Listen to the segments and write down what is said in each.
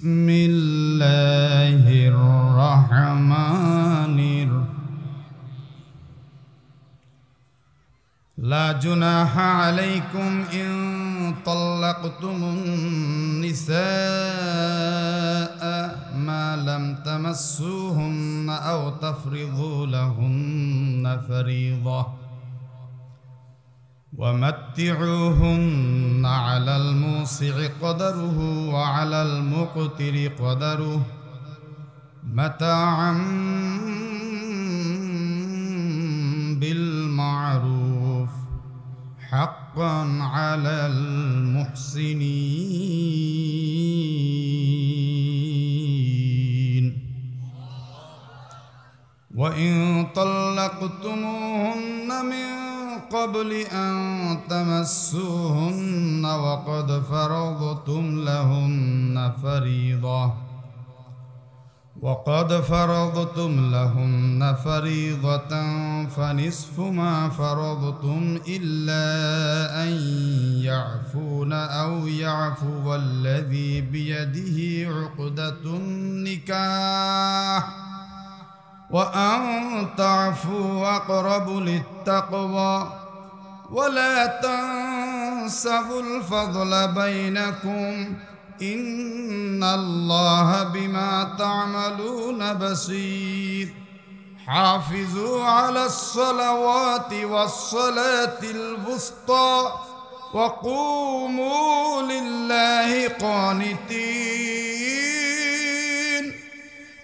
بسم الله الرحمن لا جناح عليكم إن طلقتم النساء ما لم تمسوهن أو تفرضوا لهن فريضة ومتعوهن على الموسع قدره وعلى المقتر قدره متاعا بالمعروف حقا على المحسنين وإن طلقتموهن من قبل أن تمسوهن وقد فرضتم لهن فريضة فنصف ما فرضتم إلا أن يعفون أو يعفو الذي بيده عقدة النكاح وأن تعفوا أقرب للتقوى ولا تنسوا الفضل بينكم إن الله بما تعملون بصير حافظوا على الصلوات والصلاة الوسطى وقوموا لله قانتين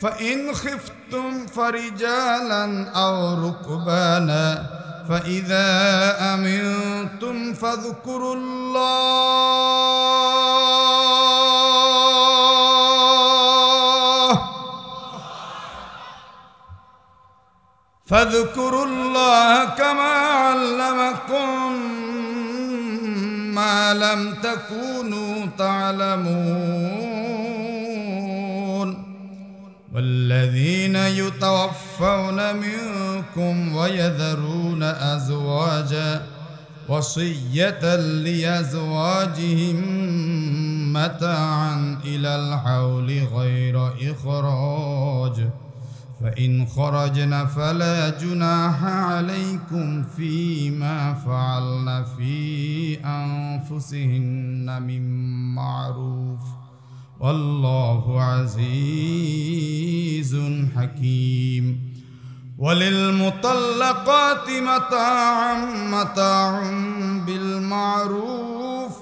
فإن خفتم فرجالا أو ركبانا فإذا أمنتم فاذكروا الله كما علمكم ما لم تكونوا تعلمون والذين يتوفون منكم ويذرون أزواجا وصية لأزواجهم متاعا إلى الحول غير إخراج فإن خرجن فلا جناح عليكم فيما فعلن في أنفسهن من معروف والله عزيز حكيم وللمطلقات متاع بالمعروف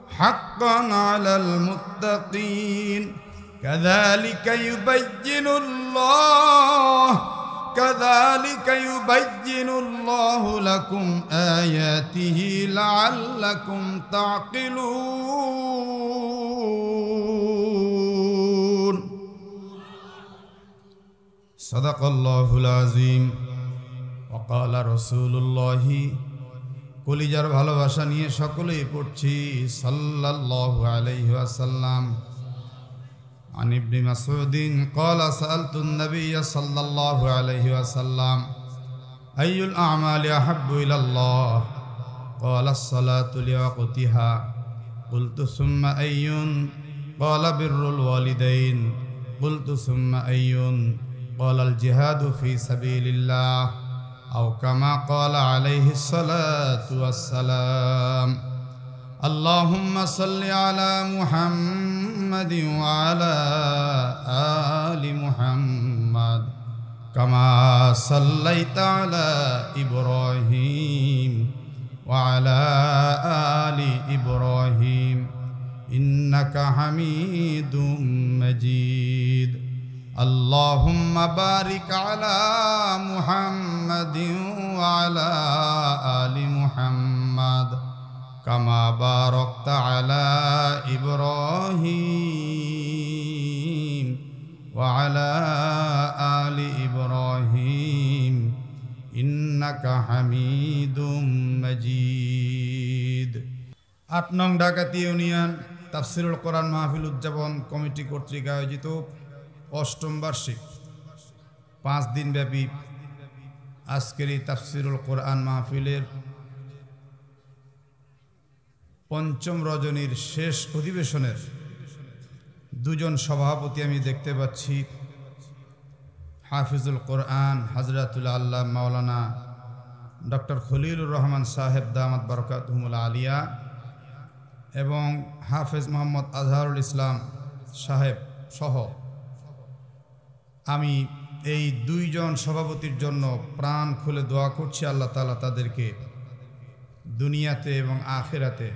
حقا على المتقين كذلك يبين الله لكم آياته لعلكم تعقلون صدق الله العظيم وقال رسول الله কলিজার ভালোবাসা নিয়ে সকলেই পড়ছি সাল্লাল্লাহু আলাইহি ওয়াসাল্লাম عن ابن مسعود قال سألت النبي صلى الله عليه وسلم أي الأعمال أحب إلى الله قال الصلاة لوقتها قلت ثم أي قال بر الوالدين قلت ثم أي قال الجهاد في سبيل الله أو كما قال عليه الصلاة والسلام اللهم صل على محمد وعلى آل محمد كما صليت على إبراهيم وعلى آل إبراهيم إنك حميد مجيد اللهم بارك على محمد وعلى آل محمد كما باركت على إبراهيم وعلى آل إبراهيم إنك حميد مجيد 8 নং ডাকাতি ইউনিয়ন তাফসীরুল কোরআন মাহফিল উদযাপন কমিটি কর্তৃক আয়োজিত 8ম বার্ষিক 5 দিন ব্যাপী আজকের এই তাফসীরুল কোরআন মাহফিলের পঞ্চম রজনীর শেষ অধিবেশনের দুজন সভাপতি আমি দেখতে পাচ্ছি, হাফিজুল কোরআন হযরতুল আল্লাহ মাওলানা ডক্টর খলিলুর রহমান সাহেব দামাত বরকাতুহুল আলিয়া এবং হাফেজ মোহাম্মদ আজহারুল ইসলাম সাহেব সহ আমি এই দুইজন সভাপতির জন্য প্রাণ খুলে দোয়া করছি, আল্লাহ তাআলা তাদেরকে দুনিয়াতে এবং আখিরাতে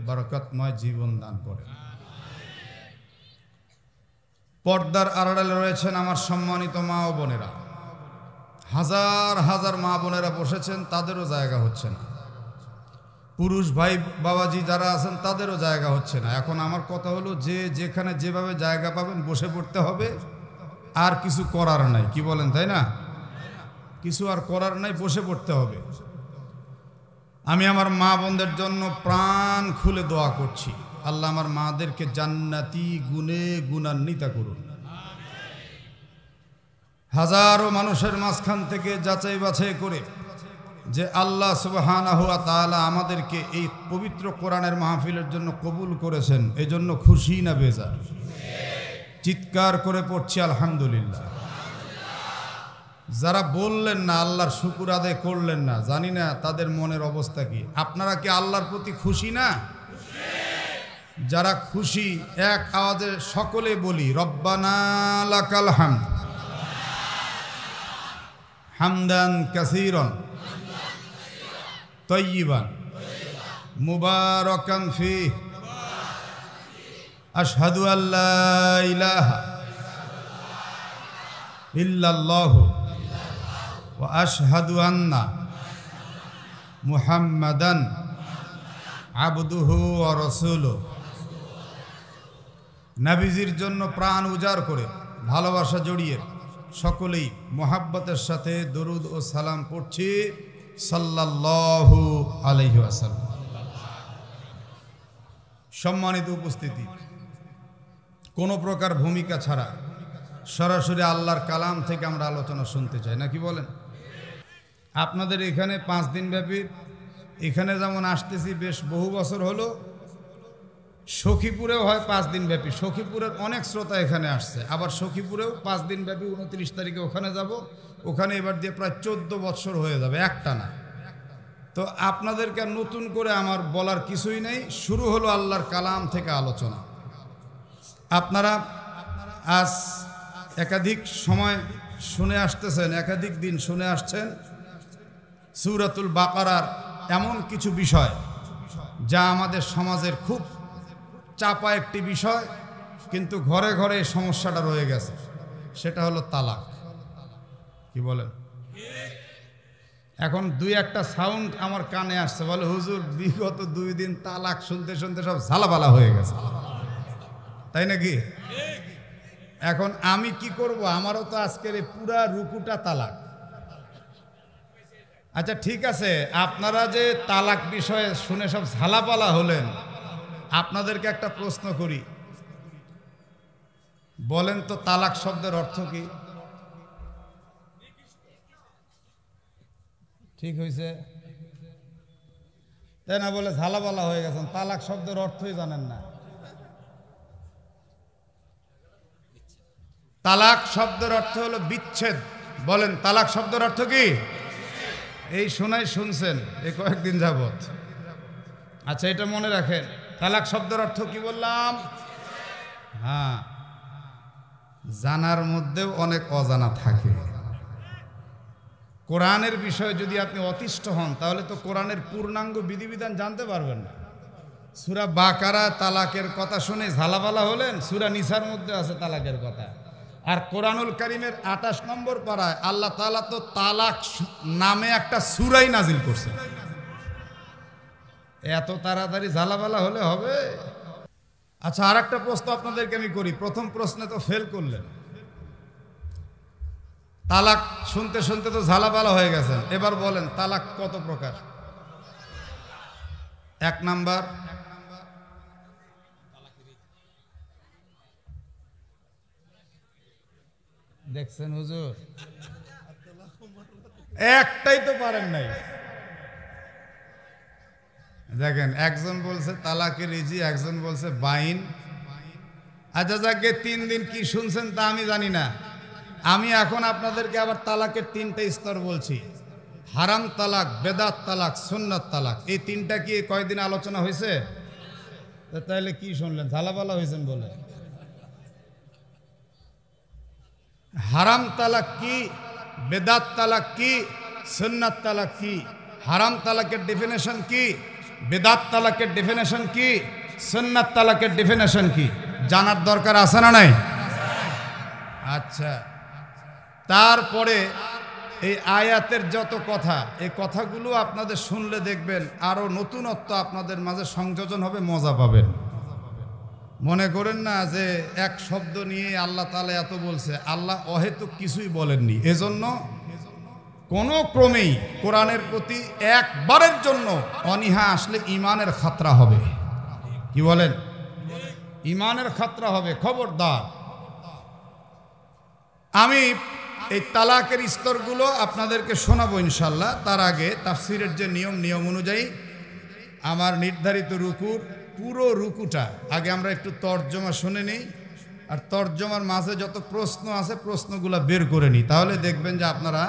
বরকতময় জীবন দান করেন। পর্দার আড়ালে রয়েছেন আমার সম্মানিত মা ও বোনেরা, হাজার হাজার মা বোনেরা বসেছেন, তাদেরও জায়গা হচ্ছে না। পুরুষ ভাই বাবাজি যারা আছেন তাদেরও জায়গা হচ্ছে না। এখন আমার কথা হলো, যে যেখানে যেভাবে জায়গা পাবেন বসে পড়তে হবে, আর কিছু করার নাই। কি বলেন, তাই না? কিছু আর করার নাই, বসে পড়তে হবে। আমি আমার মা বোনদের জন্য প্রাণ খুলে দোয়া করছি, আল্লাহ আমার মাদেরকে জান্নাতি গুণে গুণান্বিতা করুন। হাজারো মানুষের মাঝখান থেকে যাচাই বাছাই করে যে আল্লাহ সুবহানাহু ওয়া তাআলা আমাদেরকে এই পবিত্র কোরআনের মাহফিলের জন্য কবুল করেছেন, এজন্য খুশি না বেজার? চিৎকার করে পড়ছি আলহামদুলিল্লাহ। যারা বললেন না, আল্লাহর শুকর আদায় করলেন না, জানি না তাদের মনের অবস্থা কি। আপনারা কি আল্লাহর প্রতি খুশি না? যারা খুশি এক আওয়াজে সকলে বলি, রব্বানা লাকাল হামদ হামদান কাসীরান তাইয়িবান মুবারাকান ফীহি আশহাদু আল্লা ইলাহা ইল্লাল্লাহু ওয়া আশহাদু আন্না মুহাম্মাদান আবদুহু ওয়া রাসূলুহু। নবীজির জন্য প্রাণ উজাড় করে ভালোবাসা জড়িয়ে সকলেই মোহাব্বতের সাথে দরুদ ও সালাম পড়ছি, সাল্লাল্লাহু আলাইহি ওয়াসাল্লাম। সম্মানিত উপস্থিতি, কোনো প্রকার ভূমিকা ছাড়া সরাসরি আল্লাহর কালাম থেকে আমরা আলোচনা শুনতে চাই, নাকি বলেন? আপনাদের এখানে 5 দিন ব্যাপী, এখানে যেমন আসতেছি বেশ বহু বছর হলো, সখীপুরেও হয় 5 দিন ব্যাপী। সখীপুরের অনেক শ্রোতা এখানে আসছে, আবার সখীপুরেও 5 দিন ব্যাপী 29 তারিখে ওখানে যাব। ওখানে এবার দিয়ে প্রায় 14 বছর হয়ে যাবে একটা না। তো আপনাদেরকে নতুন করে আমার বলার কিছুই নেই, শুরু হলো আল্লাহর কালাম থেকে আলোচনা। আপনারা আজ একাধিক সময় শুনে আসতেছেন, একাধিক দিন শুনে আসছেন সূরাতুল বাকারার এমন কিছু বিষয় যা আমাদের সমাজের খুব চাপা একটি বিষয়, কিন্তু ঘরে ঘরে সমস্যাটা রয়ে গেছে, সেটা হলো তালাক। কি বলেন? এখন 2-1টা সাউন্ড আমার কানে আসছে, বলে হুজুর বিগত 2 দিন তালাক শুনতে শুনতে সব ঝালাপালা হয়ে গেছে, তাই নাকি? এখন আমি কি করব? আমারও তো আজকের এই পুরা রুকুটা তালাক। আচ্ছা ঠিক আছে, আপনারা যে তালাক বিষয়ে শুনে সব ঝালাপালা হলেন, আপনাদেরকে একটা প্রশ্ন করি, বলেন তো তালাক শব্দের অর্থ কি? ঠিক হয়েছে তাই না? বলে ঝালাপালা হয়ে গেছেন, তালাক শব্দের অর্থই জানেন না। তালাক শব্দের অর্থ হলো বিচ্ছেদ। বলেন তালাক শব্দের অর্থ কি? এই শোনাই শুনছেন এই কয়েকদিন যাবত। আচ্ছা এটা মনে রাখেন, তালাক শব্দের অর্থ কি বললাম? হ্যাঁ, জানার মধ্যেও অনেক অজানা থাকে। কোরআনের বিষয়ে যদি আপনি অতিষ্ঠ হন, তাহলে তো কোরআনের পূর্ণাঙ্গ বিধিবিধান জানতে পারবেন না। সূরা বাকারা তালাকের কথা শুনে ঝালাপালা হলেন, সূরা নিসার মধ্যে আছে তালাকের কথা। আর কোরআনুল কারীমের 28 নম্বর পারায় আল্লাহ তাআলা তো তালাক নামে একটা সূরাই নাজিল করছেন। এত তাড়াতাড়ি ঝালাপালা হলে হবে? আচ্ছা আর একটা প্রশ্ন আপনাদেরকে আমি করি, প্রথম প্রশ্নে তো ফেল করলেন। তালাক শুনতে শুনতে তো ঝালাপালা হয়ে গেছেন, এবার বলেন তালাক কত প্রকার? 1 নাম্বার দেখছেন হুজুর, একটাই তো পারেন নাই। দেখেন একজন বলছে তালাকে রিজি, একজন বলছে বাইন, আচ্ছা যাকে 3 দিন কি শুনছেন তা আমি জানি না। আমি এখন আপনাদেরকে আবার তালাকের 3টা স্তর বলছি। হারাম তালাক, বেদাত তালাক, সুন্নাত তালাক, এই 3টা কি কয়েকদিন আলোচনা হয়েছে? তাহলে কি শুনলেন? ঝালাপালা হয়েছেন বলে। হারাম তালাক কি, বেদাত তালাক কি, সুন্নাত তালাক কি? হারাম তালাকের ডেফিনেশন কি, বেদাত তালাকের ডেফিনেশন কি, সুন্নাত তালাকের ডেফিনেশন কি জানার দরকার আছে না নাই? আচ্ছা, তারপরে এই আয়াতের যত কথা, এই কথাগুলো আপনাদের শুনলে দেখবেন আরো নতুনত্ব আপনাদের মাঝে সংযোজন হবে, মজা পাবেন। মনে করেন না যে এক শব্দ নিয়ে আল্লাহ তাআলা এত বলছে, আল্লাহ অহেতুক কিছুই বলেননি। এজন্য কোনো ক্রমেই কোরআনের প্রতি একবারের জন্য অনীহা আসলে ইমানের খাতরা হবে। কি বলেন? ইমানের খাতরা হবে, খবরদার। আমি এই তালাকের স্তরগুলো আপনাদেরকে শোনাবো ইনশাল্লাহ। তার আগে তাফসিরের যে নিয়ম অনুযায়ী আমার নির্ধারিত রুকুর পুরো রুকুটা আগে আমরা একটু তর্জমা শুনে নিই, আর তর্জমার মাঝে যত প্রশ্ন আছে প্রশ্নগুলো বের করে নিই। তাহলে দেখবেন যে আপনারা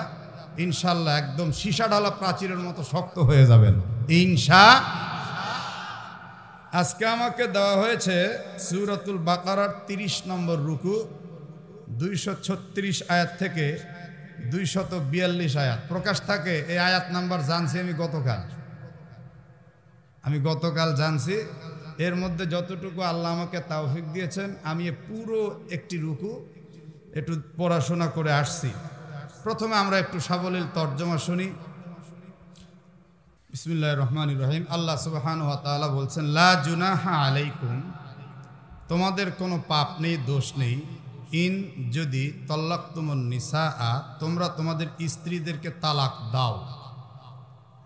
ইনশাল্লাহ একদম সীসা ঢালা প্রাচীরের মতো শক্ত হয়ে যাবেন আজকে আমাকে দেওয়া হয়েছে সূরাতুল বাকারার 30 নম্বর রুকু, 236 আয়াত থেকে 242 আয়াত প্রকাশ থাকে। এই আয়াত নাম্বার জানছি আমি গতকাল জানছি। এর মধ্যে যতটুকু আল্লাহ আমাকে তাওফিক দিয়েছেন আমি পুরো একটি রুকু একটু পড়াশোনা করে আসছি। প্রথমে আমরা একটু সাবলীল তর্জমা শুনি। বিসমিল্লাহির রহমানির রহিম। আল্লাহ সুবহানাহু ওয়া তাআলা বলছেন, লা জুনাহা আলাইকুম, তোমাদের কোনো পাপ নেই, দোষ নেই। ইন, যদি তাল্লাকতুমুন নিসাআ, তোমরা তোমাদের স্ত্রীদেরকে তালাক দাও।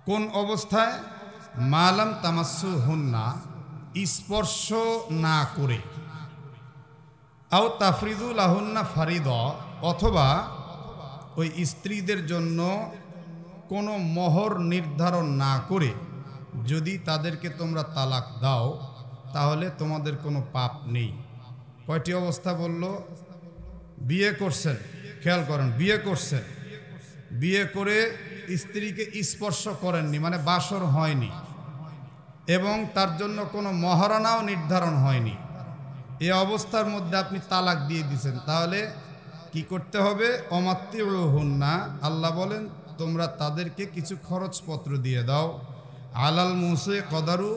কোন অবস্থায়? মালাম তামাসসুহুন্না, স্পর্শ না করে। আও তাফরিদু লাহুন্না ফারিদা, অথবা ওই স্ত্রীদের জন্য কোনো মোহর নির্ধারণ না করে যদি তাদেরকে তোমরা তালাক দাও তাহলে তোমাদের কোনো পাপ নেই। কয়টি অবস্থা বলল? বিয়ে করছেন, খেয়াল করেন, বিয়ে করছেন, বিয়ে করে স্ত্রীকে স্পর্শ করেননি, মানে বাসর হয়নি, এবং তার জন্য কোনো মহারণাও নির্ধারণ হয়নি। এই অবস্থার মধ্যে আপনি তালাক দিয়ে দিয়েছেন, তাহলে কি করতে হবে? অমাত্তিউহুন্না, আল্লাহ বলেন তোমরা তাদেরকে কিছু খরচপত্র দিয়ে দাও। আলাল মুসে কদারু,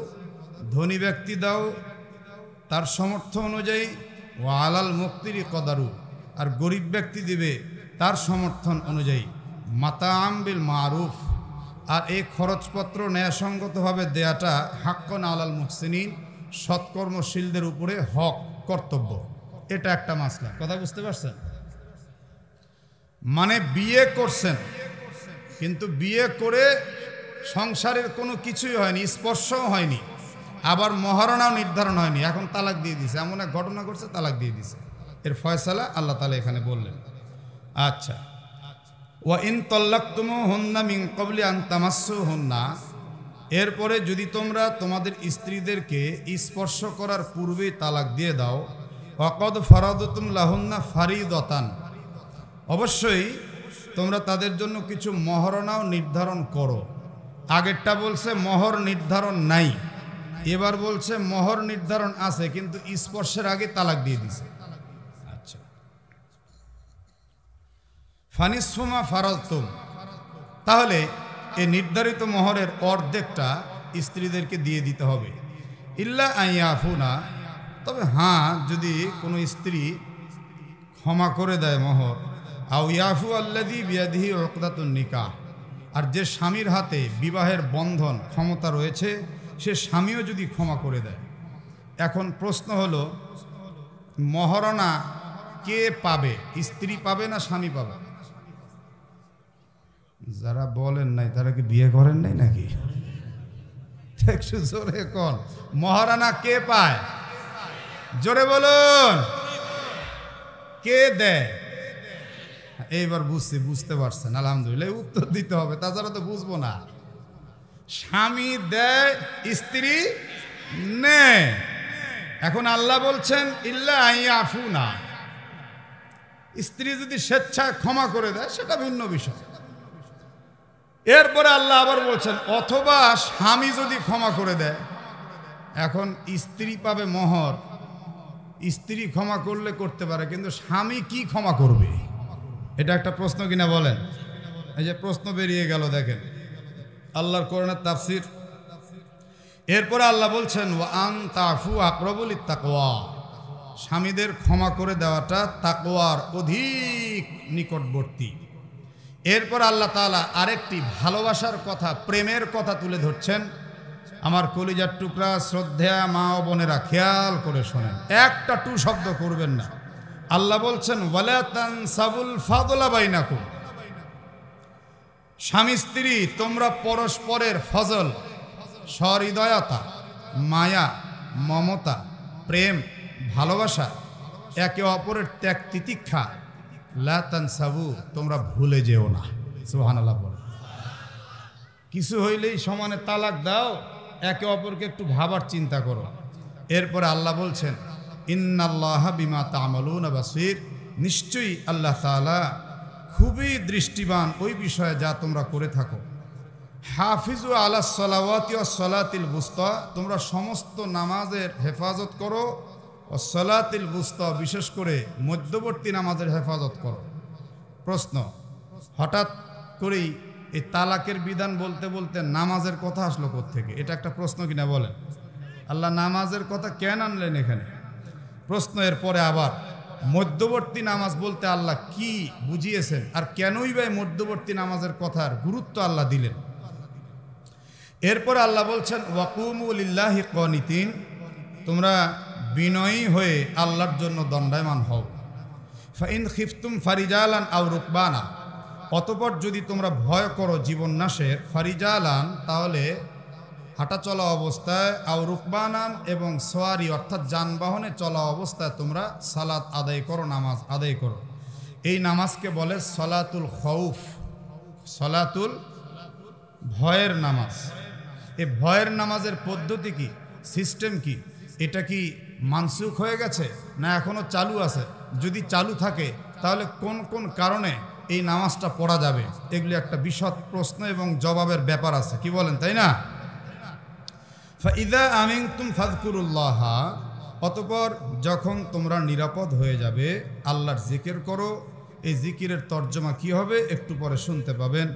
ধনী ব্যক্তি দাও তার সামর্থ্য অনুযায়ী। ও আলাল মুক্তিরি কদারু, আর গরিব ব্যক্তি দিবে তার সমর্থন অনুযায়ী। মাতাআম বিল মারুফ, আর এই খরচপত্র ন্যায়সঙ্গতভাবে দেয়াটা হাক্কুন আলাল মুহসিনিন, সৎকর্মশীলদের উপরে হক, কর্তব্য। এটা একটা মাসলা, কথা বুঝতে পারছেন? মানে বিয়ে করছেন, কিন্তু বিয়ে করে সংসারের কোনো কিছুই হয়নি, স্পর্শও হয়নি, আবার মহারণাও নির্ধারণ হয়নি, এখন তালাক দিয়ে দিছে, এমন এক ঘটনা করছে, তালাক দিয়ে দিছে। এর ফয়সালা আল্লাহ তাআলা এখানে বললেন। আচ্ছা, ওয়া ইন তাল্লাকতুমুহুন্না মিন ক্বাবলি আন তামাসসুহুন্না, এরপরে যদি তোমরা তোমাদের স্ত্রীদেরকে স্পর্শ করার পূর্বেই তালাক দিয়ে দাও। ওয়াকাদ ফারাদতুম লাহুন্না ফারিদাতান, অবশ্যই তোমরা তাদের জন্য কিছু মহরণাও নির্ধারণ করো। আগেরটা বলছে মোহর নির্ধারণ নাই, এবার বলছে মোহর নির্ধারণ আছে, কিন্তু স্পর্শের আগে তালাক দিয়ে দিছে। আচ্ছা, ফানিসফুমা ফারাদতুম, তাহলে এই নির্ধারিত মোহরের অর্ধেকটা স্ত্রীদেরকে দিয়ে দিতে হবে। ইল্লা আইয়াফুনা, তবে হ্যাঁ, যদি কোনো স্ত্রী ক্ষমা করে দেয় মোহর। আও ইয়াফু আল্লাযী বিয়াদিহি উকদাতুন নিকাহ, আর যে স্বামীর হাতে বিবাহের বন্ধন ক্ষমতা রয়েছে সে স্বামীও যদি ক্ষমা করে দেয়। এখন প্রশ্ন হলো, মহারণা কে পাবে? স্ত্রী পাবে না স্বামী পাবে? যারা বলেন নাই তারা কি বিয়ে করেন নাই নাকি? একটু জোরে কোন, মহারণা কে পায়? জোরে বলুন, কে দেয়? এইবার বুঝতে পারছেন, আলহামদুলিল্লাহ। উত্তর দিতে হবে, তাছাড়া তো বুঝবো না। স্বামী দেয়, স্ত্রী নেয়। এখন আল্লাহ বলছেন ইল্লা আইয়াফু না, স্ত্রী যদি স্বেচ্ছায় ক্ষমা করে দেয় সেটা ভিন্ন বিষয়। এরপরে আল্লাহ আবার বলছেন অথবা স্বামী যদি ক্ষমা করে দেয়। এখন স্ত্রী পাবে মোহর, স্ত্রী ক্ষমা করলে করতে পারে, কিন্তু স্বামী কি ক্ষমা করবে? এটা একটা প্রশ্ন কিনা বলেন? এই যে প্রশ্ন বেরিয়ে গেল, দেখেন আল্লাহর কোরআনের তাফসীর। এরপরে আল্লাহ বলছেন ওয়া আন তাফু আকরাবুল তাকওয়া, স্বামীদের ক্ষমা করে দেওয়াটা তাকওয়ার অধিক নিকটবর্তী। এরপর আল্লাহ তাআলা আরেকটি ভালোবাসার কথা, প্রেমের কথা তুলে ধরছেন। আমার কলিজার টুকরা শ্রদ্ধা মা ও বোনেরা খেয়াল করে শোনেন, একটা টু শব্দ করবেন না। আল্লাহ বলছেন ওয়ালা তানসাবুল ফাদলা বাইনাকুম, স্বামী স্ত্রী তোমরা পরস্পরের ফজল, সহৃদয়তা, মায়া, মমতা, প্রেম, ভালোবাসা, একে অপরের ত্যাগ তিতিক্ষা, লা তানসাবু তোমরা ভুলে যেও না। সুবহানাল্লাহ বলে, কিছু হইলেই সমানে তালাক দাও, একে অপরকে একটু ভাবার চিন্তা করো। এরপরে আল্লাহ বলছেন ইন্নাল্লাহা বিমা তা'মালুনা বাসীর, নিশ্চয়ই আল্লাহ তাআলা খুবই দৃষ্টিবান ওই বিষয়ে যা তোমরা করে থাকো। হাফিজু আলাস সালাওয়াতি ওয়াস সালাতিল বুস্তা, তোমরা সমস্ত নামাজের হেফাজত করো। ওয়াস সালাতিল বুস্তা, বিশেষ করে মধ্যবর্তী নামাজের হেফাজত করো। প্রশ্ন, হঠাৎ করেই এই তালাকের বিধান বলতে বলতে নামাজের কথা আসলো কোত্থেকে? এটা একটা প্রশ্ন কিনা বলেন? আল্লাহ নামাজের কথা কেন আনলেন এখানে? প্রশ্ন। এর পরে আবার মধ্যবর্তী নামাজ বলতে আল্লাহ কি বুঝিয়েছেন, আর কেনই বা মধ্যবর্তী নামাজের কথার গুরুত্ব আল্লাহ দিলেন? এরপরে আল্লাহ বলছেন ওয়াকুমু লিল্লাহি কানিতিন, তোমরা বিনয়ী হয়ে আল্লাহর জন্য দণ্ডায়মান হও। ফাইন খিফতুম ফারিজালান আও রুকবানা, অতঃপর যদি তোমরা ভয় করো জীবন নাশের, ফারিজালান তাহলে হাঁটা চলা অবস্থায়, আও রুকবানান এবং সোয়ারি অর্থাৎ যানবাহনে চলা অবস্থায় তোমরা সালাত আদায় করো, নামাজ আদায় করো। এই নামাজকে বলে সলাতুল খৌফ, সলাতুল ভয়ের নামাজ। এই ভয়ের নামাজের পদ্ধতি কি, সিস্টেম কি? এটা কি মানসুখ হয়ে গেছে না এখনো চালু আছে? যদি চালু থাকে তাহলে কোন কোন কারণে এই নামাজটা পড়া যাবে? এগুলি একটা বিশদ প্রশ্ন এবং জবাবের ব্যাপার আছে, কি বলেন, তাই না? ফাইদা আমিনতুম ফাযকুরুল্লাহ, অতঃপর যখন তোমরা নিরাপদ হয়ে যাবে আল্লাহর জিকির করো। এই জিকিরের তর্জমা কি হবে একটু পরে শুনতে পাবেন।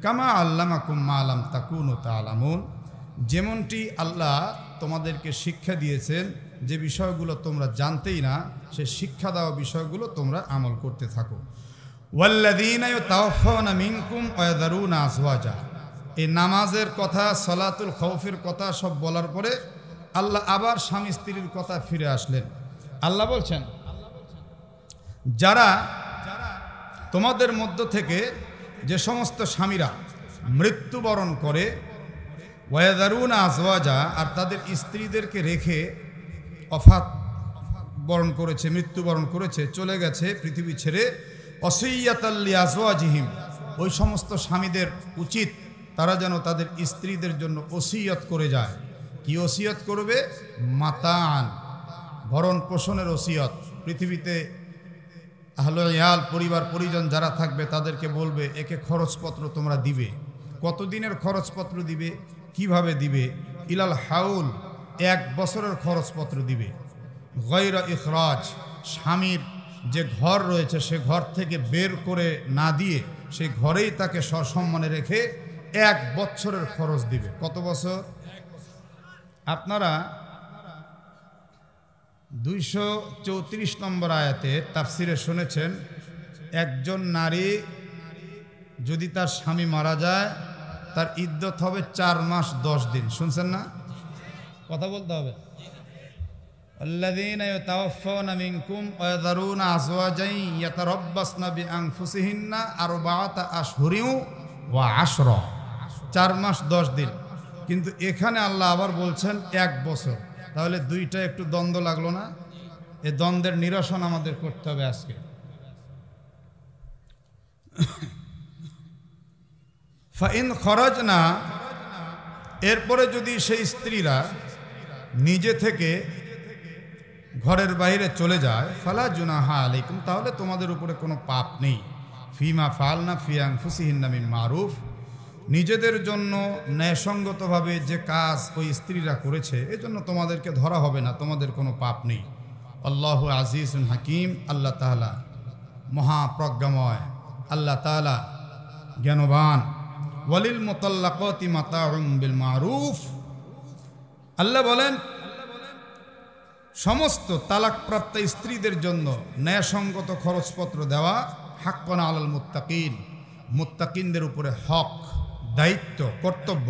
কামা আল্লামাকুম মা লাম তাকুনু তা'লামুন, যেমনটি আল্লাহ তোমাদেরকে শিক্ষা দিয়েছেন যে বিষয়গুলো তোমরা জানতেই না, সে শিক্ষা দেওয়া বিষয়গুলো তোমরা আমল করতে থাকো। ওয়াল্লাযীনা ইয়াতাওয়াফাউনা মিনকুম ওয়া ইয়াযারুনা আজওয়াজা, এই নামাজের কথা, সলাতুল খৌফের কথা সব বলার পরে আল্লাহ আবার স্বামী স্ত্রীর কথা ফিরে আসলেন। আল্লাহ বলছেন যারা তোমাদের মধ্য থেকে যে সমস্ত স্বামীরা মৃত্যুবরণ করে, ওয়াযারুনা আজওয়াজা, আর তাদের স্ত্রীদেরকে রেখে ওফাত বরণ করেছে, মৃত্যুবরণ করেছে, চলে গেছে পৃথিবী ছেড়ে, ওসিয়াতাল লিআজওয়াজিহিম, ওই সমস্ত স্বামীদের উচিত তারা যেন তাদের স্ত্রীদের জন্য ওসিয়ত করে যায়। কি ওসিয়ত করবে? মাতান, ভরণ পোষণের ওসিয়ত। পৃথিবীতে আহলে ইয়াল, পরিবার পরিজন যারা থাকবে তাদেরকে বলবে একে খরচপত্র তোমরা দিবে। কতদিনের খরচপত্র দিবে, কিভাবে দিবে? ইলাল হাউল, 1 বছরের খরচপত্র দিবে। গায়রা ইখরাজ, স্বামীর যে ঘর রয়েছে সে ঘর থেকে বের করে না দিয়ে সেই ঘরেই তাকে সসম্মানে রেখে 1 বছরের খরচ দিবে। কত বছর? আপনারা 234 নম্বর আয়াতে তাফসিরে শুনেছেন, একজন নারী যদি তার স্বামী মারা যায় তার ইদ্যত হবে 4 মাস 10 দিন। শুনছেন না? কথা বলতে হবে। আল্লাযীনা ইয়াতাওয়াফাউনা মিনকুম ওয়া ইয়াযারুনা আজওয়াজান ইয়াতারাব্বাসনা বিআনফুসিহিন্না আরবাআতা আশহুরিন ওয়া 10, 4 মাস 10 দিন। কিন্তু এখানে আল্লাহ আবার বলছেন 1 বছর। তাহলে দুইটা একটু দ্বন্দ্ব লাগলো না? এই দ্বন্দ্বের নিরসন আমাদের করতে হবে আজকে। ফাইন খরাজনা, এরপরে যদি সেই স্ত্রীরা নিজে থেকে ঘরের বাইরে চলে যায়, ফালা জুনাহা আলাইকুম, তাহলে তোমাদের উপরে কোনো পাপ নেই। ফিমা ফালনা ফি আনফুসিহিন্না মিন মারুফ, নিজেদের জন্য ন্যায়সঙ্গতভাবে যে কাজ ওই স্ত্রীরা করেছে এজন্য তোমাদেরকে ধরা হবে না, তোমাদের কোনো পাপ নেই। আল্লাহু আজিজুন হাকিম, আল্লাহ তাআলা মহাপ্রজ্ঞাময়, আল্লাহ তাআলা জ্ঞানবান। ওয়ালিল মুতাল্লাকাতি মাতাউন বিল মারুফ, আল্লাহ বলেন সমস্ত তালাকপ্রাপ্ত স্ত্রীদের জন্য ন্যায়সঙ্গত খরচপত্র দেওয়া হাক্কান আলাল মুত্তাকিন, মুত্তাকিনদের উপরে হক, দায়িত্ব, কর্তব্য।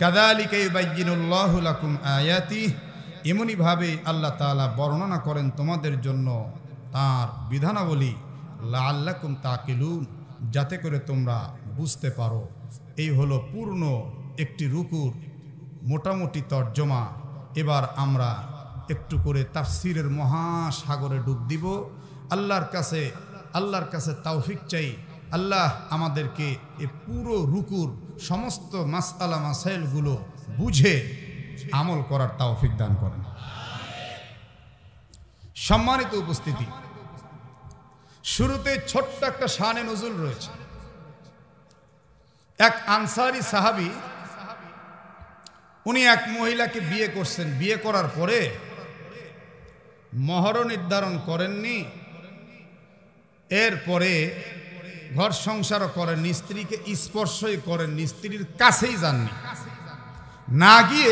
কাযালিকা ইউবাইয়িনুল্লাহু লাকুম আয়াতিহি, এমনিভাবে আল্লাহ তাআলা বর্ণনা করেন তোমাদের জন্য তার বিধানাবলী, লাআল্লাকুম তাকিলুন, যাতে করে তোমরা বুঝতে পারো। এই হলো পূর্ণ একটি রুকুর মোটামুটি তর্জমা। এবার আমরা একটু করে তাফসিরের মহাসাগরে ডুব দিব। আল্লাহর কাছে তৌফিক চাই, আল্লাহ আমাদেরকে এই পুরো রুকুর সমস্ত মাসআলা মাসাইলগুলো বুঝে আমল করার তৌফিক দান করেন। সম্মানিত উপস্থিতি, শুরুতে ছোট্ট একটা শানে নজুল রয়েছে। এক আনসারি সাহাবী, উনি এক মহিলাকে বিয়ে করছেন। বিয়ে করার পরে মহর নির্ধারণ করেননি, এরপরে ঘর সংসারও করেননি, স্ত্রীকে স্পর্শই করেননি, স্ত্রীর কাছেই যাননি। না গিয়ে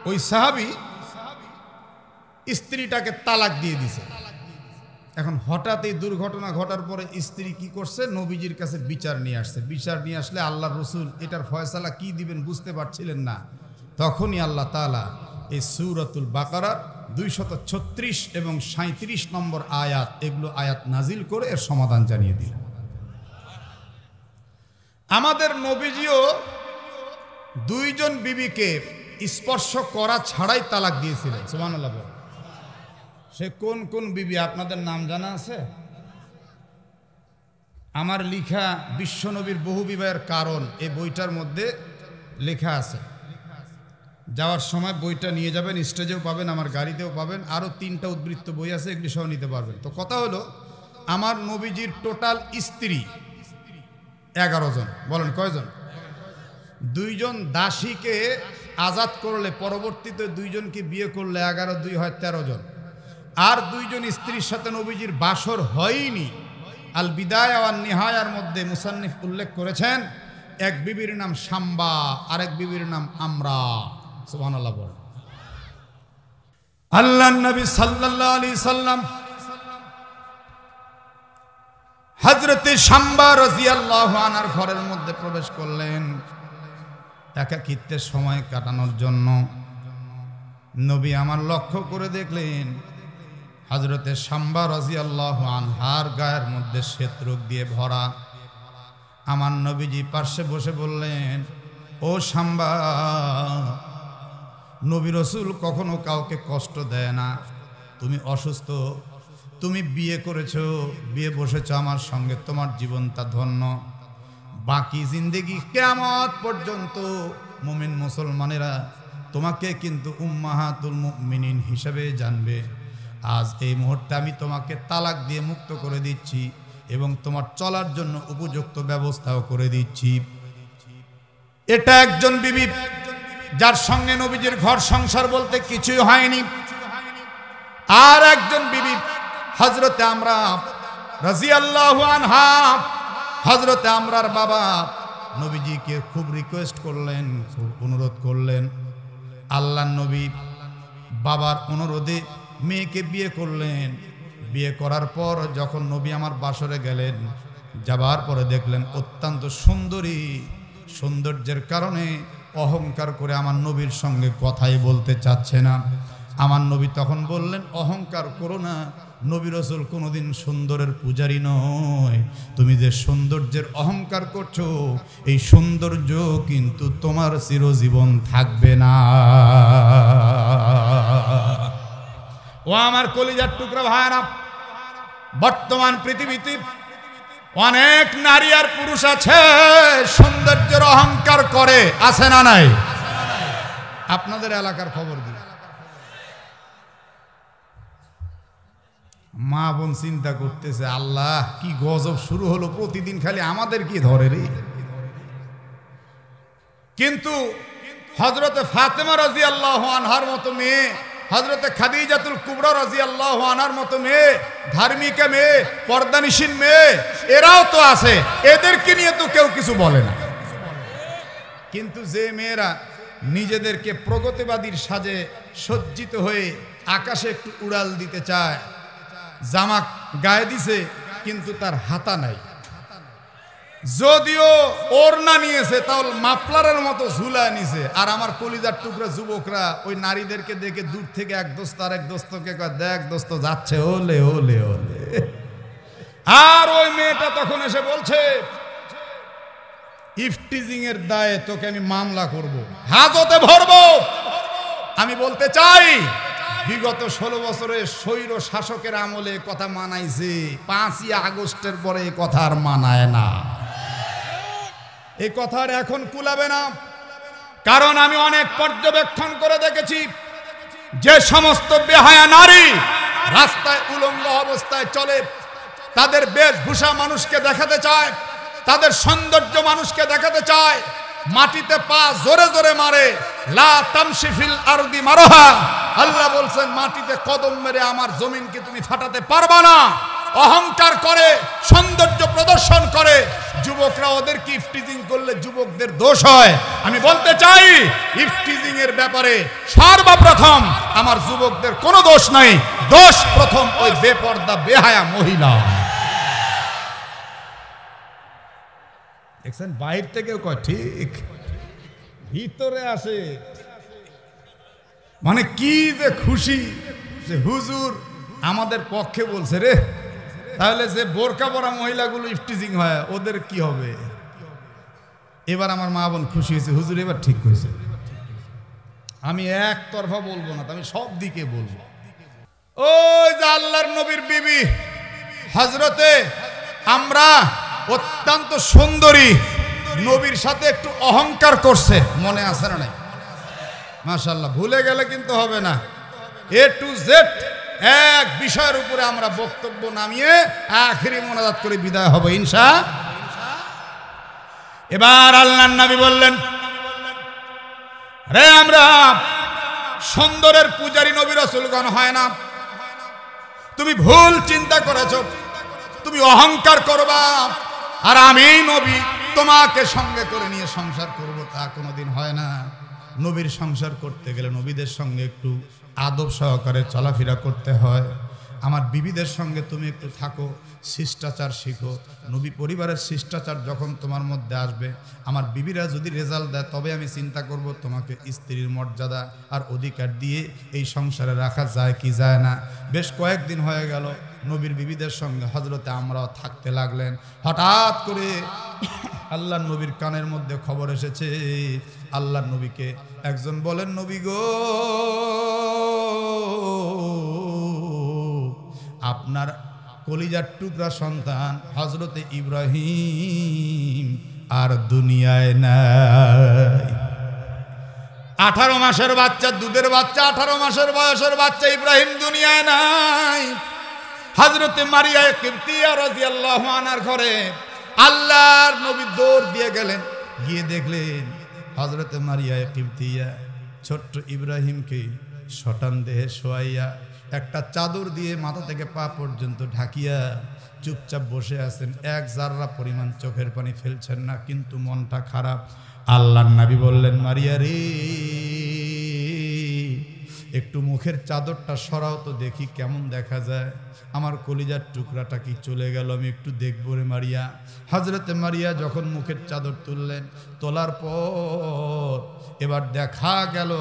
ওই সাহাবী স্ত্রীটাকে তালাক দিয়ে দিছে। এখন হঠাৎ এই দুর্ঘটনা ঘটার পরে স্ত্রী কি করছে, নবীজির কাছে বিচার নিয়ে আসছে। বিচার নিয়ে আসলে আল্লাহর রাসূল এটার ফয়সালা কি দিবেন বুঝতে পারছিলেন না। তখনই আল্লাহ তাআলা এই সূরাতুল বাকারার 236 এবং 37 নম্বর আয়াত, এগুলো আয়াত নাজিল করে এর সমাধান জানিয়ে দিলেন। আমাদের নবীজিও দুইজন বিবিকে স্পর্শ করা ছাড়াই তালাক দিয়েছিলেন। সুবহানাল্লাহ। সে কোন কোন বিবি আপনাদের নাম জানা আছে? আমার লিখা বিশ্বনবীর বহু বিবাহের কারণ, এই বইটার মধ্যে লেখা আছে। যাওয়ার সময় বইটা নিয়ে যাবেন, স্টেজেও পাবেন, আমার গাড়িতেও পাবেন। আরও 3টা উদ্বৃত্ত বই আছে, এগুলি সহ নিতে পারবেন। তো কথা হলো, আমার নবীজির টোটাল স্ত্রী 11 জন। বলেন কয়জন? 2 জন দাসীকে আজাদ করলে, পরবর্তীতে 2 জনকে বিয়ে করলে 11 2 হয় 13 জন। আর 2 জন স্ত্রীর সাথে নবীজির বাসর হয়নি। আল বিদায়া ওয়ান নিহায়ার মধ্যে মুসান্নিফ উল্লেখ করেছেন, এক বিবির নাম শাম্বা, আরেক বিবির নাম আমরা। সুবহানাল্লাহ। বলেন আল্লাহর নবী সাল্লাল্লাহু আলাইহি সাল্লাম হযরতে শাম্বা রাদিয়াল্লাহু আনহার ঘরের মধ্যে প্রবেশ করলেন একাকিত্বের সময় কাটানোর জন্য। নবী আমার লক্ষ্য করে দেখলেন হযরতে শাম্বা রাদিয়াল্লাহু আনহার গায়ের মধ্যে শ্বেতরোগ দিয়ে ভরা। আমার নবীজি পাশে বসে বললেন, ও শাম্বা, নবী রাসূল কখনো কাউকে কষ্ট দেয় না। তুমি অসুস্থ, তুমি বিয়ে করেছো, বিয়ে বসেছো আমার সঙ্গে, তোমার জীবনটা ধন্য। বাকি জিন্দেগি কিয়ামত পর্যন্ত মুমিন মুসলমানেরা তোমাকে কিন্তু উম্মাহাতুল মুমিনিন হিসেবে জানবে। আজ এই মুহূর্তে আমি তোমাকে তালাক দিয়ে মুক্ত করে দিচ্ছি এবং তোমার চলার জন্য উপযুক্ত ব্যবস্থাও করে দিচ্ছি। এটা একজন বিবি যার সঙ্গে নবীজির ঘর সংসার বলতে কিছুই হয়নি। আর একজন বিবি হযরতে আমরা রাদিয়াল্লাহু আনহা, হযরতে আমরার বাবা নবীজিকে খুব রিকোয়েস্ট করলেন, খুব অনুরোধ করলেন। আল্লাহর নবী বাবার অনুরোধে মেয়েকে বিয়ে করলেন। বিয়ে করার পর যখন নবী আমার বাসরে গেলেন, যাবার পরে দেখলেন অত্যন্ত সুন্দরী। সৌন্দর্যের কারণে অহংকার করে আমার নবীর সঙ্গে কথাই বলতে চাচ্ছে না। আমার নবী তখন বললেন, অহংকার করো না, নবী রাসূল কোনোদিন সুন্দরের পূজারী নয়। তুমি যে সৌন্দর্যের অহংকার করছো, এই সৌন্দর্য কিন্তু তোমার চিরজীবন থাকবে না। ও আমার কলিজার টুকরা ভাইরা, বর্তমান পৃথিবীতে অনেক নারী আর পুরুষ আছে সৌন্দর্যের অহংকার করে, আছে না নাই? আপনাদের এলাকার খবর দিন। মা বোন চিন্তা করতেছে, আল্লাহ কি গজব শুরু হলো, প্রতিদিন খালি আমাদের কি ধরে রে। কিন্তু হযরতে ফাতেমা রাদিয়াল্লাহু আনহার মতো মেয়ে, হযরতে খাদিজাতুল কুবরা রাদিয়াল্লাহু আনহার মতো মেয়ে, ধার্মিকা মেয়ে, পর্দানিশীন মেয়ে, এরাও তো আছে, এদেরকে নিয়ে তো কেউ কিছু বলে না। কিন্তু যে মেয়েরা নিজেদেরকে প্রগতিবাদীর সাজে সজ্জিত হয়ে আকাশে একটু উড়াল দিতে চায়, জামা গায়ে দিছে কিন্তু তার হাতা নাই, যদিও ওড়না নিয়েছে তাও মাফলারের মতো ঝুলায় নিছে, আর আমার কলিজার টুকরা যুবকরা ওই নারীদেরকে দেখে দূর থেকে এক দোস্ত আর এক দোস্তকে কয়, দেখ দোস্ত যাচ্ছে, ওলে ওলে ওলে। আর ওই মেয়েটা তখন এসে বলছে, ইফটিজিং এর দায়ে তোকে আমি মামলা করব, হাজতে ভরবো। আমি বলতে চাই, বিগত 16 বছরের স্বৈর শাসকের আমলে কথা মানাইছে, 5ই আগস্টের পরে এই কথা আর মানায় না, এই কথা আর এখন কুলাবে না। কারণ আমি অনেক পর্যবেক্ষণ করে দেখেছি, যে সমস্ত বেহায়া নারী রাস্তায় উলঙ্গ অবস্থায় চলে, তাদের বেশভূষা মানুষকে দেখাতে চায়, তাদের সৌন্দর্য মানুষকে দেখাতে চায়, মাটিতে পা জোরে জোরে মারে, লা তামশি ফিল আরদি মারহা, আল্লাহ বলছেন মাটিতে কদম মেরে আমার জমিনকে তুমি ফাটাতে পারবা না। অহংকার করে, সৌন্দর্য প্রদর্শন করে, যুবকরা ওদেরকে ইফটিজিং করলে যুবকদের দোষ হয়। আমি বলতে চাই, ইফটিজিং এর ব্যাপারে সর্বপ্রথম আমার যুবকদের কোনো দোষ নাই, দোষ প্রথম ওই বেপর্দা বেহায়া মহিলা। দেখছেন, বাইরে থেকেও কয় ঠিক, ভিতরে আসে মানে কি যে খুশি যে হুজুর আমাদের পক্ষে বলছে রে। তাহলে যে বোরকা পরা মহিলাগুলো ইফটিজিং হয় ওদের কি হবে? এবার আমার মা বোন খুশি হয়েছে, হুজুর এবার ঠিক হয়েছে। আমি একতরফা বলবো না, আমি সব দিকে বলবো। ওই যে আল্লাহর নবীর বিবি হযরতে আমরা অত্যন্ত সুন্দরী, নবীর সাথে একটু অহংকার করছে, মনে আছে না নাই? মাশাআল্লাহ, ভুলে গেলে কিন্তু হবে না। এ টু জেড এক বিষয়ের উপরে আমরা বক্তব্য নামিয়ে আখিরি মোনাজাত করে বিদায় হব ইনশাআল্লাহ। এবার আল্লাহর নবী বললেন, রে আমরা সুন্দরের পূজারী নবী রাসূলগণ হয় না, তুমি ভুল চিন্তা করেছো, তুমি অহংকার করবা আর আমি নবী তোমাকে সঙ্গে করে নিয়ে সংসার করব, তা কোনোদিন হয় না। নবীর সংসার করতে গেলে নবীদের সঙ্গে একটু আদব সহকারে চলাফেরা করতে হয়। আমার বিবিদের সঙ্গে তুমি একটু থাকো, শিষ্টাচার শিখো। নবী পরিবারের শিষ্টাচার যখন তোমার মধ্যে আসবে, আমার বিবিরা যদি রেজাল্ট দেয়, তবে আমি চিন্তা করব তোমাকে স্ত্রীর মর্যাদা আর অধিকার দিয়ে এই সংসারে রাখা যায় কি যায় না। বেশ কয়েকদিন হয়ে গেল নবীর বিবিদের সঙ্গে হযরতে আমরাও থাকতে লাগলেন। হঠাৎ করে আল্লাহর নবীর কানের মধ্যে খবর এসেছে, আল্লাহর নবীকে একজন বলেন, নবী গো, আপনার কলিজার টুকরা সন্তান হযরতে ইব্রাহিম আর দুনিয়ায় নাই। 18 মাসের বাচ্চা, দুধের বাচ্চা, 18 মাসের বয়সের বাচ্চা ইব্রাহিম দুনিয়ায় নাই। হযরতে মারিয়া কিবতিয়া রাদিয়াল্লাহু আনহার ঘরে আল্লাহর নবী দৌড় দিয়ে গেলেন, গিয়ে দেখলেন হযরতে মারিয়া কিবতিয়া ছোট্ট ইব্রাহিমকে শটান দেহে শোয়াইয়া একটা চাদর দিয়ে মাথা থেকে পা পর্যন্ত ঢাকিয়া চুপচাপ বসে আছেন, এক জাররা পরিমাণ চোখের পানি ফেলছেন না, কিন্তু মনটা খারাপ। আল্লাহর নবী বললেন, মারিয়া রে, একটু মুখের চাদরটা সরাও তো দেখি কেমন দেখা যায়, আমার কলিজার টুকরাটা কি চলে গেল, আমি একটু দেখবো রে মারিয়া। হযরতে মারিয়া যখন মুখের চাদর তুললেন, তোলার পর এবার দেখা গেল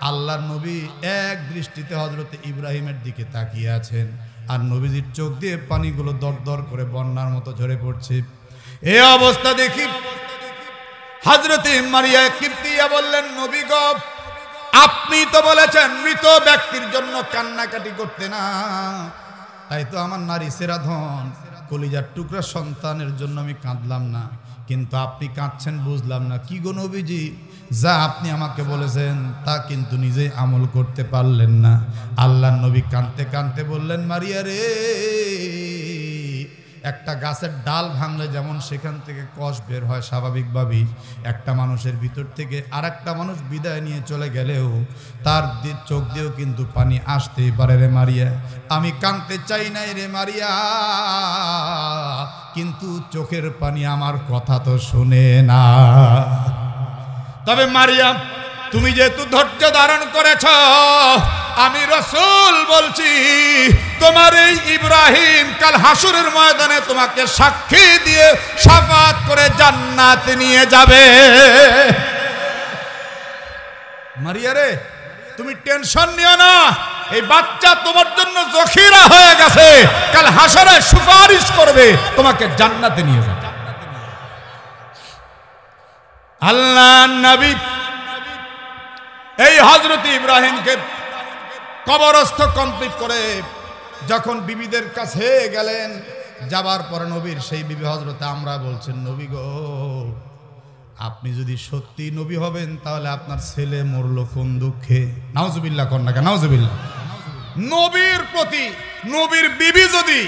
আল্লাহর নবী এক দৃষ্টিতে হযরতে ইব্রাহিমের দিকে তাকিয়ে আছেন, আর নবীজির চোখ দিয়ে পানিগুলো দরদর করে বন্যার মতো ঝরে পড়ছে। এই অবস্থা দেখি হযরতে মারিয়া কিবতিয়া বললেন, নবী গো, আপনি তো বলেছেন মৃত ব্যক্তির জন্য কান্নাকাটি করতে না, তাই তো আমার নারী সেরা ধন কলিজার টুকরা সন্তানের জন্য আমি কাঁদলাম না, কিন্তু আপনি কাঁদছেন বুঝলাম না। কি গো নবীজি, যা আপনি আমাকে বলেছেন তা কিন্তু নিজেই আমল করতে পারলেন না। আল্লাহর নবী কাঁদতে কাঁদতে বললেন, মারিয়া রে, একটা গাছের ডাল ভাঙলে যেমন সেখান থেকে কষ বের হয় স্বাভাবিকভাবেই, একটা মানুষের ভিতর থেকে আরেকটা মানুষ বিদায় নিয়ে চলে গেলেও তার চোখ দিয়েও কিন্তু পানি আসতেই পারে রে মারিয়া। আমি কাঁদতে চাই নাই রে মারিয়া, কিন্তু চোখের পানি আমার কথা তো শুনে না। তবে মারিয়া, তুমি যেহেতু ধৈর্য ধারণ করেছ, আমি রাসূল বলছি, তোমার এই ইব্রাহিম কাল হাসরের ময়দানে তোমাকে সাক্ষী দিয়ে শাফাত করে জান্নাতে নিয়ে যাবে। মারিয়া রে, তুমি টেনশন নিও না, এই বাচ্চা তোমার জন্য জখিরা হয়ে গেছে, কাল হাসরে সুপারিশ করবে, তোমাকে জান্নাতে নিয়ে যাবে। আল্লাহর নবী এই হযরত ইব্রাহিমকে কবরস্থ কমপ্লিট করে যখন বিবিদের কাছে গেলেন, যাবার পর নবীর সেই বিবি হযরত আমরা বলছেন, নবী গো, আপনি যদি সত্যি নবী হবেন তাহলে আপনার ছেলে মরলো কোন দুঃখে? নাউজুবিল্লাহ কন্যা, নাউজুবিল্লাহ। নবীর প্রতি নবীর বিবি যদি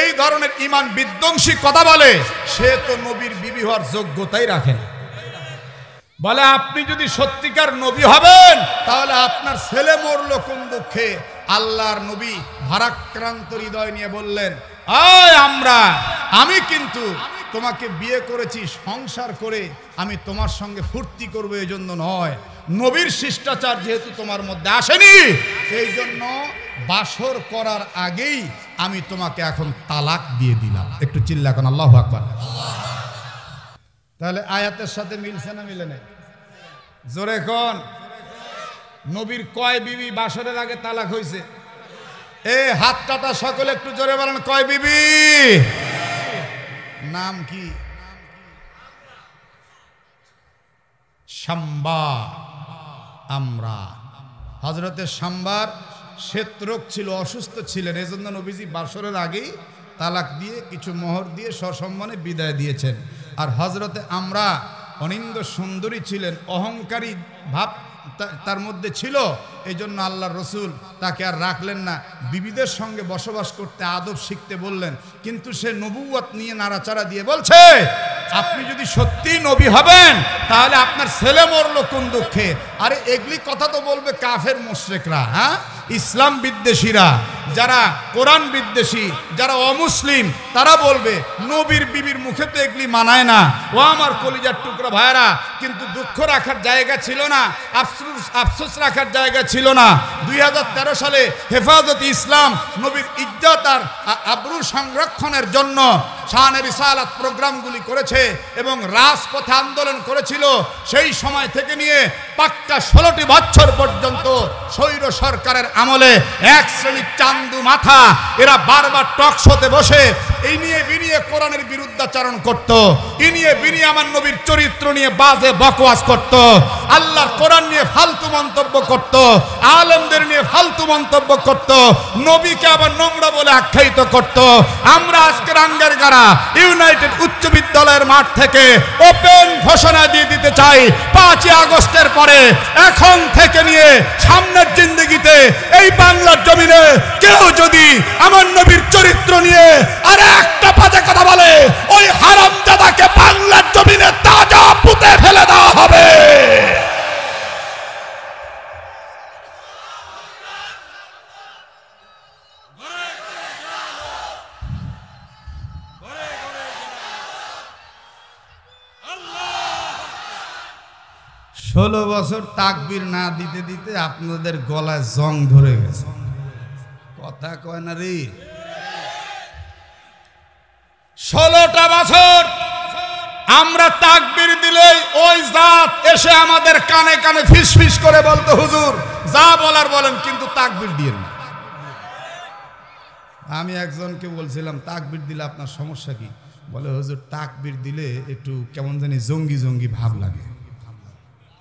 এই ধরনের ঈমান বিধ্বংসী কথা বলে, সে তো নবীর বিবি হওয়ার যোগ্যতাই রাখে না। বলে, আপনি যদি সত্যিকার নবী হবেন তাহলে আপনার ছেলে মরলো কোন দুঃখে? আল্লাহর নবী ভারাক্রান্ত হৃদয় নিয়ে বললেন, আমি কিন্তু তোমাকে বিয়ে করেছি সংসার করে, আমি তোমার সঙ্গে ফুর্তি করবো এই জন্য নয়, নবীর শিষ্টাচার যেহেতু তোমার মধ্যে আসেনি, সেই জন্য বাসর করার আগেই আমি তোমাকে এখন তালাক দিয়ে দিলাম। একটু চিল্লা এখন আল্লাহু আকবার। তাহলে আয়াতের সাথে মিলছে না মিলে নাই? জোরে কোন, নবীর কয় বিবি বাসরের আগে তালাক হয়েছে? হাত কাটা সকলে একটু জোরে বলেন, কয় বিবি? নাম কি? শাম্বা, আমরা। হযরতে শাম্বার শ্বেতরোগ ছিল, অসুস্থ ছিলেন, এজন্য নবীজি বাসরের আগেই তালাক দিয়ে কিছু মোহর দিয়ে সসম্মানে বিদায় দিয়েছেন। আর হযরতে আমরা অনিন্দ সুন্দরী ছিলেন, অহংকারী ভাব তার মধ্যে ছিল, এই জন্য আল্লাহর রসুল তাকে আর রাখলেন না, বিবিদের সঙ্গে বসবাস করতে আদব শিখতে বললেন। কিন্তু সে নবুয়ত নিয়ে নাড়াচাড়া দিয়ে বলছে, আপনি যদি সত্যি নবী হবেন তাহলে আপনার ছেলে মরলো কোন দুঃখে? আরে এগুলি কথা তো বলবে কাফের মুশরিকরা, হ্যাঁ, ইসলাম বিদ্বেষীরা, যারা কোরআন বিদ্বেষী, যারা অমুসলিম, তারা বলবে নবীর বিবির মুখে তো এগুলি মানায় না। ও আমার কলিজার টুকরা ভাইরা, কিন্তু দুঃখ রাখার জায়গা ছিল না, আফসোস রাখার জায়গা ছিল না। 2013 সালে হেফাজত ইসলাম নবীর ইজ্জত আর আবরু সংরক্ষণের জন্য শানে রিসালাত প্রোগ্রামগুলি করেছে এবং রাজপথে আন্দোলন করেছিল। সেই সময় থেকে নিয়ে পাক্কা 16টি বছর পর্যন্ত স্বৈর সরকারের আমলে এক শ্রেণীর চান্দু মাথা, এরা বারবার টক শোতে বসে এই নিয়ে বিনিয়ে কোরআনের বিরুদ্ধাচরণ করত, এই নিয়ে বিনিয়ে আমার নবীর চরিত্র নিয়ে বাজে বকওয়াজ করত, আল্লাহর কোরআন নিয়ে ফালতু মন্তব্য করত, আলেমদের নিয়ে ফালতু মন্তব্য করত, নবীকে আবার নোংরা বলে আখ্যায়িত করত। আমরা আজকে রাঙ্গারগাড়া ইউনাইটেড উচ্চ বিদ্যালয়ের মাঠ থেকে ওপেন ঘোষণা দিয়ে দিতে চাই, 5ই আগস্টের পরে এখন থেকে নিয়ে সামনের জিন্দেগিতে এই বাংলার জমিনে কেউ যদি আমার নবীর চরিত্র নিয়ে আর একটা বাজে কথা বলে, ওই হারামজাদাকে বাংলার জমিনে তাজা পুঁতে ফেলে দেওয়া হবে। ষোলো বছর তাকবীর না দিতে দিতে আপনাদের গলায় জং ধরে গেছে, কথা কয় না রে। 16টা বছর আমরা তাকবীর দিলেই ওই জাত এসে আমাদের কানে কানে ফিস ফিস করে বলতো, হুজুর যা বলার বলেন, কিন্তু তাকবীর দিয়েন না। আমি একজনকে বলছিলাম, তাকবীর দিলে আপনার সমস্যা কি? বলে, হুজুর তাকবীর দিলে একটু কেমন জানি জঙ্গি জঙ্গি ভাব লাগে।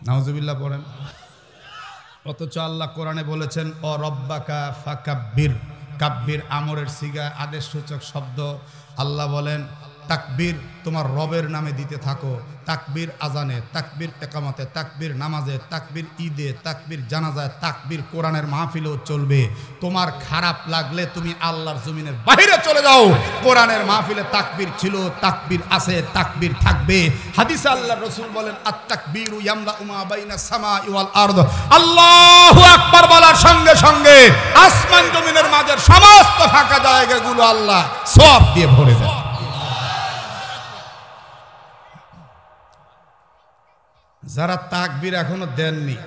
নাউজুবিল্লাহ পড়েন। অথচ আল্লাহ কোরআনে বলেছেন, ও রব্বাকা ফাকাব্বির, কাব্বির আমরের সিগা, আদেশ সূচক শব্দ। আল্লাহ বলেন, তাকবীর তোমার রবের নামে দিতে থাকো। তাকবীর আজানে, তাকবীর একামতে, তাকবীর নামাজে, তাকবীর ঈদে, তাকবীর জানাজায়, তাকবীর কোরআনের মাহফিলেও চলবে। তোমার খারাপ লাগলে তুমি আল্লাহর জমিনের বাইরে চলে যাও। কোরআনের মাহফিলে তাকবীর ছিল, তাকবীর আছে, তাকবীর থাকবে। হাদিসে আল্লাহর রাসূল বলেন, আত-তাকবীরু ইয়ামলাউ মা বাইনা সামাই ওয়াল আরদ। আল্লাহু আকবার বলার সঙ্গে সঙ্গে আসমান জমিনের মাঝের সমস্ত ফাঁকা জায়গাগুলো আল্লাহ সওয়াব দিয়ে ভরে দেয়। যারা তাকবীর এখনো দেননি,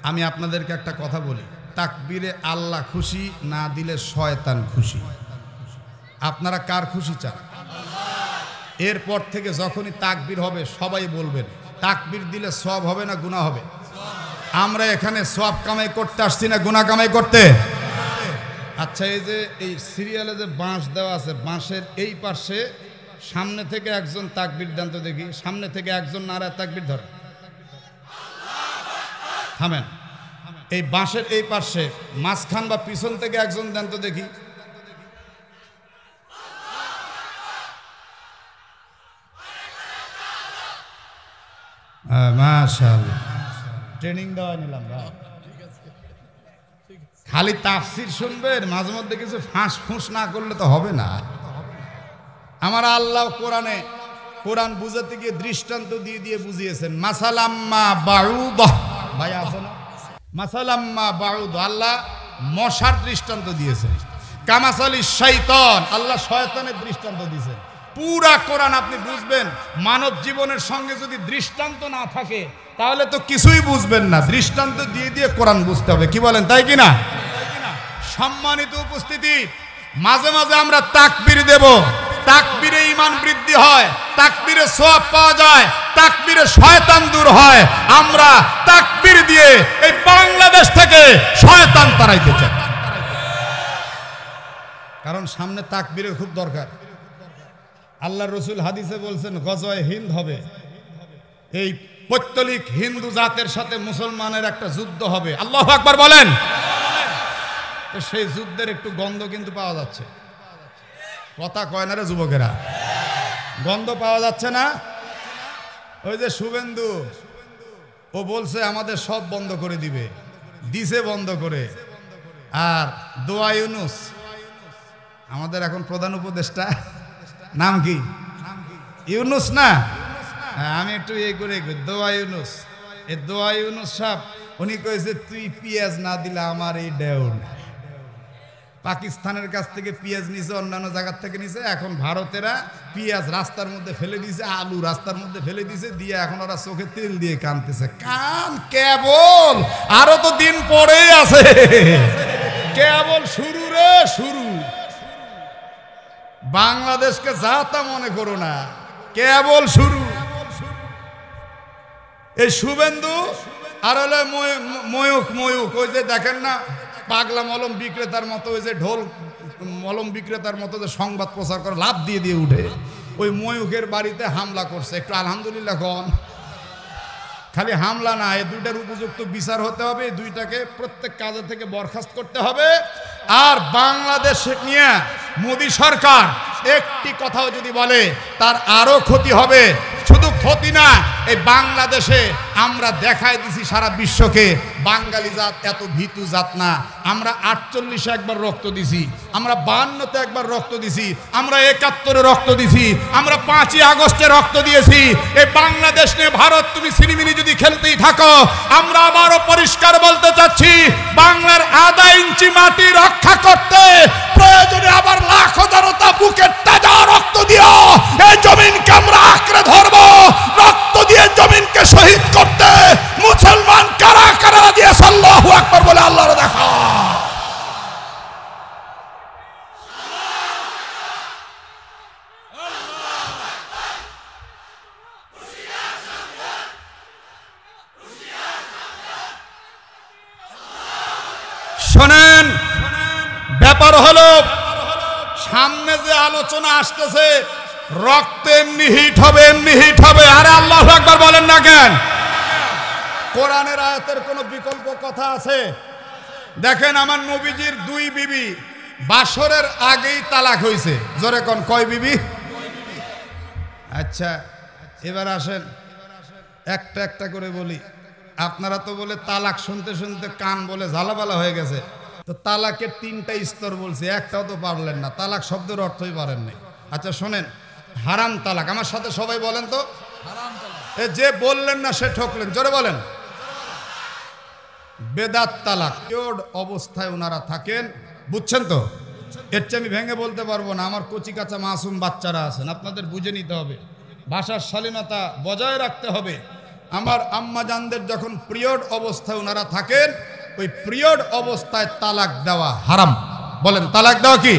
আমি আপনাদেরকে একটা কথা বলি, তাকবীরে আল্লাহ খুশি না দিলে শয়তান খুশি। আপনারা কার খুশি চান? এরপর থেকে যখনই তাকবীর হবে সবাই বলবেন, তাকবীর দিলে সওয়াব হবে না গুনাহ হবে? আমরা এখানে সওয়াব কামাই করতে আসছি না গুনাহ কামাই করতে? আচ্ছা, এই যে এই সিরিয়ালে যে বাঁশ দেওয়া আছে, বাঁশের এই পাশে সামনে থেকে একজন তাকবীর দেন তো দেখি। সামনে থেকে একজন নারায় তাকবীর ধরে, থামেন। এই বাঁশের এই পাশে মাঝখান বা পিছন থেকে একজন দেন তো দেখি। মাশাআল্লাহ, ট্রেনিং দেওয়া নিলাম ভাই। খালি তাফসীর শুনবেন, মাঝে মধ্যে কিছু ফাঁস ফুঁস না করলে তো হবে না। আমার আল্লাহ কোরআনে কোরআন বুঝাতে গিয়ে দৃষ্টান্ত দিয়ে দিয়ে বুঝিয়েছেন। মাসালাম্মা বাউদা, ভাই আছে না? মাসালাম্মা বাউদা, আল্লাহ মশার দৃষ্টান্ত দিয়েছেন। কামাসালি শয়তান, আল্লাহ শয়তানের দৃষ্টান্ত দিয়েছেন। পুরা কোরআন আপনি বুঝবেন, মানব জীবনের সঙ্গে যদি দৃষ্টান্ত না থাকে তাহলে তো কিছুই বুঝবেন না। দৃষ্টান্ত দিয়ে দিয়ে কোরআন বুঝতে হবে, কি বলেন? তাই কিনা? সম্মানিত উপস্থিতি, মাঝে মাঝে আমরা তাকবীর দেব, তাকবীরে ঈমান বৃদ্ধি হয়, তাকবীরে সওয়াব পাওয়া যায়, তাকবীরে শয়তান দূর হয়। আমরা তাকবীর দিয়ে এই বাংলাদেশ থেকে শয়তান তাড়াইতে চাই, কারণ সামনে তাকবীরের খুব দরকার। আল্লাহর রাসূল হাদিসে বলছেন, গজওয়ে হিন্দ হবে, এই পৈতলিক হিন্দু জাতের সাথে মুসলমানের একটা যুদ্ধ হবে। আল্লাহু আকবার বলেন। তো সেই যুদ্ধের একটু গন্ধ কিন্তু পাওয়া যাচ্ছে। কথা কয় না রে যুবকেরা? গন্ধ পাওয়া যাচ্ছে না? ওই যে শুভেন্দু, ও বলছে আমাদের সব বন্ধ করে দিবে, দিছে বন্ধ করে। আর দোয়া ইউনুস, আমাদের এখন প্রধান উপদেষ্টা, নাম কি? ইউনুস না? আমি একটু এই করে দোয়া ইউনুস, এই দোয়া ইউনুস সাহেব উনি কয়েছে, তুই পেঁয়াজ না দিলে আমার এই ডেউন। পাকিস্তানের কাছ থেকে পেঁয়াজ নিছে, অন্যান্য জায়গার থেকে নিছে, এখন ভারতেরা পেঁয়াজ রাস্তার মধ্যে ফেলে দিয়েছে, আলু রাস্তার মধ্যে ফেলে দিয়েছে, দিয়ে এখন ওরা চোখে তেল দিয়ে কানতেছে। কান কেবল, আরো তো দিন পরেই আছে, কেবল শুরু রে শুরু। বাংলাদেশকে যা তা মনে করো না, কেবল শুরু। এই শুভেন্দু আর হলে ময়ূক, ময়ূক ওই যে দেখেন না পাগলা মলম বিক্রেতার মতো, ওই যে ঢোল মলম বিক্রেতার মতো যে সংবাদ প্রচার করে লাভ দিয়ে দিয়ে উঠে, ওই ময়ূকের বাড়িতে হামলা করছে। একটু আলহামদুলিল্লাহ কন। খালি হামলা না, এই দুইটার উপযুক্ত বিচার হতে হবে, এই দুইটাকে প্রত্যেক কাজে থেকে বরখাস্ত করতে হবে। আর বাংলাদেশ নিয়ে মোদী সরকার একটি কথাও যদি বলে তার আরো ক্ষতি হবে। শুধু ক্ষতি না, এই বাংলাদেশে আমরা দেখাই দিছি সারা বিশ্বকে, বাঙালি জাত এত ভীতু জাত না। আমরা 48-এ একবার রক্ত দিছি, আমরা 52-তে একবার রক্ত দিছি, আমরা 71-এ রক্ত দিছি, আমরা 5ই আগস্টে রক্ত দিয়েছি। এই বাংলাদেশ নিয়ে ভারত তুমি সিনেমিনি যদি খেলতেই থাকো, আমরা আবারও পরিষ্কার বলতে চাচ্ছি, বাংলার আধা ইঞ্চি মাটি রক্ষা করতে প্রয়োজনে আবার লাখো জনতা বুকের তাজা রক্ত দিও, এই জমিনকে আমরা আঁকড়ে ধরবো। রক্ত দিয়ে জমিনকে শহীদ করতে মুসলমান কারা কারা দিয়ে আল্লাহু আকবার বলে আল্লাহর দেখা। শোনেন, ব্যাপার হলো সামনে যে আলোচনা আসতেছে, রক্ত এমনি হিট হবে, এমনি হিট হবে। আরে আল্লাহু আকবার বলেন না কেন? কোরআনের আয়াতের কোনো বিকল্প কথা আছে? দেখেন, আমার নবীজির 2 বিবি বাসরের আগেই তালাক হয়েছে। জোরে কোন, কয় বিবি? আচ্ছা এবার আসেন একটা একটা করে বলি। আপনারা তো বলে তালাক শুনতে শুনতে কান বলে ঝালাপালা হয়ে গেছে, তো তালাকের 3টা স্তর বলছি, একটাও তো পারলেন না, তালাক শব্দের অর্থই পারেন নাই। আচ্ছা শোনেন, হারাম তালাক, আমার সাথে সবাই বলেন তো। এ যে বললেন না সে ঠকলেন, জোরে বলেন। বেদাত তালাক, পিওর অবস্থায় ওনারা থাকেন, বুঝছেন তো? এর চেয়ে আমি ভেঙে বলতে পারবো না, আমার কচি কাঁচা মাসুম বাচ্চারা আছেন, আপনাদের বুঝে নিতে হবে, ভাষার শালীনতা বজায় রাখতে হবে। আমার আম্মা জানদের যখন পিরিয়ড অবস্থায় ওনারা থাকেন, ওই পিরিয়ড অবস্থায় তালাক দেওয়া হারাম। বলেন তালাক দেওয়া কি?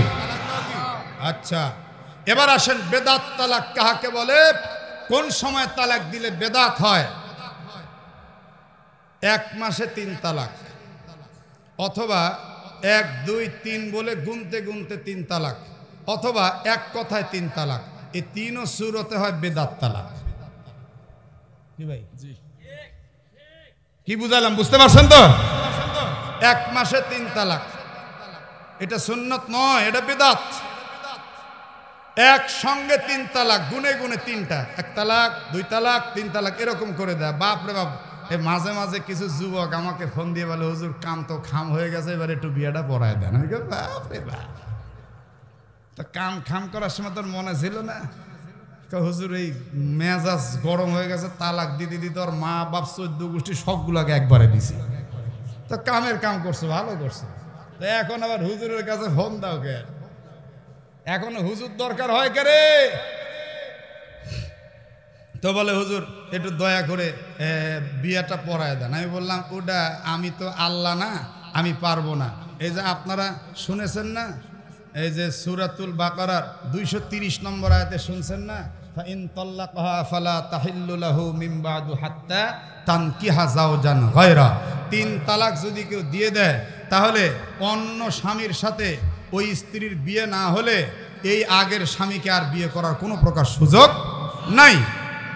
আচ্ছা এবার আসেন, বেদাত তালাক কাহাকে বলে? কোন সময় তালাক দিলে বেদাত হয়? 1 মাসে 3 তালাক, অথবা 1 2 3 বলে গুনতে গুনতে 3 তালাক, অথবা এক কথায় 3 তালাক। এই 3ও সূরতে হয় বেদাত তালাক। কি ভাই? জি। কি বুঝালাম, বুঝতে পারছেন তো? 1 মাসে 3 তালাক, এটা সুন্নত নয়, এটা বেদাত। একসঙ্গে 3 তালাক, গুনে গুনে 3টা, 1 তালাক 2 তালাক 3 তালাক এরকম করে দেয়। বাপ রে বাপ, এই মাঝে মাঝে কিছু যুবক আমাকে ফোন দিয়ে বলে, হুজুর কাম তো খাম হয়ে গেছে, এবার একটু বিয়েটা পড়ায় দেন। আমি বলি, বাপ রে বাপ, তো কাম খাম করার সময় তোর মনে ছিল না? হুজুর এই মেজাজ গরম হয়ে গেছে, তালাক দিতে দিতে ওর মা বাপ 14 গোষ্ঠী সবগুলাকে একবারে দিছি। তো কামের কাম করছো, ভালো করছো, তো এখন আবার হুজুরের কাছে ফোন দাও কে? এখন হুজুর দরকার হয় কে রে? তো বলে হুজুর একটু দয়া করে বিয়েটা পড়ায় দেন। আমি বললাম, ওটা আমি তো আল্লাহ না, আমি পারবো না। এই যে আপনারা শুনেছেন না, এই যে সূরাতুল বাকারার 230 নম্বর আয়াতে শুনছেন না, ফাইন তাল্লাকাহা ফালা তাহিল্লু লাহু মিন বাদু হাত্তা তানকিহা যাওজান গায়রা। 3 তালাক যদি কেউ দিয়ে দেয়, তাহলে অন্য স্বামীর সাথে ওই স্ত্রীর বিয়ে না হলে এই আগের স্বামীকে আর বিয়ে করার কোনো প্রকার সুযোগ নাই।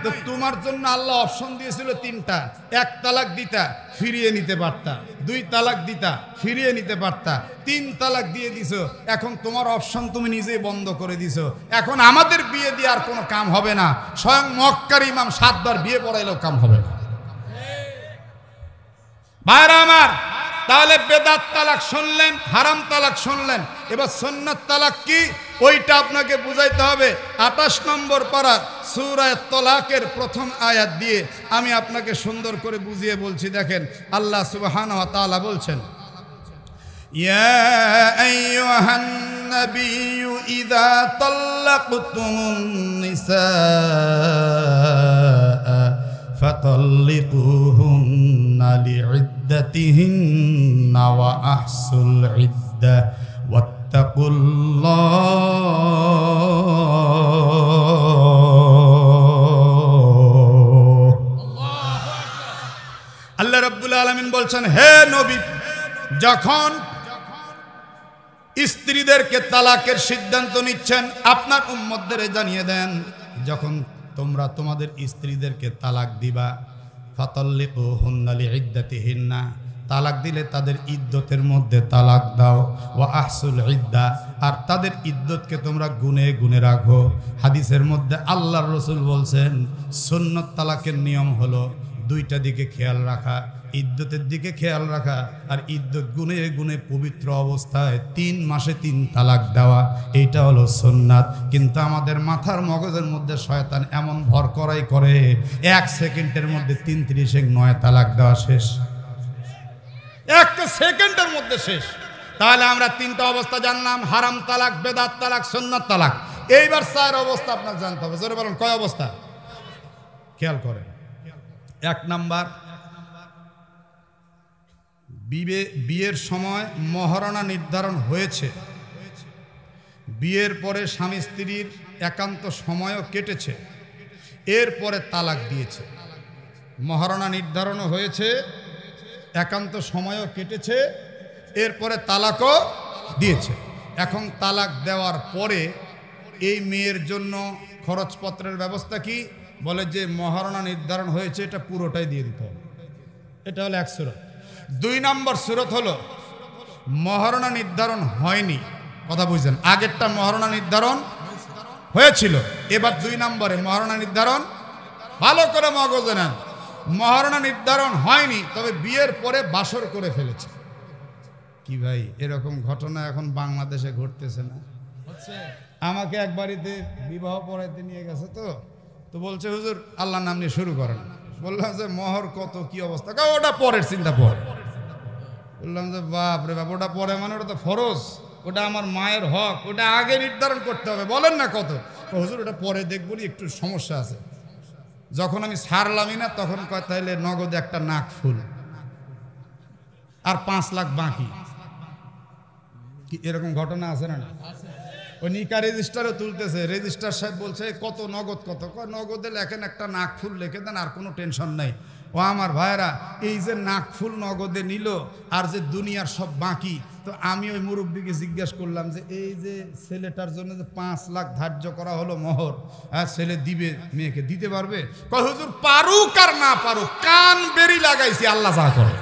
তো তোমার জন্য আল্লাহ অপশন দিয়েছিল 3টা। 1 তালাক দিতা, ফিরিয়ে নিতে পারতা, 2 তালাক দিতা, ফিরিয়ে নিতে পারতা, 3 তালাক দিয়ে দিছো। এখন তোমার অপশন তুমি নিজেই বন্ধ করে দিছো। এখন আমাদের বিয়ে দিয়ে আর কোনো কাম হবে না, স্বয়ং মক্কার ইমাম 7 বার বিয়ে পড়াইলেও কাম হবে না। ভাইরা আমার, তাহলে বেদাত তালাক শুনলেন, হারাম তালাক শুনলেন, এবার সুন্নাত তালাক কি ওইটা আপনাকে বুঝাইতে হবে। 28 নম্বর পারা সূরা তালাকের প্রথম আয়াত দিয়ে আমি আপনাকে সুন্দর করে বুঝিয়ে বলছি। দেখেন আল্লাহ সুবহানাহু ওয়া তাআলা বলছেন, ইয়া আইয়ুহান নাবিয়্যু ইযা তাল্লাকতুমুন নিসা ফাতাল্লিকুহুন্না লিইদ্দাতিহিন্না ওয়া আহসুল ইদ্দা ওয়াত্তাকুল্লাহ। আল্লাহ রাব্বুল আলামিন বলছেন, হে নবী, যখন স্ত্রীদেরকে তালাকের সিদ্ধান্ত নিচ্ছেন, আপনার উম্মতদের জানিয়ে দেন, যখন তোমরা তোমাদের স্ত্রীদেরকে তালাক দিবা, ফাতাল্লিকুহুন্না লিইদ্দাতিহিন্না, তালাক দিলে তাদের ইদ্দতের মধ্যে তালাক দাও, ওয়া আহসুল ইদ্দা, আর তাদের ইদ্দতকে তোমরা গুনে গুনে রাখো। হাদিসের মধ্যে আল্লাহর রাসূল বলছেন, সুন্নত তালাকের নিয়ম হলো 2টা দিকে খেয়াল রাখা, ইদ্দতের দিকে খেয়াল রাখা, আর ইদ্দত গুনে গুনে পবিত্র অবস্থায় 3 মাসে 3 তালাক দেওয়া, এইটা হলো সুন্নাত। কিন্তু আমাদের মাথার মগজের মধ্যে শয়তান এমন ভর করাই করে, 1 সেকেন্ডের মধ্যে 33-9 তালাক দেওয়া শেষ, 1 সেকেন্ডের মধ্যে শেষ। তাহলে আমরা 3টা অবস্থা জানলাম, হারাম তালাক, বেদাত তালাক, সুন্নাত তালাক। এইবার 4 অবস্থা আপনার জানতে হবে। জোরে বলুন, কয় অবস্থা? খেয়াল করেন। 1 নাম্বার, বিয়ের সময় মহারণা নির্ধারণ হয়েছে, বিয়ের পরে স্বামী স্ত্রীর একান্ত সময়ও কেটেছে, এরপরে তালাক দিয়েছে। মহারণা নির্ধারণও হয়েছে, একান্ত সময়ও কেটেছে, এরপরে তালাকও দিয়েছে। এখন তালাক দেওয়ার পরে এই মেয়ের জন্য খরচপত্রের ব্যবস্থা কি? বলে যে মহারণা নির্ধারণ হয়েছে, এটা পুরোটাই দিয়ে দিতে হবে। এটা হলো 1 সূরত। 2 নম্বর সূরত হলো মহারণা নির্ধারণ হয়নি, কথা বুঝছেন? আগেরটা মহারণা নির্ধারণ হয়েছিল। এবার 2 নম্বরে মহারণা নির্ধারণ, ভালো করে মগজে নেন, মহারণা নির্ধারণ হয়নি, তবে বিয়ের পরে বাসর করে ফেলেছে। কি ভাই, এরকম ঘটনা এখন বাংলাদেশে ঘটতেছে না? আমাকে এক বাড়িতে বিবাহ পড়াইতে নিয়ে গেছে, তো বলছে হুজুর আল্লাহর নাম নিয়ে শুরু করেন। বললাম যে মোহর কত, কি অবস্থা? ওটা পরের চিন্তা পরে। বললাম যে বাপ রে বাপ, ওটা পরে মানে ওটা তো ফরজ, ওটা আমার মায়ের হক, ওটা আগে নির্ধারণ করতে হবে। বলেন না কত? হুজুর ওটা পরে দেখবো, একটু সমস্যা আছে। যখন আমি ছাড়লামই না, তখন কয় তাইলে নগদে একটা নাক ফুল আর 5 লাখ বাকি। কি এরকম ঘটনা আছে না? ওই নিকা রেজিস্টারও তুলতেছে, রেজিস্টার সাহেব বলছে কত নগদ, কত কয় নগদে লেখেন, একটা নাক ফুল লিখে দেন, আর কোনো টেনশন নাই। ও আমার ভাইরা, এই যে নাক ফুল নগদে নিল আর যে দুনিয়ার সব বাকি, তো আমি ওই মুরব্বীকে জিজ্ঞাসা করলাম যে এই যে ছেলেটার জন্য যে 5 লাখ ধার্য করা হলো মোহর, ছেলে দিবে, মেয়েকে দিতে পারবে? কয় হুজুর পারুক আর না পারুক, কান বেরি লাগাইছি, আল্লাহ যা করে।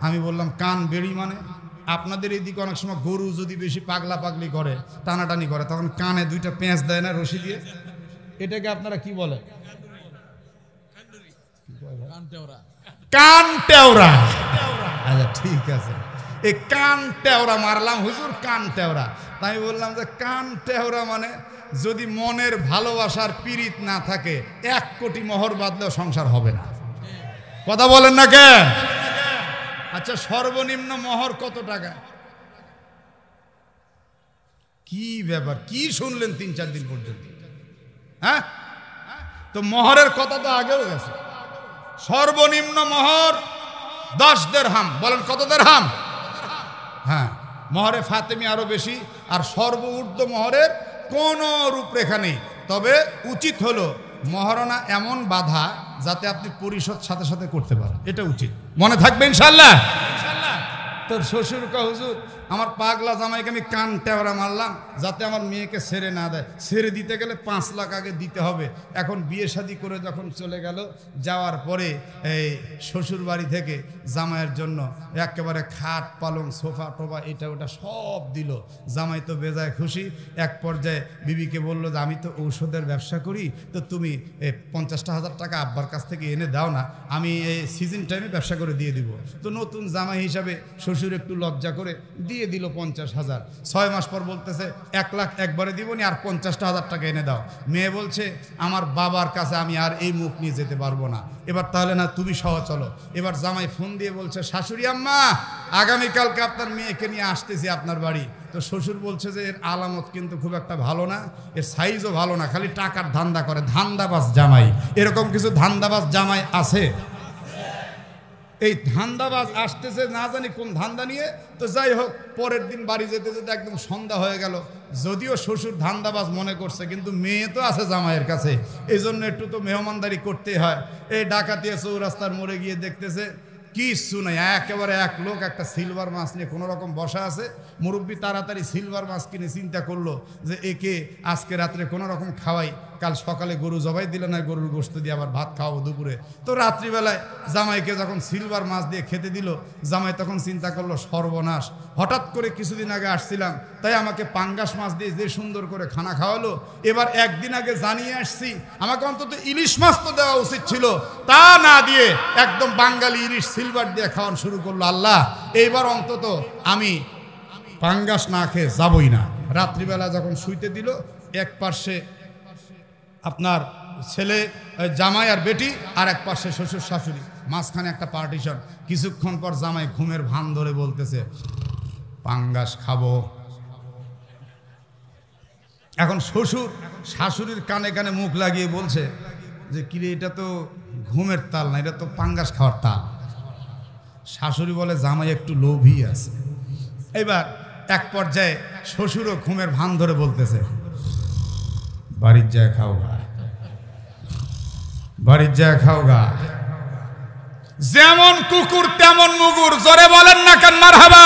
আমি বললাম কান বেরি মানে? আপনাদের এইদিকে অনেক সময় গরু যদি বেশি পাগলা পাগলি করে, টানাটানি করে, তখন কানে 2টা পেঁচ দেয় না রশি দিয়ে? এটাকে আপনারা কি বলে? কান টেওরা। আচ্ছা ঠিক আছে, এই কান টেওরা মারলাম হুজুর, কান টেওরা। তাই বললাম যে কান টেওরা মানে যদি মনের ভালোবাসার পীড়িত না থাকে, 1 কোটি মোহর বাদলেও সংসার হবে না। কথা বলেন না কে? আচ্ছা সর্বনিম্ন মোহর কত টাকা? কি ব্যাপার, কি শুনলেন 3-4 দিন পর্যন্ত? হ্যাঁ, তো মোহরের কথা তো আগেও গেছে। সর্বনিম্ন মোহর 10 দিরহাম। বলেন কত দিরহাম? হ্যাঁ, মোহরে ফাতেমি আরো বেশি, আর সর্বঊর্ধ্ব মোহরের কোনো রূপরেখা নেই। তবে উচিত হলো মহারণা এমন বাধা যাতে আপনি পরিশোধ সাথে সাথে করতে পারেন, এটা উচিত। মনে থাকবে ইনশাল্লাহ। তোর শ্বশুর কা হুজুর আমার পাগলা জামাইকে আমি কান টেওরা মারলাম যাতে আমার মেয়েকে ছেড়ে না দেয়, ছেড়ে দিতে গেলে 5 লাখ আগে দিতে হবে। এখন বিয়ে শাদী করে যখন চলে গেল, যাওয়ার পরে এই শ্বশুর বাড়ি থেকে জামাইয়ের জন্য একেবারে খাট পালং সোফা টোফা এটা ওটা সব দিল। জামাই তো বেজায় খুশি। এক পর্যায়ে বিবিকে বললো যে আমি তো ঔষধের ব্যবসা করি, তো তুমি 50,000 টাকা আব্বার কাছ থেকে এনে দাও না, আমি এই সিজন টাইমে ব্যবসা করে দিয়ে দিব। তো নতুন জামাই হিসাবে শ্বশুর একটু লজ্জা করে দিয়ে দিল 50,000। 6 মাস পর বলতেছে 1 লাখ একবারে দিবনি, আর 50,000 টাকা এনে দাও। মেয়ে বলছে আমার বাবার কাছে আমি আর এই মুখ নিয়ে যেতে পারবো না, এবার তাহলে না তুমি সহ চলো। এবার জামাই ফোন দিয়ে বলছে শাশুড়ি আম্মা আগামীকালকে আপনার মেয়েকে নিয়ে আসতেছি আপনার বাড়ি। তো শ্বশুর বলছে যে এর আলামত কিন্তু খুব একটা ভালো না, এর সাইজও ভালো না, খালি টাকার ধান্দা করে, ধান্দাবাজ জামাই। এরকম কিছু ধান্দাবাজ জামাই আছে। এই ধান্দাবাজ আসতেছে না জানি কোন ধান্দা নিয়ে। তো যাই হোক, পরের দিন বাড়ি যেতে যেতে একদম সন্ধ্যা হয়ে গেল। যদিও শ্বশুর ধান্দাবাজ মনে করছে, কিন্তু মেয়ে তো আছে জামাইয়ের কাছে, এই জন্য একটু তো মেহমানদারি করতেই হয়। এই ডাকাতিয়া চৌরাস্তার মোড়ে গিয়ে দেখতেছে কিচ্ছু নাই, একেবারে এক লোক একটা সিলভার মাছ নিয়ে কোনো রকম বসা আছে। মুরব্বী তাড়াতাড়ি সিলভার মাছ কিনে চিন্তা করলো যে একে আজকে রাত্রে কোনো রকম খাওয়াই, কাল সকালে গরু জবাই দিলে না গরুর গোশত দিয়ে আবার ভাত খাওয়াবো দুপুরে। তো রাত্রিবেলায় জামাইকে যখন সিলভার মাছ দিয়ে খেতে দিল, জামাই তখন চিন্তা করলো সর্বনাশ, হঠাৎ করে কিছুদিন আগে আসছিলাম, তাই আমাকে পাঙ্গাস মাছ দিয়ে যে সুন্দর করে খানা খাওয়ালো, এবার একদিন আগে জানিয়ে আসছি আমাকে অন্তত ইলিশ মাছ তো দেওয়া উচিত ছিল, তা না দিয়ে একদম বাঙালি ইলিশ সিলভার দিয়ে খাওয়ানো শুরু করলো। আল্লাহ, এইবার অন্তত আমি পাঙ্গাস না খেয়ে যাবই না। রাত্রিবেলা যখন শুইতে দিল, এক পার্শ্বে আপনার ছেলে জামাই আর বেটি, আর এক পাশে শ্বশুর শাশুড়ি, মাঝখানে একটা পার্টিশন। কিছুক্ষণ পর জামাই ঘুমের ভান ধরে বলতেছে পাঙ্গাস খাবো। এখন শ্বশুর শাশুড়ির কানে কানে মুখ লাগিয়ে বলছে যে কিরে, এটা তো ঘুমের তাল না, এটা তো পাঙ্গাস খাওয়ার তাল। শাশুড়ি বলে জামাই একটু লোভী আছে। এবার এক পর্যায়ে শ্বশুরও ঘুমের ভান ধরে বলতেছে বাড়ির যায় খাও গা, বাড়ির যায় খাও গা। যেমন কুকুর তেমন মুগুর, জোরে বলেন না কেন মারহাবা।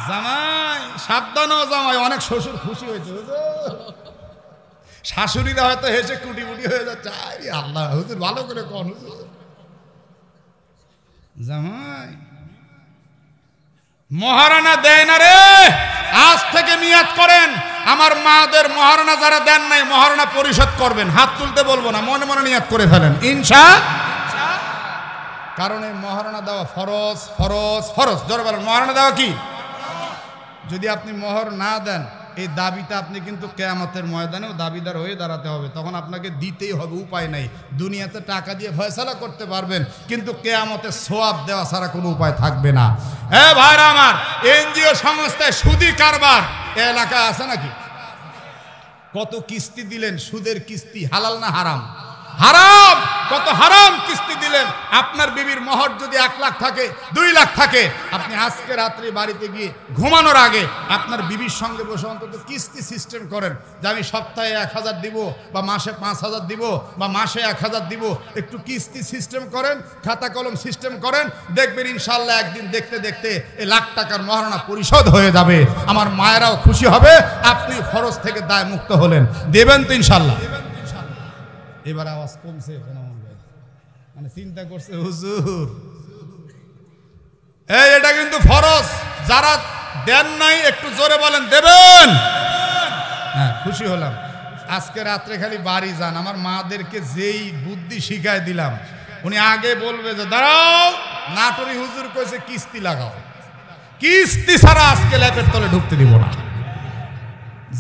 জামাই সাবধান, জামাই অনেক শ্বশুর খুশি হয়েছে, শাশুড়িরা হয়তো হেসে কুটি কুটি হয়ে যাচ্ছে। আল্লাহ হুজুর ভালো করে কোন হুজুর। জামাই মহারণা দেয় না রে। আজ থেকে নিয়াত করেন, আমার মাদের মহারণা যারা দেন নাই মহারণা পরিশোধ করবেন। হাত তুলতে বলবো না, মনে মনে নিয়াত করে ফেলেন ইনশাআল্লাহ। কারণ এই মহারণা দেওয়া ফরজ, ফরজ, ফরজ। জোরে বলেন, মহারণা দেওয়া কি? যদি আপনি মোহর না দেন, এই দাবিটা আপনি কিন্তু কিয়ামতের ময়দানেও দাবিদার হয়ে দাঁড়াতে হবে। তখন আপনাকে দিতেই হবে, উপায় নাই। দুনিয়াতে টাকা দিয়ে ফয়সালা করতে পারবেন, কিন্তু কিয়ামতে সওয়াব দেওয়া ছাড়া কোনো উপায় থাকবে না। ভাইরা আমার, এনজিও সংস্থায় সুদি কারবার এলাকা আছে নাকি? কত কিস্তি দিলেন, সুদের কিস্তি, হালাল না হারাম? হারাম। কত হারাম কিস্তি দিলেন। আপনার বিবির মোহর যদি 1 লাখ থাকে, 2 লাখ থাকে, আপনি আজকে রাত্রি বাড়িতে গিয়ে ঘুমানোর আগে আপনার বিবির সঙ্গে বসে অন্তত কিস্তি সিস্টেম করেন, যে আমি সপ্তাহে 1000 দিব, বা মাসে 5000 দিব, বা মাসে 1000 দিব। একটু কিস্তি সিস্টেম করেন, খাতা কলম সিস্টেম করেন, দেখবেন ইনশাল্লাহ একদিন দেখতে দেখতে এই লাখ টাকার মহারণা পরিশোধ হয়ে যাবে। আমার মায়েরাও খুশি হবে, আপনি ফরজ থেকে দায় মুক্ত হলেন। দেবেন তো ইনশাল্লাহ? এবার আওয়াজ কমছে, মানে চিন্তা করছে হুজুর এটা কিন্তু ফরজ। যারা দেন নাই একটু জোরে বলেন দেবেন। হ্যাঁ, খুশি হলাম। আজকে রাত্রে খালি বাড়ি যান, আমার মাদেরকে যেই বুদ্ধি শিখাই দিলাম, উনি আগে বলবে যে দাঁড়াও, নাটোরি হুজুর কইছে কিস্তি লাগাও, কিস্তি ছাড়া আজকে ল্যাপের তলে ঢুকতে দিব না।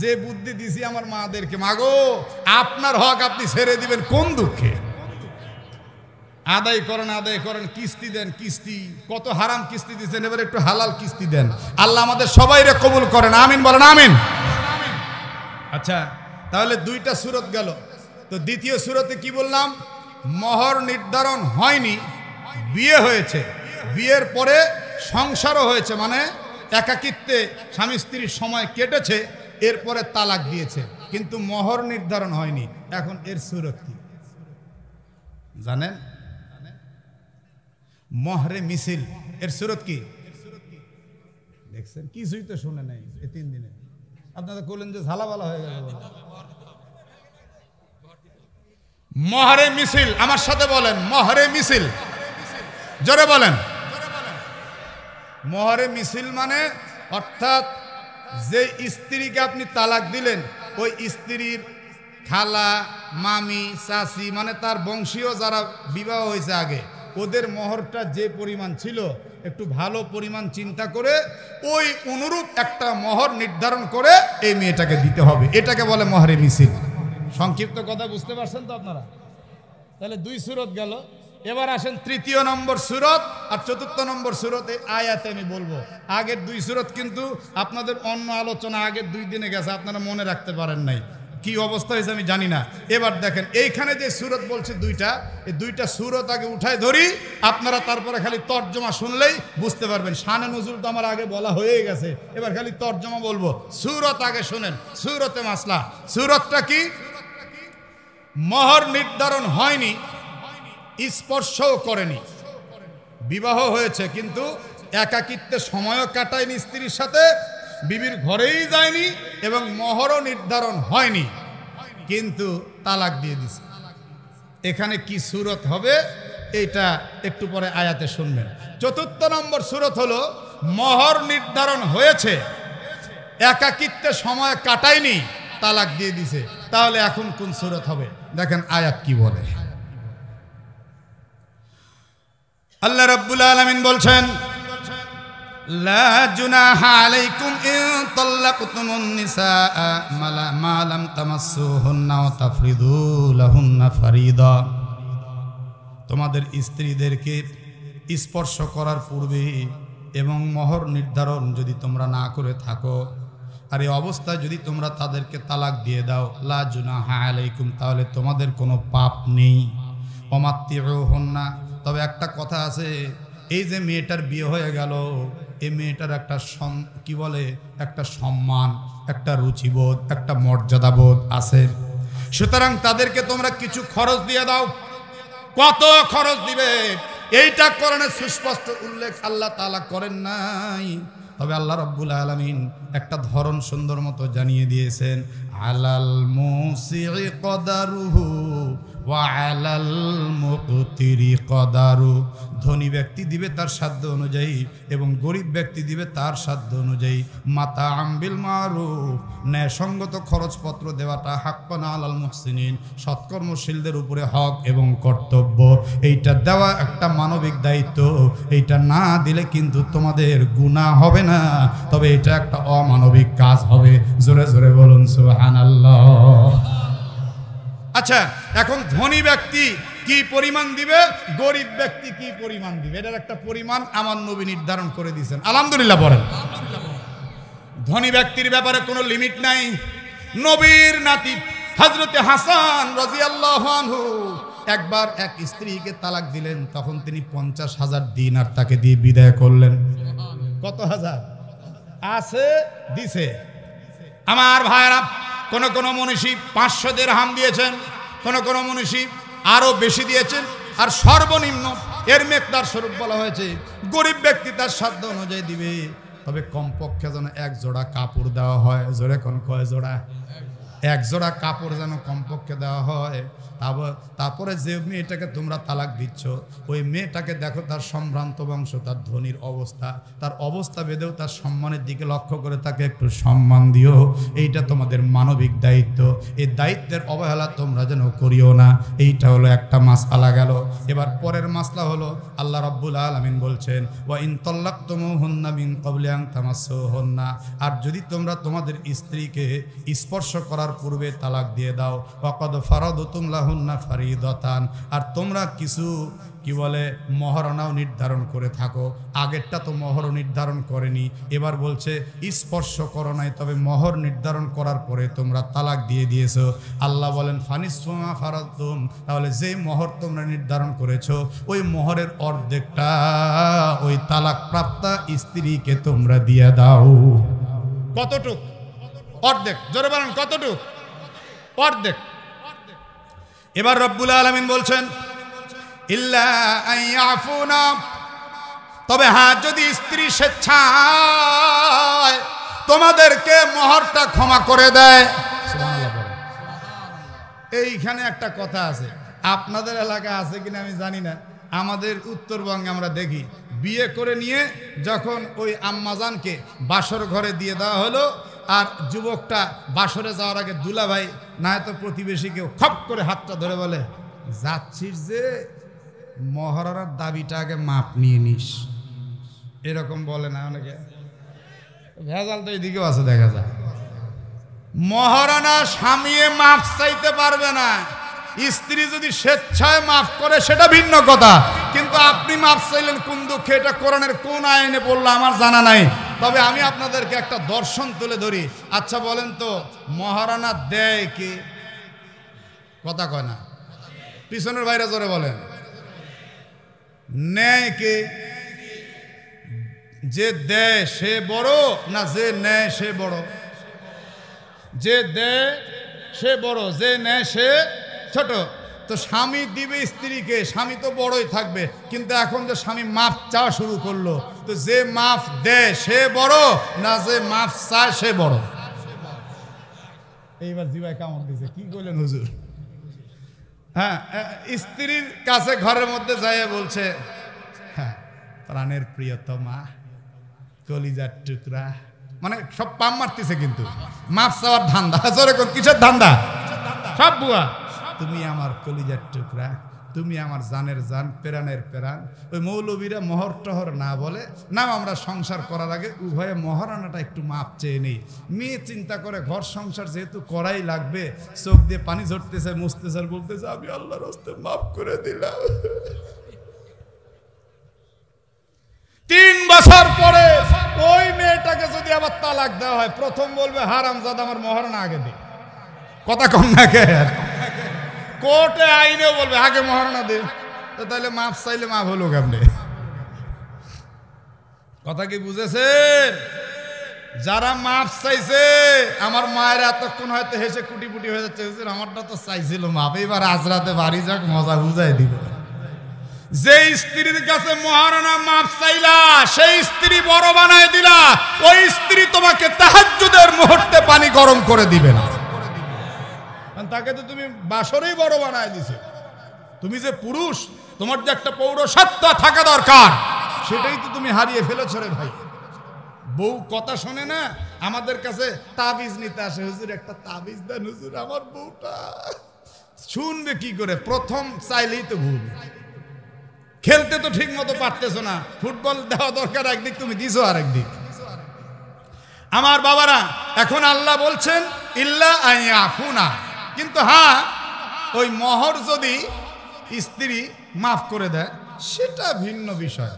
যে বুদ্ধি দিছি আমার মাদেরকে, মাগো আপনার হক আপনি ছেড়ে দিবেন কোন দুঃখে? আদায় করেন, আদায় করেন, কিস্তি দেন। কিস্তি কত হারাম কিস্তি দিচ্ছেন, এবার একটু হালাল কিস্তি দেন। আল্লাহ আমাদের সবাইরে কবুল করেন, আমিন বলেন, আমিন। আচ্ছা, তাহলে 2টা সূরত গেল। তো দ্বিতীয় সূরতে কি বললাম? মোহর নির্ধারণ হয়নি, বিয়ে হয়েছে, বিয়ের পরে সংসারও হয়েছে, মানে একাকিত্বে স্বামী স্ত্রীর সময় কেটেছে, এরপরে তালাক দিয়েছে, কিন্তু মোহর নির্ধারণ হয়নি। এখন এর সূরত কি জানেন? মোহরে মিছিল। এর সূরত কি দেখছেন? কিছুই তো শুনে নাই এই 3 দিনে। আপনারা বললেন যে ঝালাবালা হয়ে গেল। মোহরে মিছিল, আমার সাথে বলেন, মোহরে মিছিল, জোরে বলেন। মোহরে মিছিল মানে, অর্থাৎ যে স্ত্রীকে আপনি তালাক দিলেন, ওই স্ত্রীর খালা, মামি, চাচি, মানে তার বংশীয় যারা বিবাহ হয়েছে আগে, ওদের মোহরটা যে পরিমাণ ছিল, একটু ভালো পরিমাণ চিন্তা করে ওই অনুরূপ একটা মোহর নির্ধারণ করে এই মেয়েটাকে দিতে হবে। এটাকে বলে মোহরে মিছিল। সংক্ষিপ্ত কথা বুঝতে পারছেন তো আপনারা? তাহলে 2 সূরত গেল। এবার আসেন 3য় নম্বর সূরত আর 4র্থ নম্বর সূরতে আয়াতে আমি বলবো। আগের 2 সূরত কিন্তু আপনাদের অন্য আলোচনা আগের 2 দিনে গেছে, আপনারা মনে রাখতে পারেন নাই, কি অবস্থা হয়েছে আমি জানি না। এবার দেখেন, এইখানে যে সূরত বলছে 2টা, এই 2টা সূরত আগে উঠায় ধরি, আপনারা তারপরে খালি তর্জমা শুনলেই বুঝতে পারবেন। শানে নজরুল তো আমার আগে বলা হয়ে গেছে, এবার খালি তর্জমা বলবো। সূরত আগে শুনেন, সূরতে মাসলা। সূরতটা কি? মোহর নির্ধারণ হয়নি, স্পর্শও করেনি, বিবাহ হয়েছে কিন্তু একাকিত্বে সময়ও কাটায়নি স্ত্রীর সাথে, বিবির ঘরেই যায়নি, এবং মোহরও নির্ধারণ হয়নি, কিন্তু তালাক দিয়ে দিছে। এখানে কি সূরত হবে এইটা একটু পরে আয়াতে শুনবেন। 4র্থ নম্বর সূরত হলো মোহর নির্ধারণ হয়েছে, একাকিত্বে সময় কাটায়নি, তালাক দিয়ে দিছে। তাহলে এখন কোন সূরত হবে? দেখেন আয়াত কি বলে। আল্লাহ রাব্বুল আলামিন বলছেন, লা জুনাহা আলাইকুম ইন তাল্লাকতুমুন নিসা মা লাম তামাসসুহুন্না ওয়া তাফরিদু লাহুন্না ফারিদা। তোমাদের স্ত্রীদেরকে স্পর্শ করার পূর্বে এবং মোহর নির্ধারণ যদি তোমরা না করে থাকো, আর এই অবস্থায় যদি তোমরা তাদেরকে তালাক দিয়ে দাও, লা জুনাহা আলাইকুম, তাহলে তোমাদের কোনো পাপ নেই। ওমাত্তিউহুন্না, তবে একটা কথা আছে, এই যে মেয়েটার বিয়ে হয়ে গেল, এই মেয়েটার একটা কি বলে, একটা সম্মান, একটা রুচিবোধ, একটা মর্যাদাবোধ আছে। সুতরাং তাদেরকে তোমরা কিছু খরচ দিয়ে দাও। কত খরচ দিবে এইটা কোরআনে সুস্পষ্ট উল্লেখ আল্লাহ তাআলা করেন নাই, তবে আল্লাহ রাব্বুল আলামিন একটা ধরন সুন্দর মতো জানিয়ে দিয়েছেন। আলাল মুসি'i কদারুহু ওয়া আলাল মুকতিরি কদারু। ধনী ব্যক্তি দিবে তার সাধ্য অনুযায়ী এবং গরিব ব্যক্তি দিবে তার সাধ্য অনুযায়ী। মাতাআম বিল মারুফ, ন্যায়সঙ্গত খরচপত্র দেওয়াটা হাক্কান আলাল মুহসিনিন, সৎকর্মশীলদের উপরে হক এবং কর্তব্য। এইটা দেওয়া একটা মানবিক দায়িত্ব। এইটা না দিলে কিন্তু তোমাদের গুনাহ হবে না, তবে এটা একটা অমানবিক কাজ হবে। জোরে জোরে বলুন সুবহানাল্লাহ। আচ্ছা, এখন ধনী ব্যক্তি কি পরিমাণ দিবে, গরিব ব্যক্তি কি পরিমাণ দিবে, এটার একটা পরিমাণ আমার নবী নির্ধারণ করে দিয়েছেন। আলহামদুলিল্লাহ বলেন। ধনী ব্যক্তির ব্যাপারে কোনো লিমিট নাই। নবীর নাতি হযরতে হাসান রাদিয়াল্লাহু আনহু একবার এক স্ত্রীকে তালাক দিলেন, তখন তিনি 50,000 দিনার তাকে দিয়ে বিদায় করলেন। কত হাজার আছে দিছে আমার ভাইরা। কোন মনীষী 500 দিরহাম দিয়েছেন, কোন মনীষী আরো বেশি দিয়েছেন। আর সর্বনিম্ন এর মেকদার স্বরূপ বলা হয়েছে গরিব ব্যক্তি তার সাধ্য অনুযায়ী দিবে, তবে কমপক্ষে যেন 1 জোড়া কাপড় দেওয়া হয়। জোরে কোন কয় জোড়া? 1 জোড়া কাপড় যেন কমপক্ষে দেওয়া হয়। তারপরে যে মেয়েটাকে তোমরা তালাক দিচ্ছ, ওই মেয়েটাকে দেখো তার সম্ভ্রান্ত বংশ, তার ধনীর অবস্থা, তার অবস্থা ভেদেও তার সম্মানের দিকে লক্ষ্য করে তাকে একটু সম্মান দিও। এইটা তোমাদের মানবিক দায়িত্ব। এই দায়িত্বের অবহেলা তোমরা যেন করিও না। এইটা হলো একটা মাসআলা গেল। এবার পরের মাসলা হলো আল্লাহ রাব্বুল আলামিন বলছেন, ওয়া ইন তাল্লাকতুমুহুন্না মিন ক্বাবলি আন তামাসসুহুন্না, আর যদি তোমরা তোমাদের স্ত্রীকে স্পর্শ করার পূর্বে তালাক দিয়ে দাও, ওয়াকাদ ফারাদতুম লাহুন্না ফারিদাতান, আর তোমরা কিছু কি বলে মহারণাও নির্ধারণ করে থাকো। আগেরটা তো মহর নির্ধারণ করেনি, এবার বলছে স্পর্শ করো নাই, তবে মহর নির্ধারণ করার পরে তোমরা তালাক দিয়ে দিয়েছো। আল্লাহ বলেন ফানিসফু মা ফারাদতুম, তাহলে যে মহর তোমরা নির্ধারণ করেছো ওই মহরের অর্ধেকটা ওই তালাক প্রাপ্তা স্ত্রীকে তোমরা দিয়ে দাও। কতটুক? অর্ধেক। জোরে বলেন কতটুক? অর্ধেক। এবার রব্বুল আলামিন বলছেন ইল্লা আইয়াফুনা, তবে হ্যাঁ যদি স্ত্রী স্বেচ্ছায় তোমাদেরকে মহরটা ক্ষমা করে দেয়। সুবহানাল্লাহ বলেন। এইখানে একটা কথা আছে, আপনাদের এলাকা আছে কিনা আমি জানি না, আমাদের উত্তরবঙ্গে আমরা দেখি বিয়ে করে নিয়ে যখন ওই আম্মাজানকে বাসর ঘরে দিয়ে দেওয়া হলো, আর যুবকটা বাসরে যাওয়ার আগে দুলাভাই না হয়তো প্রতিবেশীকেও খপ করে হাতটা ধরে বলে, যাচ্ছিস যে মহারানার দাবিটা আগে মাপ নিয়ে নিস। এরকম বলে না অনেকে? ভেজাল তো এইদিকেও আছে, দেখা যায়। মহারানা স্বামীয়ে মাপ চাইতে পারবে না, স্ত্রী যদি স্বেচ্ছায় মাফ করে সেটা ভিন্ন কথা, কিন্তু আপনি মাফ চাইলেন কোন দুঃখে, এটা কোরআনের কোন আইনে পড়লো আমার জানা নাই। তবে আমি আপনাদেরকে একটা দর্শন তুলে ধরি। আচ্ছা বলেন তো, মহারানা দেয় কে? কথা কয় না, পিছনের বাইরে জোরে বলেন। নেয় কে? যে দেয় সে বড় না যে নেয় সে বড়? যে দেয় সে বড়, যে নেয় সে ছোট। তো স্বামী দিবে স্ত্রীকে, স্বামী তো বড়ই থাকবে, কিন্তু এখন যে স্বামী মাফ চাওয়া শুরু করলো, তো যে মাফ দেয় সে বড় না যে মাফ চায় সে বড়? এইবার জিবাই কামড় দিছে, কি করলেন হুজুর? হ্যাঁ, স্ত্রীর কাছে ঘরের মধ্যে যাই বলছে, হ্যাঁ প্রাণের প্রিয়তমা, কলিজার টুকরা, মানে সব পাম মারতেছে, কিন্তু মাফ চাওয়ার ধান্দা। জোরে কোন কিসের ধান্দা? সব বুয়া। তুমি আমার কলিজার টুকরা, তুমি আমার জানের জান, প্রাণের প্রাণ। ওই মৌলবীরা মহর টহর না বলে না, আমরা সংসার করার আগে উভয়ে মহারানাটা একটু মাপ চেয়ে নেই। মেয়ে চিন্তা করে ঘর সংসার যেহেতু করাই লাগবে, চোখ দিয়ে পানি ঝরতেছে, মুছতেছে, আর বলতেছে আমি আল্লাহর হস্তে মাফ করে দিলাম। 3 বছর পরে ওই মেয়েটাকে যদি আবার তালাক দেওয়া হয়, প্রথম বলবে হারামজাদা আমার মহারানা আগে দে। কথা কম না কে? কোর্টে আইনেও বলবে আগে মহারানা দে। তো তাহলে মাফ চাইলে মাফ হলো কেমনে? কথা কি বুঝেছেন? যারা মাফ চাইছে, আমার মায়ের এতক্ষণ হয়তো হেসে কুটি পুটি হয়ে যাচ্ছে, আমারটা তো চাইছিল মাফ, এবার আজ রাতে বাড়ি যাক, মজা বুঝাই দিব। যে স্ত্রীর কাছে মহারানা মাফ চাইলা, সেই স্ত্রী বড় বানায় দিলা, ওই স্ত্রী তোমাকে তাহাজ্জুদের মুহূর্তে পানি গরম করে দিবে না। কারণ তাকে তো তুমি বাসরেই বড় বানায় দিছো। তুমি যে পুরুষ, তোমার যে একটা পৌরসত্তা থাকা দরকার, সেটাই তো তুমি হারিয়ে ফেলেছো রে ভাই। বউ কথা শোনে না, আমাদের কাছে তাবিজ নিতে আসে, হুজুর একটা তাবিজ দেন হুজুর, আমার বউটা শুনবে কি করে? প্রথম চাইলেই তো ভুল। খেলতে তো ঠিক মতো পারতেছো না, ফুটবল দেওয়া দরকার একদিক, তুমি দিছো আর একদিক। আমার বাবারা, এখন আল্লাহ বলছেন ইল্লা আইয়াফুনা, কিন্তু হ্যাঁ, ওই মোহর যদি স্ত্রী মাফ করে দেয় সেটা ভিন্ন বিষয়।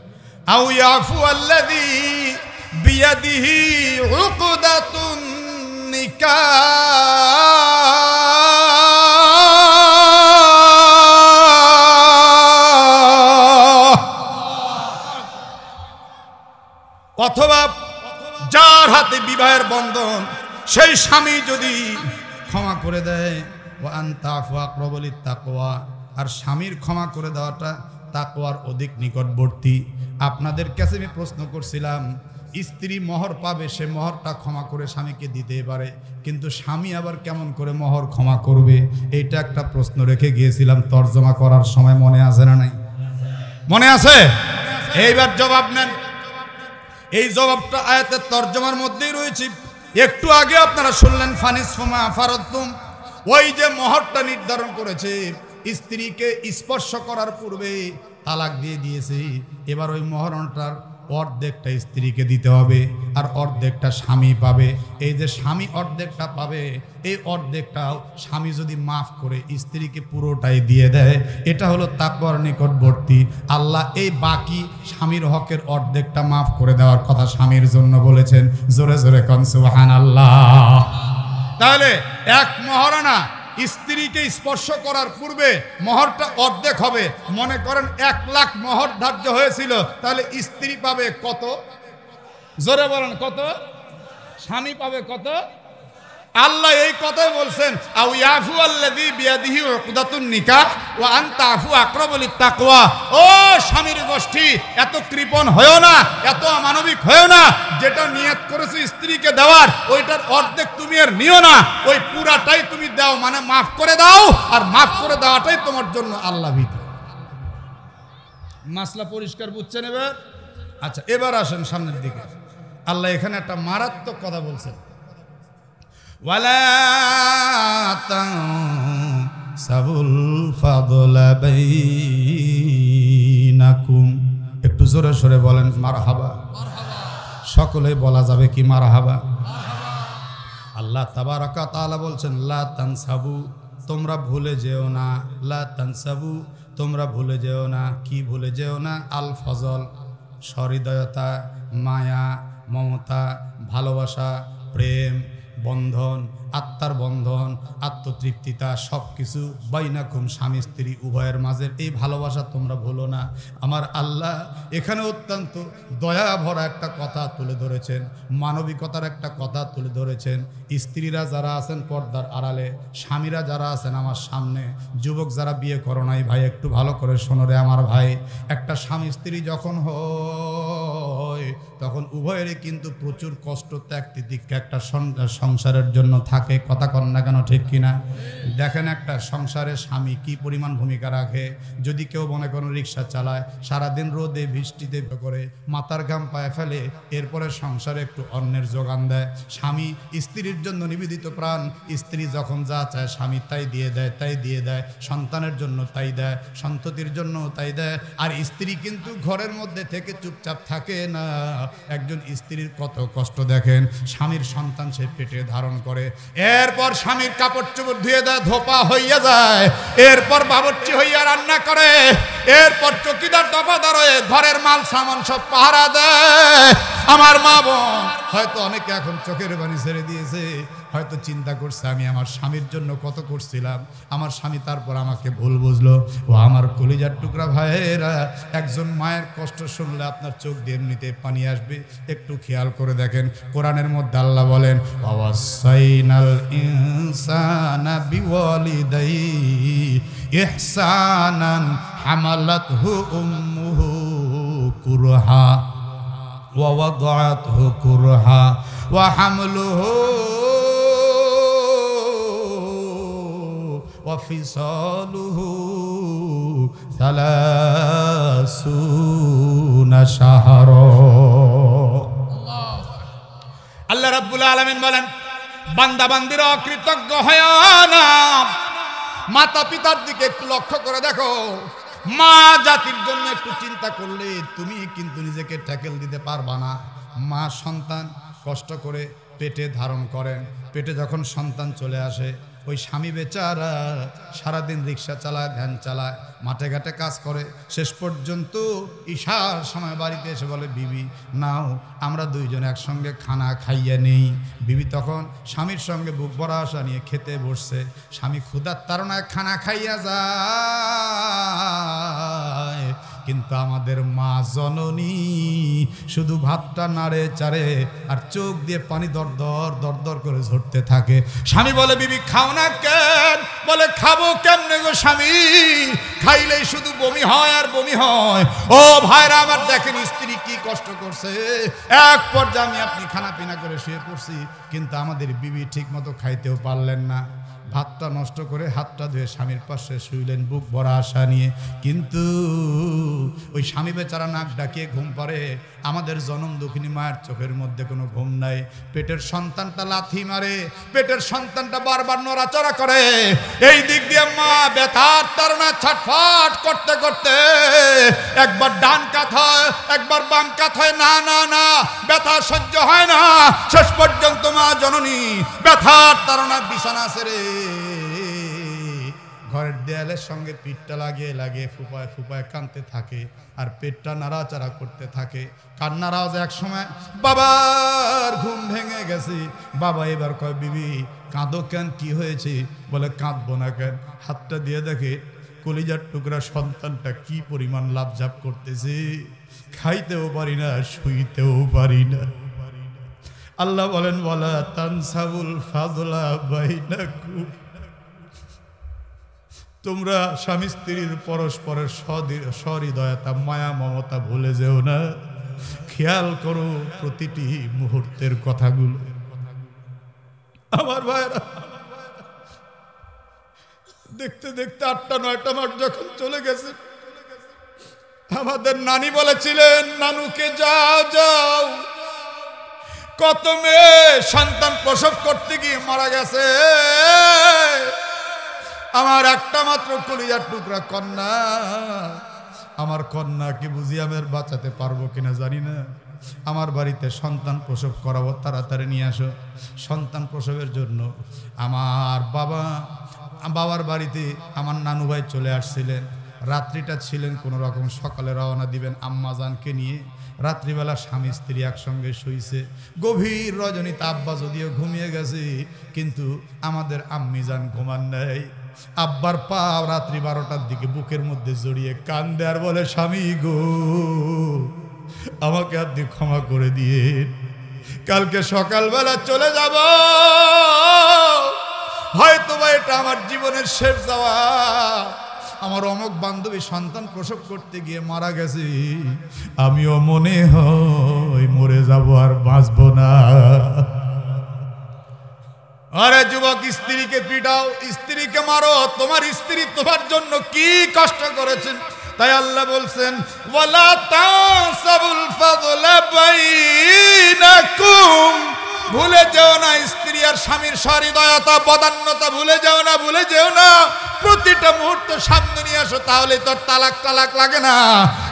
আউ ইয়াফু আল্লাযী বিয়াদিহি উকদাতুন নিকাহ, অথবা যার হাতে বিবাহের বন্ধন সেই স্বামী যদি ক্ষমা করে দেয়, ওয়া আনতা আফু আকরাবু লিত্তাকওয়া, আর স্বামীর ক্ষমা করে দেওয়াটা তাকওয়ার অধিক নিকটবর্তী। আপনাদের কাছে আমি প্রশ্ন করছিলাম, স্ত্রী মোহর পাবে, সে মোহরটা ক্ষমা করে স্বামীকে দিতে পারে, কিন্তু স্বামী আবার কেমন করে মোহর ক্ষমা করবে? এইটা একটা প্রশ্ন রেখে গিয়েছিলাম তর্জমা করার সময়, মনে আছে না নাই? মনে আছে? এইবার জবাব নেন। এই জবাবটা আয়াতের তর্জমার মধ্যেই রয়েছে। একটু আগে আপনারা শুনলেন ফানিসফুমা ফারাদতুম, ওই যে মোহরটা নির্ধারণ করেছে, স্ত্রীকে স্পর্শ করার পূর্বে তালাক দিয়ে দিয়েছে, এবার ওই মোহরটার অর্ধেকটা স্ত্রীকে দিতে হবে আর অর্ধেকটা স্বামী পাবে। এই যে স্বামী অর্ধেকটা পাবে, এই অর্ধেকটাও স্বামী যদি মাফ করে স্ত্রীকে পুরোটাই দিয়ে দেয়, এটা হলো তাকওয়ার নিকটবর্তী। আল্লাহ এই বাকি স্বামীর হকের অর্ধেকটা মাফ করে দেওয়ার কথা স্বামীর জন্য বলেছেন। জোরে জোরে কোন সুবহানাল্লাহ। তাহলে এক মহারণা স্ত্রীকে স্পর্শ করার পূর্বে মোহরটা অর্ধেক হবে। মনে করেন 1 লাখ মোহর ধার্য হয়েছিল, তাহলে স্ত্রী পাবে কত? জোরে বলেন কত? স্বামী পাবে কত? আল্লাহ এই কথাই বলছেন, আউ ইয়াফু আল্লাযী বিয়াদিহি উকদাতুন নিকাহ ওয়া আনতা আফু আকরাবু লিত্তাকওয়া। ও স্বামীর গোষ্ঠী, এত কৃপণ হয়ো না, এত অমানবিক হয়ো না। যেটা নিয়ত করেছো স্ত্রীকে দেওয়ার, ওইটার অর্ধেক তুমি আর নিও না, ওই পুরাটাই তুমি দাও, মানে মাফ করে দাও। আর মাফ করে দেওয়াটাই তোমার জন্য আল্লাহ ভীতি। মাসলা পরিষ্কার বুঝছেন এবার? আচ্ছা, এবার আসেন সামনের দিকে। আল্লাহ এখানে একটা মারাত্মক কথা বলছেন, ওয়ালা তানসাবুল ফাদলা বাইনাকুম। একটু জোরে সরে বলেন মারহাবা। সকলে বলা যাবে কি মারহাবা? আল্লাহ তাবারাকা তাআলা বলছেন লা তানসাবু, তোমরা ভুলে যেও না। লা তানসাবু, তোমরা ভুলে যেও না। কি ভুলে যেও না? আল ফজল, সহৃদয়তা, মায়া, মমতা, ভালোবাসা, প্রেম, বন্ধন, আত্মার বন্ধন, আত্মতৃপ্তিতা, সব কিছু বাইনাকুম, স্বামী স্ত্রী উভয়ের মাঝের এই ভালোবাসা তোমরা ভুলো না। আমার আল্লাহ এখানে অত্যন্ত দয়া ভরা একটা কথা তুলে ধরেছেন, মানবিকতার একটা কথা তুলে ধরেছেন। স্ত্রীরা যারা আছেন পর্দার আড়ালে, স্বামীরা যারা আছেন আমার সামনে, যুবক যারা বিয়ে করো নাই, ভাই একটু ভালো করে শোনো রে আমার ভাই। একটা স্বামী স্ত্রী যখন হয়, তখন উভয়েরই কিন্তু প্রচুর কষ্ট, ত্যাগ তিতিক্ষা একটা সংসারের জন্য থাকে। কথা কন না কেন, ঠিক কিনা? দেখেন একটা সংসারে স্বামী কি পরিমাণ ভূমিকা রাখে। যদি কেউ মনে করেন রিক্সা চালায়, সারাদিন রোদে বৃষ্টিতে করে মাথার ঘাম পায়ে ফেলে, এরপরে সংসারে একটু অন্যের যোগান দেয়। স্বামী স্ত্রীর জন্য নিবেদিত প্রাণ। স্ত্রী যখন যা চায় স্বামী তাই দিয়ে দেয়, তাই দিয়ে দেয়। সন্তানের জন্য তাই দেয়, সন্ততির জন্য তাই দেয়। আর স্ত্রী কিন্তু ঘরের মধ্যে থেকে চুপচাপ থাকে না। একজন স্ত্রীর কত কষ্ট দেখেন। স্বামীর সন্তান সে পেটে ধারণ করে, এরপর স্বামীর কাপড় চোপড় ধুয়ে দেয়, ধোপা হইয়া যায়, এরপর বাবুর্চি হইয়া রান্না করে, এরপর চকিদার দফাদার হয়ে ঘরের মাল সামান সব পাহারা দেয়। আমার মা বোন হয়তো অনেকে এখন চোখের পানি ছেড়ে দিয়েছে, হয়তো চিন্তা করছে আমি আমার স্বামীর জন্য কত করছিলাম, আমার স্বামী তারপর আমাকে ভুল বুঝলো। ও আমার কলিজার টুকরা ভাইয়েরা, একজন মায়ের কষ্ট শুনলে আপনার চোখ দিয়ে এমনিতে পানি আসবে। একটু খেয়াল করে দেখেন, কোরআনের মধ্যে আল্লাহ বলেন ওয়াসাইনাল ইনসানা বিওয়ালিদাইহি ইহসানান হামালাতহু উম্মুহু কুরহা ওয়া ওয়াদাআতহু কুরহা ওয়া হামলুহু ওয়াফিসালুহু সালাসুনা শাহরা। আল্লাহ রাব্বুল আলামিন বলেন, বান্দা বান্দিরা অকৃতজ্ঞ হয় না। মাতা পিতার দিকে একটু লক্ষ্য করে দেখো, মা জাতির জন্য একটু চিন্তা করলে তুমি কিন্তু নিজেকে ট্যাকেল দিতে পারবা না। মা সন্তান কষ্ট করে পেটে ধারণ করেন, পেটে যখন সন্তান চলে আসে, ওই স্বামী বেচারা সারাদিন রিক্সা চালায়, ভ্যান চালায়, মাঠে ঘাটে কাজ করে, শেষ পর্যন্ত ঈশার সময় বাড়িতে এসে বলে, বিবি নাও আমরা দুইজন একসঙ্গে খানা খাইয়া নেই। বিবি তখন স্বামীর সঙ্গে বুক ভরা আশা নিয়ে খেতে বসছে, স্বামী ক্ষুধার তাড়নায় খানা খাইয়া যায়, কিন্তু আমাদের মা জননী শুধু ভাতটা নাড়ে চারে আর চোখ দিয়ে পানি দরদর দরদর করে ঝরতে থাকে। স্বামী বলে, বিবি খাও না কেন? বলে, খাবো কেমনে গো স্বামী, খাইলেই শুধু বমি হয় আর বমি হয়। ও ভাইরা আমার, দেখেন স্ত্রী কি কষ্ট করছে। এক পর্যায়ে আমি আপনি খানা পিনা করে শুয়ে পড়ছি, কিন্তু আমাদের বিবি ঠিক মতো খাইতেও পারলেন না। ভাতটা নষ্ট করে হাতটা ধুয়ে স্বামীর পাশে শুইলেন বুক ভরা আশা নিয়ে, কিন্তু ওই স্বামী বেচারা নাক ডাকিয়ে ঘুম পারে। আমাদের জনম দুঃখিনী মায়ের চোখের মধ্যে কোনো ঘুম নাই। পেটের সন্তানটা লাথি মারে, পেটের সন্তানটা বারবার নড়াচড়া করে। এই দিক দিয়ে মা ব্যথার তাড়না ছটফট করতে করতে একবার ডান কাত হয়, একবার বাম কাত হয়, না না না, ব্যথা সহ্য হয় না। শেষ পর্যন্ত মা জননী ব্যথার তাড়না বিছানা ছেড়ে ঘরের দেয়ালের সঙ্গে পিঠটা লাগিয়ে লাগিয়ে ফুপায় ফুপায় কাঁদতে থাকে, আর পেটটা নাড়াচাড়া করতে থাকে। কান্নার আওয়াজ এক সময় বাবার ঘুম ভেঙে গেছে। বাবা এবার কয়, বিবি কাঁদো কেন, কি হয়েছে? বলে, কাঁদবো না কেন? হাতটা দিয়ে দেখে কলিজার টুকরা সন্তানটা কি পরিমাণ লাফঝাপ করতেছে। খাইতেও পারি না, শুইতেও পারি না। আল্লাহ বলেন, ওয়ালা তানসাবুল ফাদলা বাইনাকুম, তোমরা স্বামী স্ত্রীর পরস্পরের সহৃদয়তা মায়া মমতা ভুলে যেও না। খেয়াল করো প্রতিটি মুহূর্তের কথাগুলো। আমার ভাইরা, দেখতে দেখতে 8-9টা মাস যখন চলে গেছে, আমাদের নানি বলেছিলেন, নানুকে যাও যাও, কত মেয়ে সন্তান প্রসব করতে গিয়ে মারা গেছে, আমার একটা মাত্র কলিজার টুকরা কন্যা, আমার কন্যাকে বুঝি আমি আর বাঁচাতে পারবো কিনা জানি না। আমার বাড়িতে সন্তান প্রসব করাবো, তাড়াতাড়ি নিয়ে আসো। সন্তান প্রসবের জন্য আমার বাবার বাড়িতে আমার নানু ভাই চলে আসছিলেন। রাত্রিটা ছিলেন কোনো রকম, সকালে রওনা দিবেন আম্মাজানকে নিয়ে। রাত্রিবেলা স্বামী স্ত্রী একসঙ্গে শুইছে। গভীর রজনীতে আব্বা যদিও ঘুমিয়ে গেছে, কিন্তু আমাদের আম্মিজান ঘুমান নাই। আব্বার পা রাত্রি 12টার দিকে বুকের মধ্যে জড়িয়ে কান্দে আর বলে, স্বামী গো, আমাকে আপনি ক্ষমা করে দিয়ে কালকে সকালবেলা চলে যাব, হয়তো বা এটা আমার জীবনের শেষ যাওয়া। আমার অমুক বান্ধবী সন্তান প্রসব করতে গিয়ে মারা গেছে, আমিও মনে হয় মরে যাব, আর বাঁচবো না। আরে যুবক, স্ত্রীকে পিটাও, স্ত্রীকে মারো, তোমার স্ত্রী তোমার জন্য কি কষ্ট করেছেন। তাই আল্লাহ বলছেন, ওয়ালা তাসাবুল ফাদলা বাইনাকুম, ভুলে যেও না স্ত্রী আর স্বামীর সহৃদয়তা বদান্যতা ভুলে যেও না, ভুলে যেও না। প্রতিটা মুহূর্ত সামনে নিয়ে আসো, তাহলে তোর তালাক লাগে না।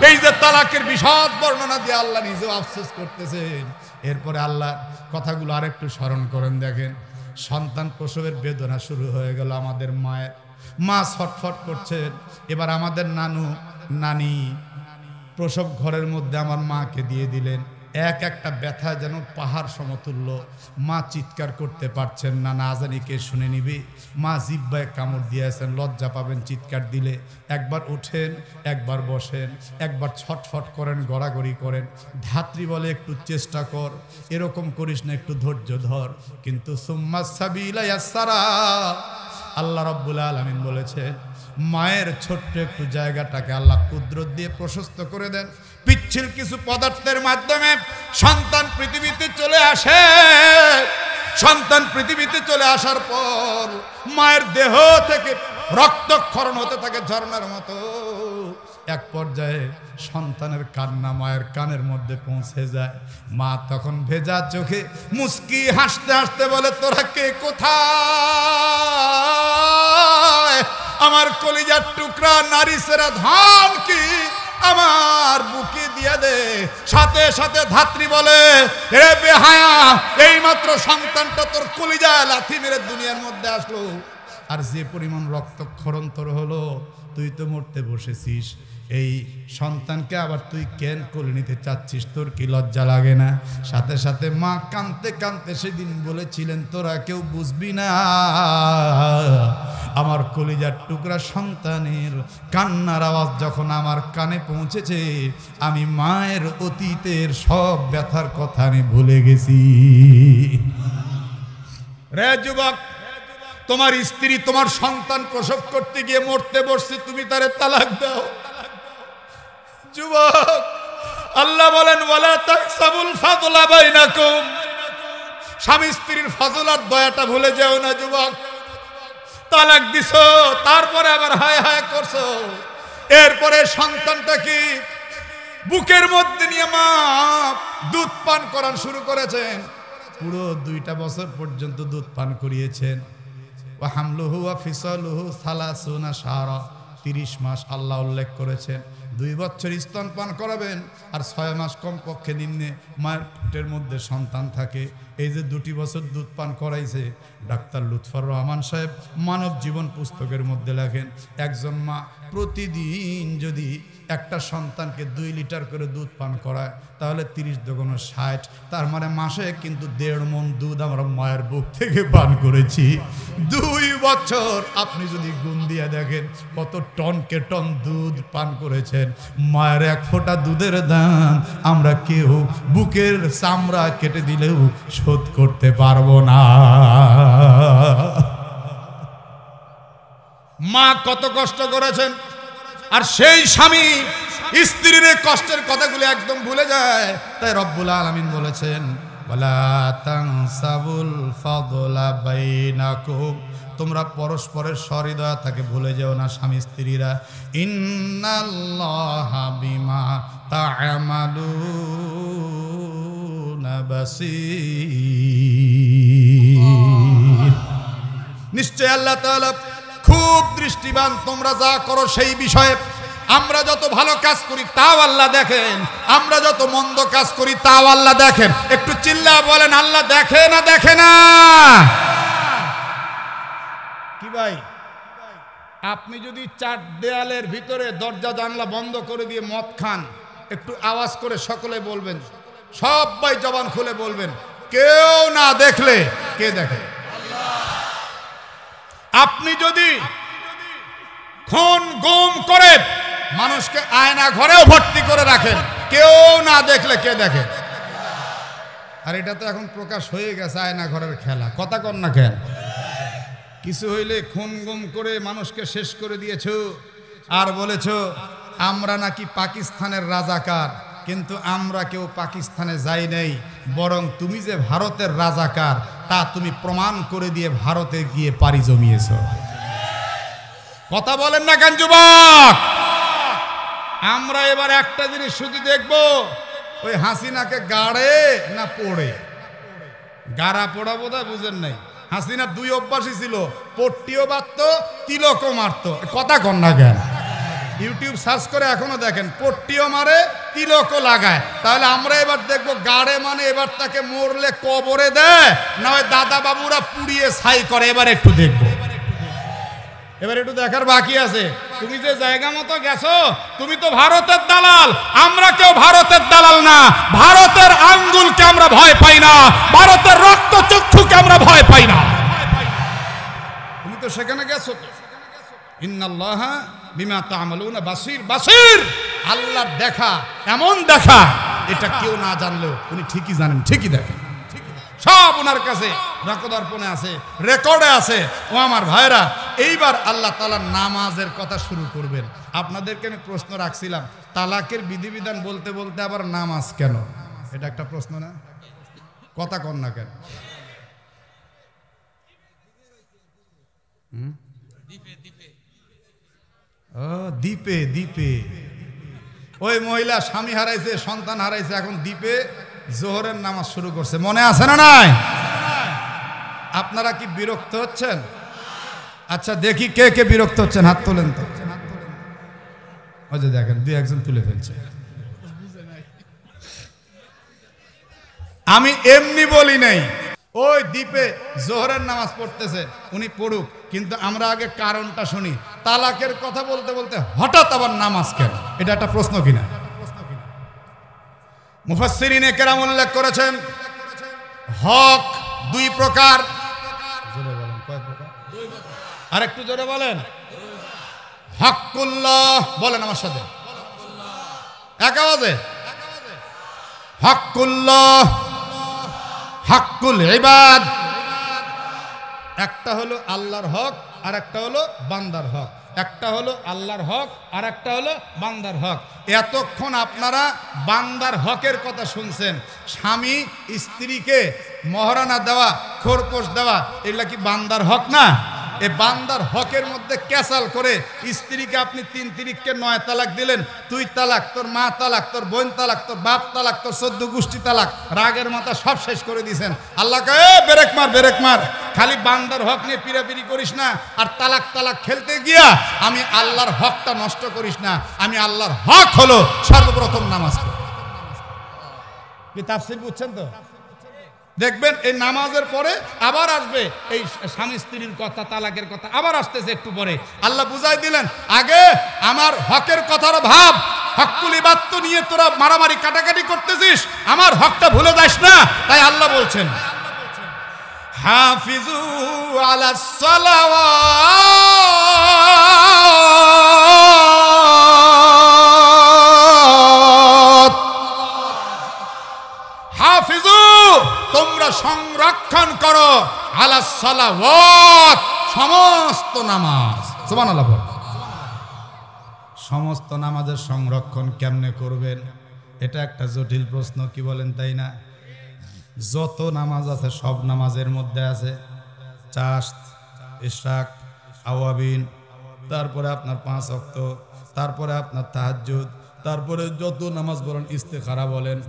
এই যে তালাকের বিশদ বর্ণনা দিয়ে আল্লাহ নিজেও আফসোস করতেছেন। এরপরে আল্লাহ কথাগুলো আরেকটু স্মরণ করেন। দেখেন, সন্তান প্রসবের বেদনা শুরু হয়ে গেল আমাদের মায়ের। মা ছটফট করছেন। এবার আমাদের নানি প্রসব ঘরের মধ্যে আমার মাকে দিয়ে দিলেন। এক একটা ব্যথা যেন পাহাড় সমতুল্য। মা চিৎকার করতে পারছেন না, না জানি কে শুনে নিবি। মা জিহ্বায় কামড় দিয়েছেন, লজ্জা পাবেন চিৎকার দিলে। একবার উঠেন, একবার বসেন, একবার ছটফট করেন, গড়াগড়ি করেন। ধাত্রী বলে, একটু চেষ্টা কর, এরকম করিস না, একটু ধৈর্য ধর। কিন্তু সুম্মা সাবিলা ইয়াসসারা, আল্লাহ রাব্বুল আলামিন বলেছেন, মায়ের ছোট্ট একটু জায়গাটাকে আল্লাহ কুদরত দিয়ে প্রশস্ত করে দেন। পিচ্ছিল কিছু পদার্থের মাধ্যমে সন্তান পৃথিবীতে চলে আসে। সন্তান পৃথিবীতে চলে আসার পর মায়ের দেহ থেকে রক্তক্ষরণ হতে থাকে ঝর্ণার মতো। এক পর্যায়ে সন্তানের কান্না মায়ের কানের মধ্যে পৌঁছে যায়। মা তখন ভেজা চোখে মুস্কি হাসতে হাসতে বলে, তোরা কে কোথায়? আমার কলিজার টুকরা নারী সেরা ধন কি আমার বুকে দিয়ে দে। সাথে সাথে ধাত্রী বলে, এ বেহায়া, এইমাত্র সন্তানটা তোর কলিজায় লাথি মেরে দুনিয়ার মধ্যে আসলো, আর যে পরিমাণ রক্তক্ষরণ তোর হলো, তুই তো মরতে বসেছিস, এই সন্তানকে আবার তুই কেন কোলে নিতে চাচ্ছিস? তোর কি লজ্জা লাগে না? সাথে সাথে মা কাঁদতে কাঁদতে সেদিন বলেছিলেন, তোরা কেউ বুঝবি না, আমার কলিজার টুকরা সন্তানের কান্নার আওয়াজ যখন আমার কানে পৌঁছেছে, আমি মায়ের অতীতের সব ব্যথার কথা আমি ভুলে গেছি। রে যুবক, তোমার স্ত্রী তোমার সন্তান প্রসব করতে গিয়ে মরতে বসছে, তুমি তারে তালাক দাও। যুবক, আল্লাহ বলেন, ওয়ালা তাকসাবুল ফাদলা বাইনাকুম, স্বামী স্ত্রীর ফজল আর দয়াটা ভুলে যাও না। যুবক, তালাক দিছো, তারপরে আবার হায় হায় করছো, এরপরে সন্তানটা কি বুকের মধ্যে নিয়ে মা দুধ পান করান শুরু করেছেন। পুরো 2টা বছর পর্যন্ত দুধ পান করিয়েছেন। ওয়া হামলুহু ওয়া ফিসালুহু 30 শাহরা, 30 মাস আল্লাহ উল্লেখ করেছেন। 2 বছর স্তনপান করাবেন, আর 6 মাস কমপক্ষে নিম্নে মায়ের পেটের মধ্যে সন্তান থাকে। এই যে 2টি বছর দুধ পান করাইছে, ডাক্তার লুৎফর রহমান সাহেব মানব জীবন পুস্তকের মধ্যে লেখেন, একজন মা প্রতিদিন যদি একটা সন্তানকে 2 লিটার করে দুধ পান করায়, তাহলে 30 দুগুণ 60, তার মানে মাসে কিন্তু 1.5 মণ দুধ আমরা মায়ের বুক থেকে পান করেছি। 2 বছর আপনি যদি গুণ দিয়ে দেখেন কত টনকে টন দুধ পান করেছেন। মায়ের 1 ফোঁটা দুধের দাম আমরা কেউ বুকের চামড়া কেটে দিলেও শোধ করতে পারবো না। মা কত কষ্ট করেছেন, আর সেই স্বামী স্ত্রীর কষ্টের কথাগুলো একদম ভুলে যায়। তাই রব্বুল আলামিন বলেছেন, ওয়ালা তানসাবুল ফাদলা বাইনাকুম, তোমরা পরস্পরের সহৃদয়া থাকে ভুলে যেও না স্বামী স্ত্রীরা। ইন্নাল্লাহা বিমা তা'মালুনা বাসীর, নিশ্চয় আল্লাহ তাআলা খুব দৃষ্টিবান, তোমরা যা করো সেই বিষয়ে। আমরা যত ভালো কাজ করি তাও আল্লাহ দেখেন, আমরা যত মন্দ কাজ করি তাও আল্লাহ দেখেন। একটু চিল্লা বলেন, আল্লাহ দেখে না দেখে না? কি ভাই, আপনি যদি 4 দেয়ালের ভিতরে দরজা জানলা বন্ধ করে দিয়ে মদ খান, একটু আওয়াজ করে সকলে বলবেন, সবাই জবান খুলে বলবেন, কেউ না দেখলে কে দেখে? আপনি যদি খুন গুম করে মানুষকে আয়না ঘরেও ভর্তি করে রাখেন, কেউ না দেখলে কে দেখে? আর এটা তো এখন প্রকাশ হয়ে গেছে আয়না ঘরের খেলা, কথা কন না কেন? কিছু হইলে খুন গুম করে মানুষকে শেষ করে দিয়েছো, আর বলেছো আমরা নাকি পাকিস্তানের রাজাকার। কিন্তু আমরা কেউ পাকিস্তানে যাই নাই, বরং তুমি যে ভারতের রাজাকার তা তুমি প্রমাণ করে দিয়ে ভারতে গিয়ে পাড়ি জমিয়েছ। কথা বলেন না কেন যুবক? আমরা এবার একটা জিনিস শুধু দেখবো, ওই হাসিনাকে গাড়ে না পড়ে। গাড়া পড়া বোধহয় বুঝেন নাই। হাসিনার 2 অভ্যাসই ছিল, পট্টিও বাঁধত, তিলকও মারত। কথা কন না কেন? ইউটিউব সার্চ করে এখনো দেখেন, পট্টিও মারে, তিলকও লাগায়। তাহলে আমরা এবার দেখবো গাড়ে মানে এবার তাকে মরলে কবরে দেয়, না হয় দাদা বাবুরা পুড়িয়ে ছাই করে। এবার একটু দেখবো, এবার একটু দেখার বাকি আছে। তুমি যে জায়গা মতো গেছো, তুমি তো ভারতের দালাল, আমরা কেউ ভারতের দালাল না। ভারতের আঙ্গুলকে আমরা ভয় পাই না, ভারতের রক্ত চক্ষুকে আমরা ভয় পাই না। তুমি তো সেখানে গেছো। ইন্নাল্লাহা বিমা তা'মালুনা বাসীর, বাসীর আল্লাহর দেখা, এমন দেখা এটা কেউ না জানলেও উনি ঠিকই জানেন, ঠিকই দেখেন, সব ওনার কাছে রেকর্ডে আছে, রেকর্ডে আছে। ও আমার ভাইরা, এইবার আল্লাহ তাআলা নামাজের কথা শুরু করবেন। আপনাদেরকে আমি প্রশ্ন রাখছিলাম, তালাকের বিধিবিধান বলতে বলতে আবার নামাজ কেন? এটা একটা প্রশ্ন না? কথা কন না কেন? ও দ্বীপে, দ্বীপে ওই মহিলা স্বামী হারাইছে, সন্তান হারাইছে, এখন দ্বীপে জোহরের নামাজ শুরু করছে। মনে আছে না নাই? আপনারা কি বিরক্ত হচ্ছেন? আচ্ছা দেখি কে কে বিরক্ত হচ্ছেন, হাত তোলেন তো। ওই যে দেখেন দুই একজন তুলে ফেলছে। আমি এমনি বলি নাই, ওই দ্বীপে জোহরের নামাজ পড়তেছে, উনি পড়ুক, কিন্তু আমরা আগে কারণটা শুনি। তালাকের কথা বলতে বলতে হঠাৎ আবার নামাজ কেন? এটা একটা প্রশ্ন কিনা? মুফাসসিরিনে কেরাম উল্লেখ করেছেন হক দুই প্রকার। জোরে বলেন কয় প্রকার? আর একটু জোরে বলেন। হকুল্লাহ, বলেন আমার সাথে এক আওয়াজে। হকুল্লাহ, হকুল ইবাদ। একটা হলো আল্লাহর হক, আর একটা হলো বান্দার হক। একটা হলো আল্লাহর হক, আর একটা হলো বান্দার হক। এতক্ষণ আপনারা বান্দার হকের কথা শুনছেন। স্বামী স্ত্রীকে মহারানা দেওয়া, খোরপোশ দেওয়া, এগুলা কি বান্দার হক না? এই বান্দার হকের মধ্যে ক্যাসাল করে স্ত্রীকে আপনি 3 তারিখকে 9 তালাক দিলেন। তুই তালাক, তোর মা তালাক, তোর বোন তালাক, তোর বাপ তালাক, তোর 14 গোষ্ঠী তালাক, রাগের মাথা সব শেষ করে দিয়েছেন। আল্লাহ কয়ে ব্রেক মার, ব্রেক মার। খালি বান্দার হক নিয়ে পিরাপিরি করিস না, আর তালাক তালাক খেলতে গিয়া আমি আল্লাহর হকটা নষ্ট করিস না। আমি আল্লাহর হক হলো সর্বপ্রথম নামাজ পড়া। কি তাফসীর বুঝছেন তো? দেখবেন এই নামাজের পরে আবার আসবে এই স্বামী স্ত্রীর কথা, তালাকের কথা আবার আসতেছে একটু পরে। আল্লাহ বুঝাই দিলেন আগে আমার হকের কথার ভাব। হকুল ইবাদ তো নিয়ে তোরা মারামারি কাটাকাটি করতেছিস, আমার হকটা ভুলে যাস না। তাই আল্লাহ বলছেন হাফিজু আলাস সালাওয়াত। হাফিজু, তোমরা সংরক্ষণ করো, আলাস সালাওয়াত, সমস্ত নামাজ। সুবহানাল্লাহ। সমস্ত নামাজের সংরক্ষণ কেমনে করবেন? এটা একটা জটিল প্রশ্ন, কি বলেন তাই না? যত নামাজ আছে সব নামাজের মধ্যে আছে চাশত, ইশরাক, আওয়াবিন, তারপরে আপনার 5 ওয়াক্ত, তারপরে আপনার তাহাজ্জুদ, তারপরে যত নামাজ বলেন, ইস্তেখারা বলেন,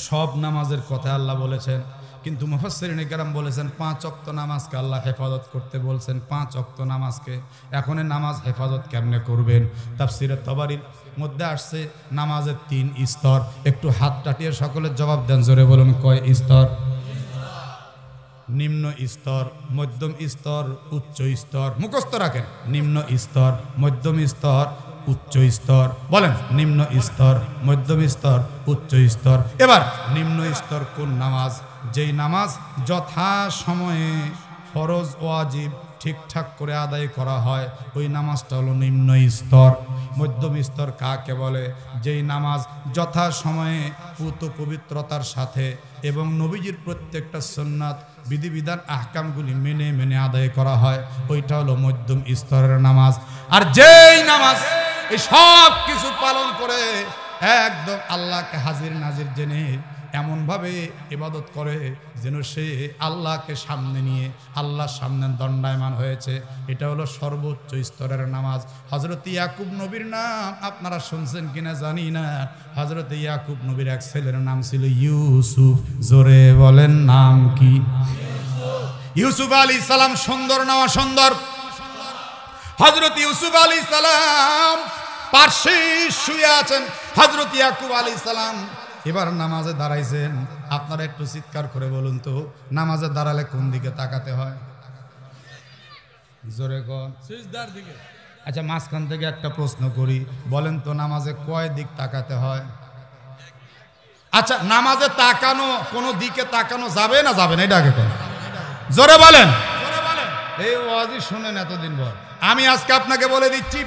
সব নামাজের কথা আল্লাহ বলেছেন। কিন্তু মুফাসসিরিনে কেরাম বলেছেন 5 ওয়াক্ত নামাজকে আল্লাহ হেফাজত করতে বলছেন। 5 ওয়াক্ত নামাজকে এখন নামাজ হেফাজত কেমনে করবেন? তাফসীরে তাবারির মধ্যে আসছে নামাজের 3 স্তর। একটু হাত টাটিয়ে সকলের জবাব দেন, জোরে বলুন কয় স্তর? নিম্ন স্তর, মধ্যম স্তর, উচ্চ স্তর। মুখস্থ রাখেন, নিম্ন স্তর, মধ্যম স্তর, উচ্চ স্তর। বলেন নিম্ন স্তর, মধ্যম স্তর, উচ্চ স্তর। এবার নিম্ন স্তর কোন নামাজ? যেই নামাজ যথা সময়ে ফরজ ওয়াজিব ঠিকঠাক করে আদায় করা হয়, ওই নামাজটা হলো নিম্ন স্তর। মধ্যম স্তর কাকে বলে? যেই নামাজ যথা সময়ে পুত পবিত্রতার সাথে এবং নবীজির প্রত্যেকটা সুন্নাত বিধিবিধান আহকামগুলি মেনে মেনে আদায় করা হয়, ওইটা হলো মধ্যম স্তরের নামাজ। আর যেই নামাজ এই সব কিছু পালন করে একদম আল্লাহকে হাজির নাজির জেনে এমনভাবে ইবাদত করে যেন সে আল্লাহকে সামনে নিয়ে আল্লাহর সামনে দণ্ডায়মান হয়েছে, এটা হলো সর্বোচ্চ স্তরের নামাজ। হযরত ইয়াকুব নবীর নাম আপনারা শুনছেন কিনা জানি না। হযরত ইয়াকুব নবীর এক ছেলের নাম ছিল ইউসুফ। জোরে বলেন নাম কি? ইউসুফ আলাইহিস সালাম। সুন্দর না অসুন্দর? হযরত ইউসুফ আলাইহিস সালাম পার্শ্বে শুয়ে আছেন। হযরত ইয়াকুব আলাইহিস সালাম এবার নামাজে দাঁড়াইছেন। আপনারা একটু চিৎকার করে বলুন তো, নামাজে দাঁড়ালে কোন দিকে তাকাতে হয়? জোরে কোন? সিজদার দিকে। আচ্ছা মাঝখান থেকে একটা প্রশ্ন করি, বলেন তো নামাজে কয় দিক তাকাতে হয়? আচ্ছা নামাজে তাকানো, কোন দিকে তাকানো যাবে না যাবে না? এটা আগে কোন? জোরে বলেন। এই ওয়াজি শুনেন এতদিন পর। আমি আজকে আপনাকে বলে দিচ্ছি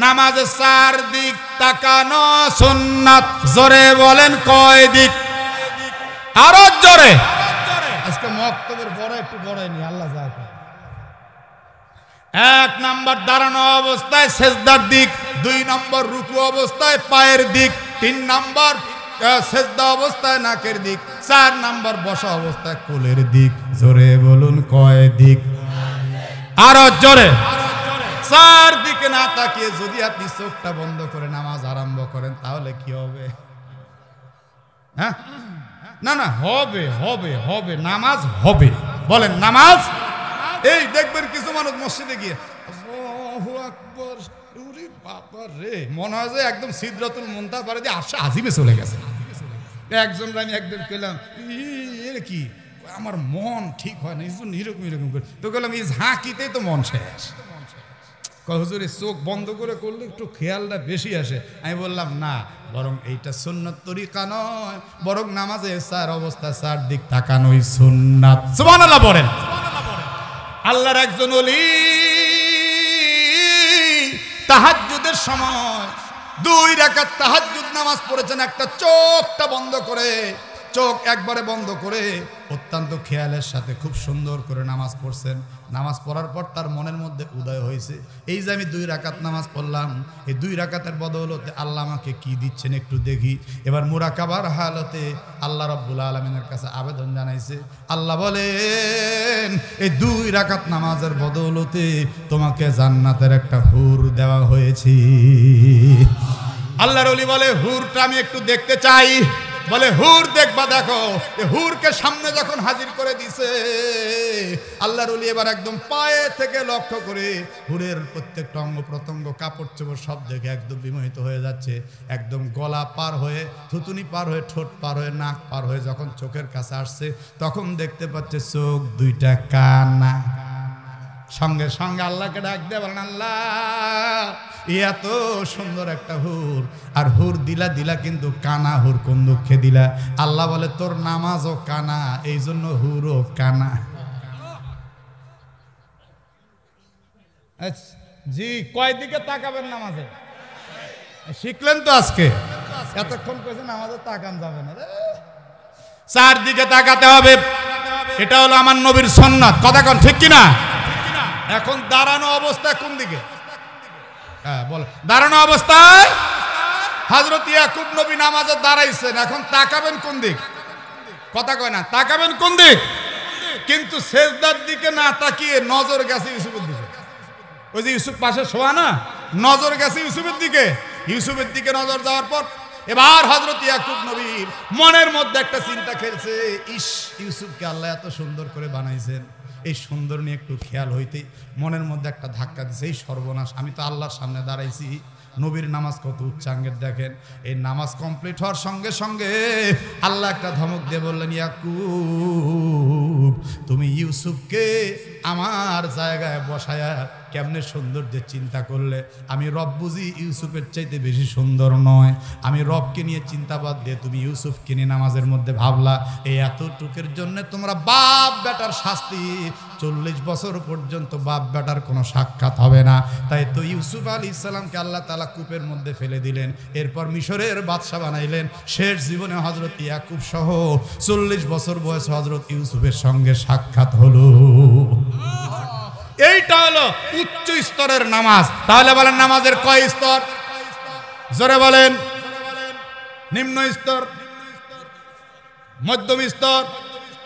নামাজে 4 দিক তাকানো সুন্নাত। জোরে বলেন কয় দিক? আরো জোরে। আজকে মক্তবের বড় একটু বড়াই নি, আল্লাহ যা করে। 1 নাম্বার দাঁড়ানো অবস্থায় সেজদার দিক, 2 নম্বর রুকু অবস্থায় পায়ের দিক, 3 নাম্বার সেজদা অবস্থায় নাকের দিক, 4 নাম্বার বসা অবস্থায় কোলের দিক। জোরে বলুন কয় দিক? আরো জোরে। চারদিকে না তাকিয়ে যদি আপনি চোখটা বন্ধ করে নামাজ আরম্ভ করেন তাহলে কি হবে? হ্যাঁ, না না, হবে হবে হবে, নামাজ হবে। বলেন নামাজ। এই দেখবেন কিছু মানুষ মসজিদে গিয়ে আল্লাহু আকবার, ওরে বাবা রে, মনে হয় যে একদম সিদরাতুল মুনতাহা পারে দিয়ে আরশে আজিমে চলে গেছে। একজন আমি একদিন কইলাম, এর কি, আমার মন ঠিক হয় না, এরকম এরকম করে। তো বললাম এই ঝাঁকিতেই তো মন শেষ। হুজুরে চোখ বন্ধ করে করলে একটু খেয়ালটা বেশি আসে। আমি বললাম না, বরং এইটা সুন্নাত তরিকা নয়, বরং নামাজে চার অবস্থা চার দিক তাকানোই সুন্নাত। সুবহানাল্লাহ বলেন। আল্লাহর একজন ওলি তাহাজ্জুদের সময় 2 রাকাত তাহাজ্জুদ নামাজ পড়েছেন, একটা চোখটা বন্ধ করে, চোখ একবারে বন্ধ করে অত্যন্ত খেয়ালের সাথে খুব সুন্দর করে নামাজ পড়ছেন। নামাজ পড়ার পর তার মনের মধ্যে উদয় হয়েছে, এই যে আমি 2 রাকাত নামাজ পড়লাম, এই 2 রাকাতের বদৌলতে আল্লাহ আমাকে কি দিচ্ছেন একটু দেখি। এবার মুরাকাবার হালতে আল্লাহ রাব্বুল আলামিনের কাছে আবেদন জানাইছে। আল্লাহ বলেন, এই 2 রাকাত নামাজের বদৌলতে তোমাকে জান্নাতের একটা হুর দেওয়া হয়েছে। আল্লাহর ওলি বলে, হুরটা আমি একটু দেখতে চাই। বলে হুর দেখবা, দেখো। হুরকে সামনে যখন হাজির করে দিছে, আল্লাহর ওলি এবার একদম পায়ে থেকে লক্ষ্য করে হুরের প্রত্যেকটা অঙ্গ প্রত্যঙ্গ, কাপড় চোপড় সব দেখে একদম বিমোহিত হয়ে যাচ্ছে। একদম গলা পার হয়ে, থুতুনি পার হয়ে, ঠোঁট পার হয়ে, নাক পার হয়ে যখন চোখের কাছে আসছে, তখন দেখতে পাচ্ছে চোখ 2টা কানা। সঙ্গে সঙ্গে আল্লাহকে ডাক দিয়ে বলেন, আল্লাহ এত সুন্দর একটা হুর, আর হুর দিলা দিলা কিন্তু কানা হুর, কোন দুঃখে দিলা? আল্লাহ বলে, তোর নামাজও কানা, এই জন্য হুরও কানা। জি, কয় দিকে তাকাবেন নামাজে? শিখলেন তো আজকে? এতক্ষণ কইছে নামাজে তাকান যাবে না, 4 দিকে তাকাতে হবে। এটা হলো আমার নবীর সুন্নাত। কথা কোন ঠিক কিনা? এখন দাঁড়ানো অবস্থায় কোন দিকে? হ্যাঁ বল। দাঁড়ানো অবস্থায় হযরত ইয়াকুব নবী নামাজে দাঁড়াইছেন, এখন তাকাবেন কোন দিক? কথা কয় না, তাকাবেন কোন দিক? কিন্তু সেজদার দিকে না তাকিয়ে নজর গেছে ইউসুফের দিকে। ওই যে ইউসুফ পাশে শোয়া না, নজর গেছে ইউসুফের দিকে। ইউসুফের দিকে নজর যাওয়ার পর এবার হযরত ইয়াকুব নবীর মনের মধ্যে একটা চিন্তা খেলছে, ইস, ইউসুফকে আল্লাহ এত সুন্দর করে বানাইছেন, এই সুন্দর নিয়ে একটু খেয়াল হইতে মনের মধ্যে একটা ধাক্কা দিছে, এই সর্বনাশ, আমি তো আল্লাহর সামনে দাঁড়াইছি। নবীর নামাজ কত উচ্চাঙ্গের দেখেন। এই নামাজ কমপ্লিট হওয়ার সঙ্গে সঙ্গে আল্লাহ একটা ধমক দিয়ে বললেন, ইয়াকুব তুমি ইউসুফকে আমার জায়গায় বসায়া কেমনে সৌন্দর্যের চিন্তা করলে? আমি রব বুঝি ইউসুফের চাইতে বেশি সুন্দর নয়? আমি রবকে নিয়ে চিন্তাবাদ দিয়ে তুমি ইউসুফকে নিয়ে নামাজের মধ্যে ভাবলা। এই এতটুকের জন্য তোমরা বাপ বেটার শাস্তি, 40 বছর পর্যন্ত বাপ বেটার কোনো সাক্ষাৎ হবে না। তাই তো ইউসুফ আলাইহিস সালামকে আল্লাহ তাআলা কূপের মধ্যে ফেলে দিলেন, এরপর মিশরের বাদশা বানাইলেন। শেষ জীবনে হযরত ইয়াকুব সহ 40 বছর বয়স হযরত ইউসুফের সঙ্গে সাক্ষাৎ হলো। এইটা হলো উচ্চ স্তরের নামাজ। তাহলে বলেন নামাজের কয় স্তর? জোরে বলেন। নিম্ন স্তর, মধ্যম স্তর,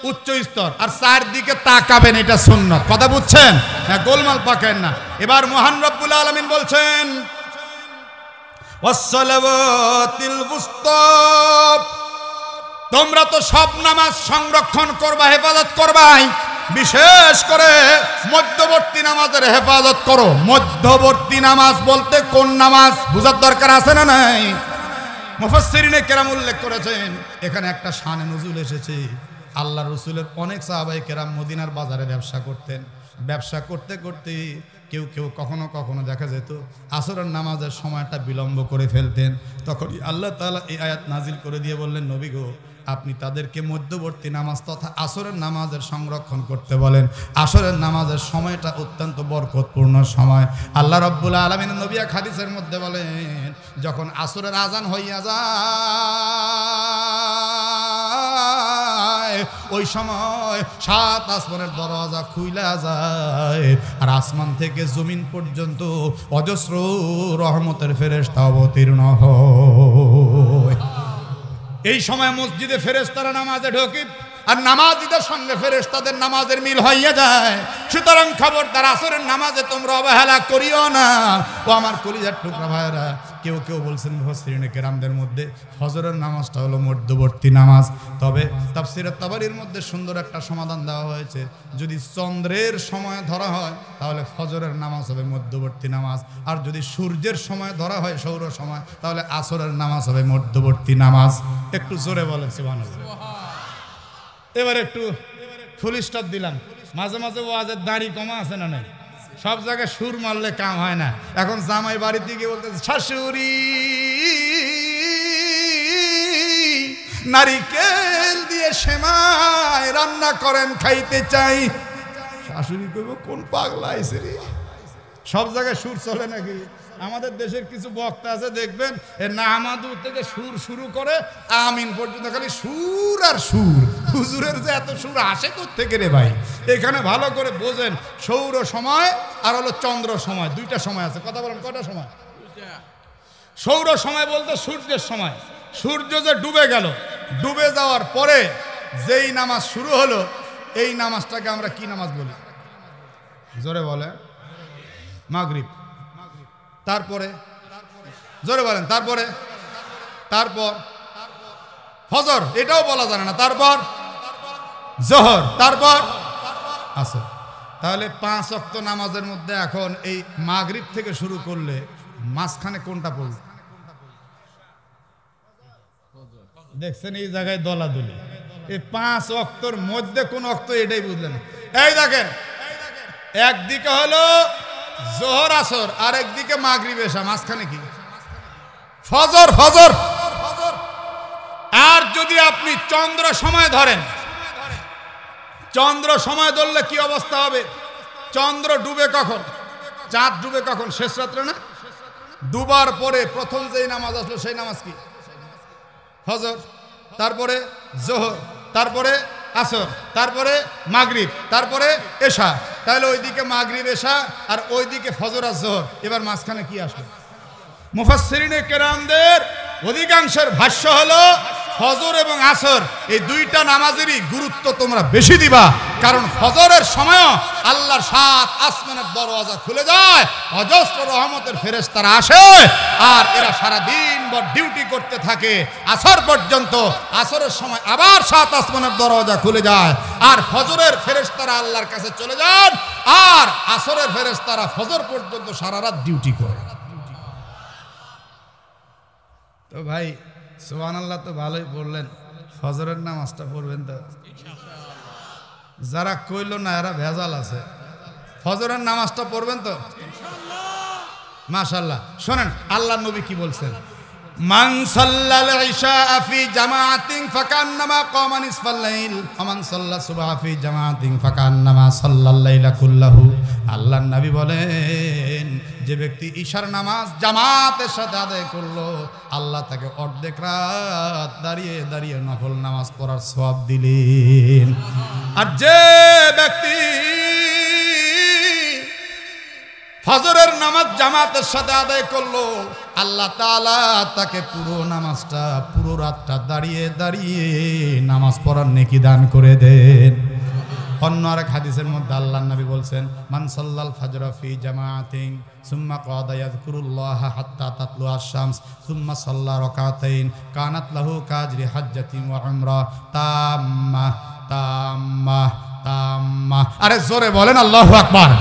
উচ্চ স্তর, আর 4 দিকে তাকাবেন, এটা সুন্নাত। কথা বুঝছেন না? গোলমাল পাকেন না। এবার মহান রব্বুল আলামিন বলছেন, ওয়াসসালাওয়াতিল বুসতা, তোমরা তো সব নামাজ সংরক্ষণ করবা, হেফাজত করবাই, বিশেষ করে মধ্যবর্তী নামাজের হেফাজত করো। মধ্যবর্তী নামাজ বলতে কোন নামাজ বুঝার দরকার আছে না নাই? মুফাসসিরিনে কেরাম উল্লেখ করেছেন, এখানে একটা শানে নুজুল এসেছে। আল্লাহ রসুলের অনেক সাহাবায়ে কেরাম মদিনার বাজারে ব্যবসা করতেন। ব্যবসা করতে করতে কেউ কেউ কখনো কখনো দেখা যেত আসরের নামাজের সময়টা বিলম্ব করে ফেলতেন। তখন আল্লাহ তাআলা এই আয়াত নাজিল করে দিয়ে বললেন, নবী গো, আপনি তাদেরকে মধ্যবর্তী নামাজ তথা আসরের নামাজের সংরক্ষণ করতে বলেন। আসরের নামাজের সময়টা অত্যন্ত বরকতপূর্ণ সময়। আল্লাহ রাব্বুল আলামিন নবী এক হাদিসের মধ্যে বলেন, যখন আসরের আজান হইয়া যায়, ওই সময় 7 আসমানের দরজা খুইলা যায়, আর আসমান থেকে জমিন পর্যন্ত অজস্র রহমতের ফেরেশতা অবতীর্ণ হয়। এই সময় মসজিদে ফেরেশতারা নামাজে ঢোকে, আর নামাজীদের সঙ্গে ফেরেশতাদের নামাজের মিল হইয়া যায়। সুতরাং খবরদার আসরের নামাজে তোমরা অবহেলা করিও না। ও আমার কলিজার টুকরা ভাইরা, কেউ কেউ বলছেন মুফাসসিরিনে কেরামদের মধ্যে ফজরের নামাজটা হলো মধ্যবর্তী নামাজ। তবে তাফসীরে তাবারির মধ্যে সুন্দর একটা সমাধান দেওয়া হয়েছে, যদি চন্দ্রের সময় ধরা হয় তাহলে ফজরের নামাজ হবে মধ্যবর্তী নামাজ, আর যদি সূর্যের সময় ধরা হয় সৌর সময় তাহলে আসরের নামাজ হবে মধ্যবর্তী নামাজ। একটু জোরে বলেন সুবহানাল্লাহ। এবার একটু ফুল স্টপ দিলাম। মাঝে মাঝে ওয়াজের দাড়ি কমা আছে না নাই? সব জায়গায় সুর মারলে কাম হয় না। এখন জামাই বাড়িতে গিয়ে বলতেছে, শাশুড়ি নারিকেল দিয়ে সেমাই রান্না করেন, খাইতে চাই। শাশুড়ি কইব, কোন পাগলা আইছে রে? সব জায়গায় সুর চলে নাকি? আমাদের দেশের কিছু বক্তা আছে দেখবেন, এ নামাদু থেকে সুর শুরু করে আমিন পর্যন্ত খালি সুর আর সুর। হুজুরের যে এত সুর আসে কোত্থেকে রে ভাই? এখানে ভালো করে বোঝেন, সৌর সময় আর হলো চন্দ্র সময়, দুইটা সময় আছে। কথা বলেন, কয়টা সময়? সৌর সময় বলতে সূর্যের সময়। সূর্য যে ডুবে গেল, ডুবে যাওয়ার পরে যেই নামাজ শুরু হলো, এই নামাজটাকে আমরা কি নামাজ বলি? জোরে বলে, মাগরিব। তারপরে জোরে বলেন, তারপর ফজর, এটাও বলা জানে না। তারপর জোহর, তারপর আসর। তাহলে 5 ওয়াক্ত নামাজের মধ্যে এখন এই মাগরিব থেকে শুরু করলে মাঝখানে কোনটা পড়বে? দেখছেন এই জায়গায় দলাদলি। এই 5 ওয়াক্তর মধ্যে কোন ওয়াক্ত, এটাই বুঝলেন। এই দেখেন, একদিকে হলো জোহর আসর, আর একদিকে মাগরিব এশা, মাঝখানে কি? ফজর। আর যদি আপনি চন্দ্র সময় ধরেন, চন্দ্র সময় ধরলে কি অবস্থা হবে? চন্দ্র ডুবে কখন? চাঁদ ডুবে কখন? শেষ রাত্রে না? ডুবার পরে প্রথম যেই নামাজ আসলো সেই নামাজ কি? ফজর, তারপরে জোহর, তারপরে আসর, তারপরে মাগরিব, তারপরে এশা। তাহলে ওইদিকে মাগরিব এশা আর ওইদিকে ফজর আর জোহর। এবার মাঝখানে কি আসলো? মুফাসসিরিনে কেরামদের অধিকাংশের ভাষ্য হলো ফজর এবং আসর এই দুইটা নামাজেরই গুরুত্ব তোমরা বেশি দিবা, কারণ ফজরের সময় আল্লাহর 7 আসমানের দরওয়াজা খুলে যায়, অজস্র রহমতের ফেরেশতারা আসে, আর এরা সারা দিন ভর ডিউটি করতে থাকে আসর পর্যন্ত। আসরের সময় আবার 7 আসমানের দরওয়াজা খুলে যায়, আর ফজরের ফেরেশতারা আল্লাহর কাছে চলে যান, আর আসরের ফেরেশতারা ফজর পর্যন্ত সারা রাত ডিউটি করে। তো ভাই সুবহানাল্লাহ, তো ভালোই পড়লেন, ফজরের নামাজটা পড়বেন তো? যারা কইল না এরা ভেজাল আছে। ফজরের নামাজটা পড়বেন তো মাশাআল্লাহ। শোনেন আল্লাহর নবী কি বলছেন, মান সাল্লাল ইশা ফি জামাআতিন ফাকান্নামা কামা নিসফাল লাইল ওয়া মান সাল্লা সুবহা ফি জামাআতিন ফাকান্নামা সাল্লাল লাইলা কুল্লাহু। আল্লাহর নবী বলেন, যে ব্যক্তি ঈশার নামাজ জামাতের সাথে আদায় করলো, আল্লাহ তাকে অর্ধেক রাত দাঁড়িয়ে দাঁড়িয়ে নফল নামাজ পড়ার সওয়াব দিলেন। আর যে ব্যক্তি ফজরের নামাজ জামাতের সাথে আদায় করলো, আল্লাহ তাআলা তাকে পুরো নামাজটা, পুরো রাতটা দাঁড়িয়ে দাঁড়িয়ে নামাজ পড়ার নেকি দান করে দেন। অন্য আরেক হাদিসের মধ্যে আল্লাহর নবী বলছেন, মান সাল্লাল ফাজরা ফি জামাআতিন সুম্মা ক্বাদা ইয়াযকুরুল্লাহ হাত্তা তাতলু আশ-শামস সুম্মা সাল্লা রাকাতাইন কানাত লাহু কাজরি হাজ্জাতিন ওয়া উমরা তাম্মা তাম্মা তাম্মা। আরে জোরে বলেন আল্লাহু আকবার।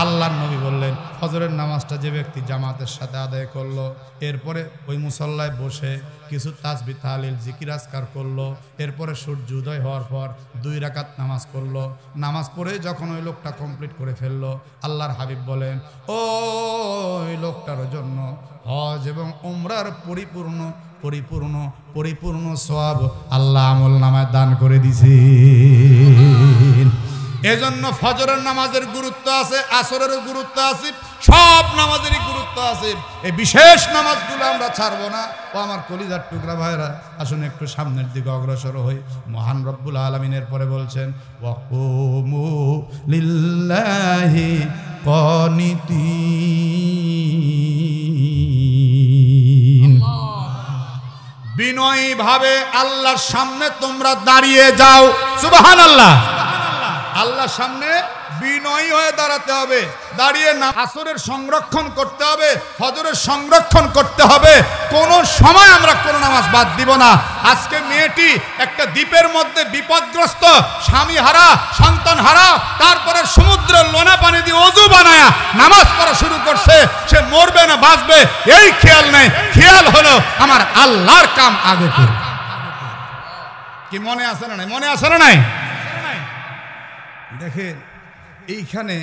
আল্লাহর নবী বললেন, ফজরের নামাজটা যে ব্যক্তি জামাতের সাথে আদায় করলো, এরপরে ওই মুসল্লায় বসে কিছু তাসবিহ তাহলিল জিকির আজকার করলো, এরপরে সূর্য উদয় হওয়ার পর 2 রাকাত নামাজ পড়লো, নামাজ পড়ে যখন ওই লোকটা কমপ্লিট করে ফেললো, আল্লাহর হাবিব বলেন, ওই লোকটার জন্য হজ এবং উমরার পরিপূর্ণ সওয়াব আল্লাহ আমল নামায় দান করে দিয়েছেন। এজন্য ফজরের নামাজের গুরুত্ব আছে, আসরেরও গুরুত্ব আছে, সব নামাজেরই গুরুত্ব আছে। এই বিশেষ নামাজগুলো আমরা ছাড়বো না। ও আমার কলিজার টুকরা ভাইরা, আসুন একটু সামনের দিকে অগ্রসর হই। মহান রব্বুল আলামিনের পরে বলছেন, ওয়াকুমু লিল্লাহি কানিতিন। বিনয়ীভাবে আল্লাহর সামনে তোমরা দাঁড়িয়ে যাও। সুবহানাল্লাহ। আল্লাহর সামনে বিনয়ী হয়ে দাঁড়াতে হবে, দাঁড়িয়ে আসরের সংরক্ষণ করতে হবে, ফজরের সংরক্ষণ করতে হবে। কোন সময় আমরা কোন নামাজ বাদ দিব না। আজকে মেয়েটি একটা দ্বীপের মধ্যে বিপদগ্রস্ত, স্বামী হারা, সন্তান হারা, তারপরে সমুদ্রের লোনা পানি দিয়ে ওযু বানায়া নামাজ পড়া শুরু করছে। সে মরবে না বাঁচবে এই খেয়াল নেই, খেয়াল হলো আমার আল্লাহর কাম আগে করব। কি মনে আছে না নাই? মনে আছে না নাই? দেখেন এইখানে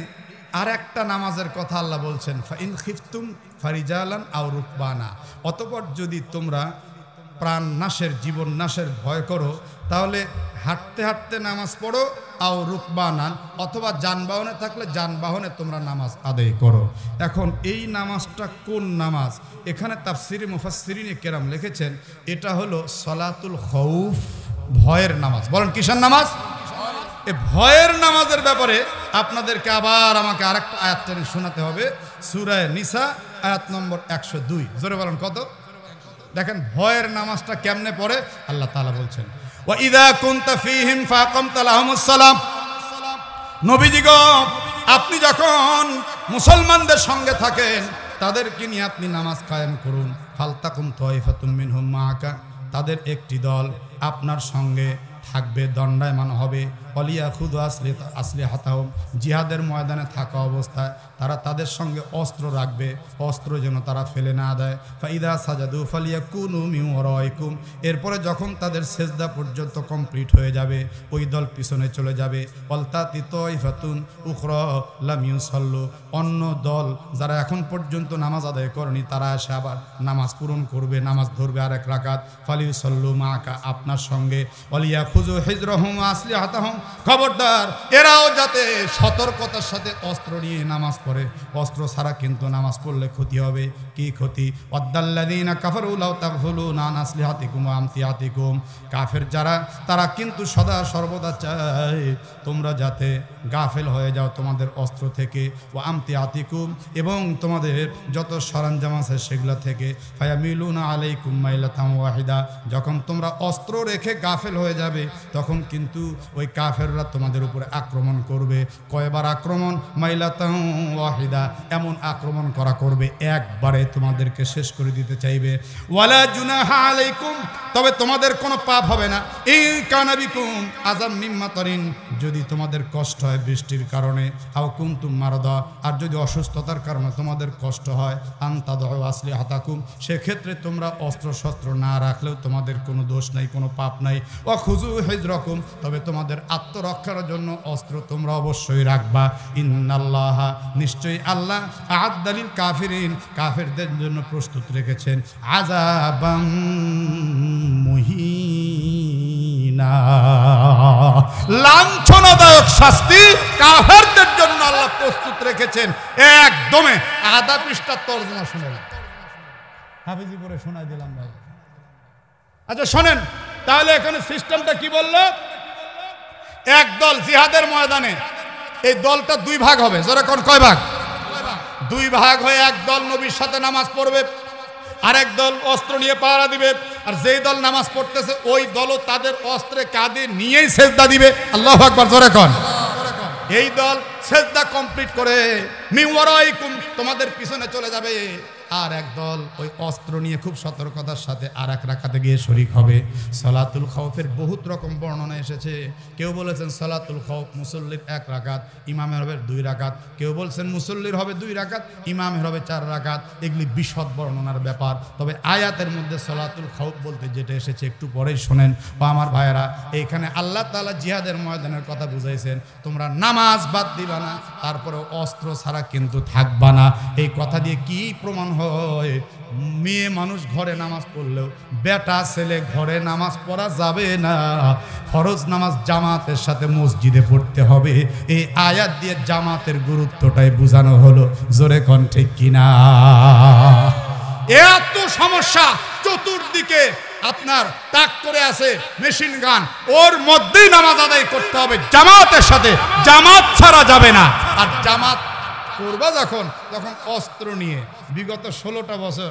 আর একটা নামাজের কথা আল্লাহ বলছেন, ফাইন খিফতুম ফারিজালান আও রুকবানা। অতঃপর যদি তোমরা প্রাণ নাশের, জীবন নাশের ভয় করো, তাহলে হাঁটতে হাঁটতে নামাজ পড়ো, আও রুকবানান, অথবা যানবাহনে থাকলে যানবাহনে তোমরা নামাজ আদায় করো। এখন এই নামাজটা কোন নামাজ? এখানে তাফসিরে মুফাসসিরিনে কেরাম লিখেছেন এটা হলো সলাতুল খৌফ, ভয়ের নামাজ। বলেন কিসের নামাজ? এই ভয়ের নামাজের ব্যাপারে আপনাদেরকে আবার আমাকে আরেকটা আয়াত টেনে শোনাতে হবে। সূরা নিসা আয়াত নম্বর 102। জোরে বলেন কত? দেখেন ভয়ের নামাজটা কেমনে পড়ে আল্লাহ তাআলা বলছেন, ওয়া ইযা কুনতা ফীহিম ফাআকামতা লাহুমুস সালাম। নবীজি গো, আপনি যখন মুসলমানদের সঙ্গে থাকেন তাদেরকে নিয়ে আপনি নামাজ কায়েম করুন। ফালতাকুম তায়ফাতুম মিনহুম মাআকা, তাদের একটি দল আপনার সঙ্গে থাকবে, দণ্ডায়মান হবে। অলিয়া খুদ আসলে হাতাও, জিহাদের ময়দানে থাকা অবস্থায় তারা তাদের সঙ্গে অস্ত্র রাখবে, অস্ত্র যেন তারা ফেলে না দেয়। ফাইদা সাজাদু ফালিয়াকুনু মিন ওয়ারাইকুম, এরপরে যখন তাদের সেজদা পর্যন্ত কমপ্লিট হয়ে যাবে ওই দল পিছনে চলে যাবে। ওয়ালতাতি তায়ফাতুন উখরা লাম ইউসাল্লু, অন্য দল যারা এখন পর্যন্ত নামাজ আদায় করেনি তারা এসে আবার নামাজ পূরণ করবে, নামাজ ধরবে আরেক রাকাত। ফালিউসাল্লু মাআকা, আপনার সঙ্গে। অলিয়া খুযু হিজরাহুম আসলিহাতাহুম, খবরদার এরাও যাতে সতর্কতার সাথে অস্ত্র নিয়ে নামাজ পড়ে। অস্ত্র ছাড়া কিন্তু নামাজ পড়লে ক্ষতি হবে। কি ক্ষতি? ওয়াদাল্লাযীনা কাফারু লাউ তাগফুলুনা আন আসলিহাতিকুম ওয়া আমতিয়াতিকুম, কাফের যারা তারা কিন্তু সদা সর্বদা চায় তোমরা যাতে গাফেল হয়ে যাও তোমাদের অস্ত্র থেকে, ওয়া আমতিয়াতিকুম, এবং তোমাদের যত সরঞ্জাম আছে সেগুলো থেকে। ফায়ামিলুনা আলাইকুম মাইলাতাম ওয়াহিদা, যখন তোমরা অস্ত্র রেখে গাফেল হয়ে যাবে তখন কিন্তু ওই কাফেররা তোমাদের উপরে আক্রমণ করবে। কয়বার আক্রমণ? মাইলাতাম ওয়াহিদা, এমন আক্রমণ করা করবে একবারে তোমাদেরকে শেষ করে দিতে চাইবে। ওয়ালা জুনাহা আলাইকুম, তবে তোমাদের কোনো পাপ হবে না। এই কানাবিকুম আযাম মিন মাতারিন, যদি তোমাদের কষ্ট হয় বৃষ্টির কারণে, আও কুনতুম মারদা, আর যদি অসুস্থতার কারণে তোমাদের কষ্ট হয়, আনতাদউ আসলিহাতাকুম, সেক্ষেত্রে তোমরা অস্ত্র শস্ত্র না রাখলেও তোমাদের কোনো দোষ নাই, কোনো পাপ নাই। ওয়া খুযু হিজরাকুম, তবে তোমাদের আত্মরক্ষার জন্য অস্ত্র তোমরা অবশ্যই রাখবা। ইন্নাল্লাহা, নিশ্চয়ই আল্লাহ, আ'আদ্দালিল কাফিরিন, কাফেরদের জন্য প্রস্তুত রেখেছেন আযাবাম মুহিনা, লাঞ্ছনাদায়ক শাস্তি কাফেরদের জন্য আল্লাহ প্রস্তুত রেখেছেন। একদমে আধা পৃষ্ঠা তরজমা শুনে হাফিজি করে শোনাই দিলাম ভাই। আচ্ছা শোনেন তাহলে এখানে সিস্টেমটা কি বললো? একদল জিহাদের ময়দানে, এই দলটা দুই ভাগ হবে। জোরে কোন কয় ভাগ? দুই ভাগ হয়ে এক দল নবীর সাথে নামাজ পড়বে, আরেক দল অস্ত্র নিয়ে পাহারা দিবে। আর যেই দল নামাজ পড়তেছে ওই দলও তাদের অস্ত্রে কাঁধে নিয়েই সেজদা দিবে। আল্লাহু আকবার, জোরে কোন। এই দল সেজদা কমপ্লিট করে মিন ওয়ারাইকুম, তোমাদের পিছনে চলে যাবে। আর এক দল ওই অস্ত্র নিয়ে খুব সতর্কতার সাথে আর এক রাকাতে গিয়ে শরীক হবে। সলাতুল খাউফের বহুত রকম বর্ণনা এসেছে। কেউ বলেছেন সলাতুল খাউফ মুসল্লির 1 রাকাত, ইমামের হবে 2 রাকাত। কেউ বলছেন মুসল্লির হবে 2 রাকাত, ইমামের হবে 4 রাকাত। এগুলি বিশদ বর্ণনার ব্যাপার। তবে আয়াতের মধ্যে সলাতুল খাউফ বলতে যেটা এসেছে একটু পরেই শোনেন। ও আমার ভাইয়েরা, এইখানে আল্লাহ তাআলা জিহাদের ময়দানের কথা বুঝাইছেন। তোমরা নামাজ বাদ দিবা না, তারপরে অস্ত্র ছাড়া কিন্তু থাকবা না। এই কথা দিয়ে কি প্রমাণ হয়? মেয়ে মানুষ ঘরে নামাজ পড়লেও বেটা ছেলে ঘরে নামাজ পড়া যাবে না। ফরজ নামাজ জামাতের সাথে মসজিদে পড়তে হবে। এই আয়াত দিয়ে জামাতের গুরুত্বটাই বোঝানো হলো। জোরে কোন ঠিক কিনা? এত সমস্যা চতুর্দিকে আপনার তাক করে আছে মেশিন গান, ওর মধ্যেই নামাজ আদায় করতে হবে জামাতের সাথে, জামাত ছাড়া যাবে না। আর জামাত করবা যখন, তখন অস্ত্র নিয়ে। বিগত 16টা বছর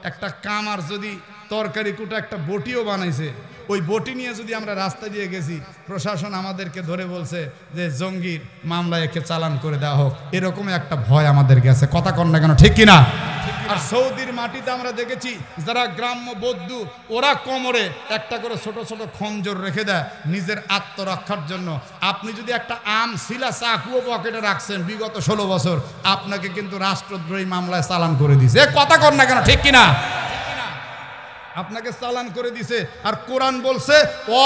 একটা কামার যদি তরকারি কুটা একটা বটিও বানাইছে, ওই বটি নিয়ে যদি আমরা রাস্তা দিয়ে গেছি, প্রশাসন আমাদেরকে ধরে বলছে যে জঙ্গির মামলায় একে চালান করে দেওয়া হোক, এরকম একটা ভয় আমাদের গেছে। কথা কন না কেন, ঠিক কিনা? আর সৌদির মাটিতে আমরা দেখেছি যারা গ্রাম্য বৌদ্ধ, ওরা কোমরে একটা করে ছোট ছোট খঞ্জর রেখে দেয় নিজের আত্মরক্ষার জন্য। আপনি যদি একটা আম শিলা চাকুও পকেটে রাখছেন বিগত 16 বছর, আপনাকে কিন্তু রাষ্ট্রদ্রোহী মামলায় চালান করে দিছে। কথা কন না কেন, ঠিক কিনা? আপনাকে চালান করে দিছে। আর কোরআন বলছে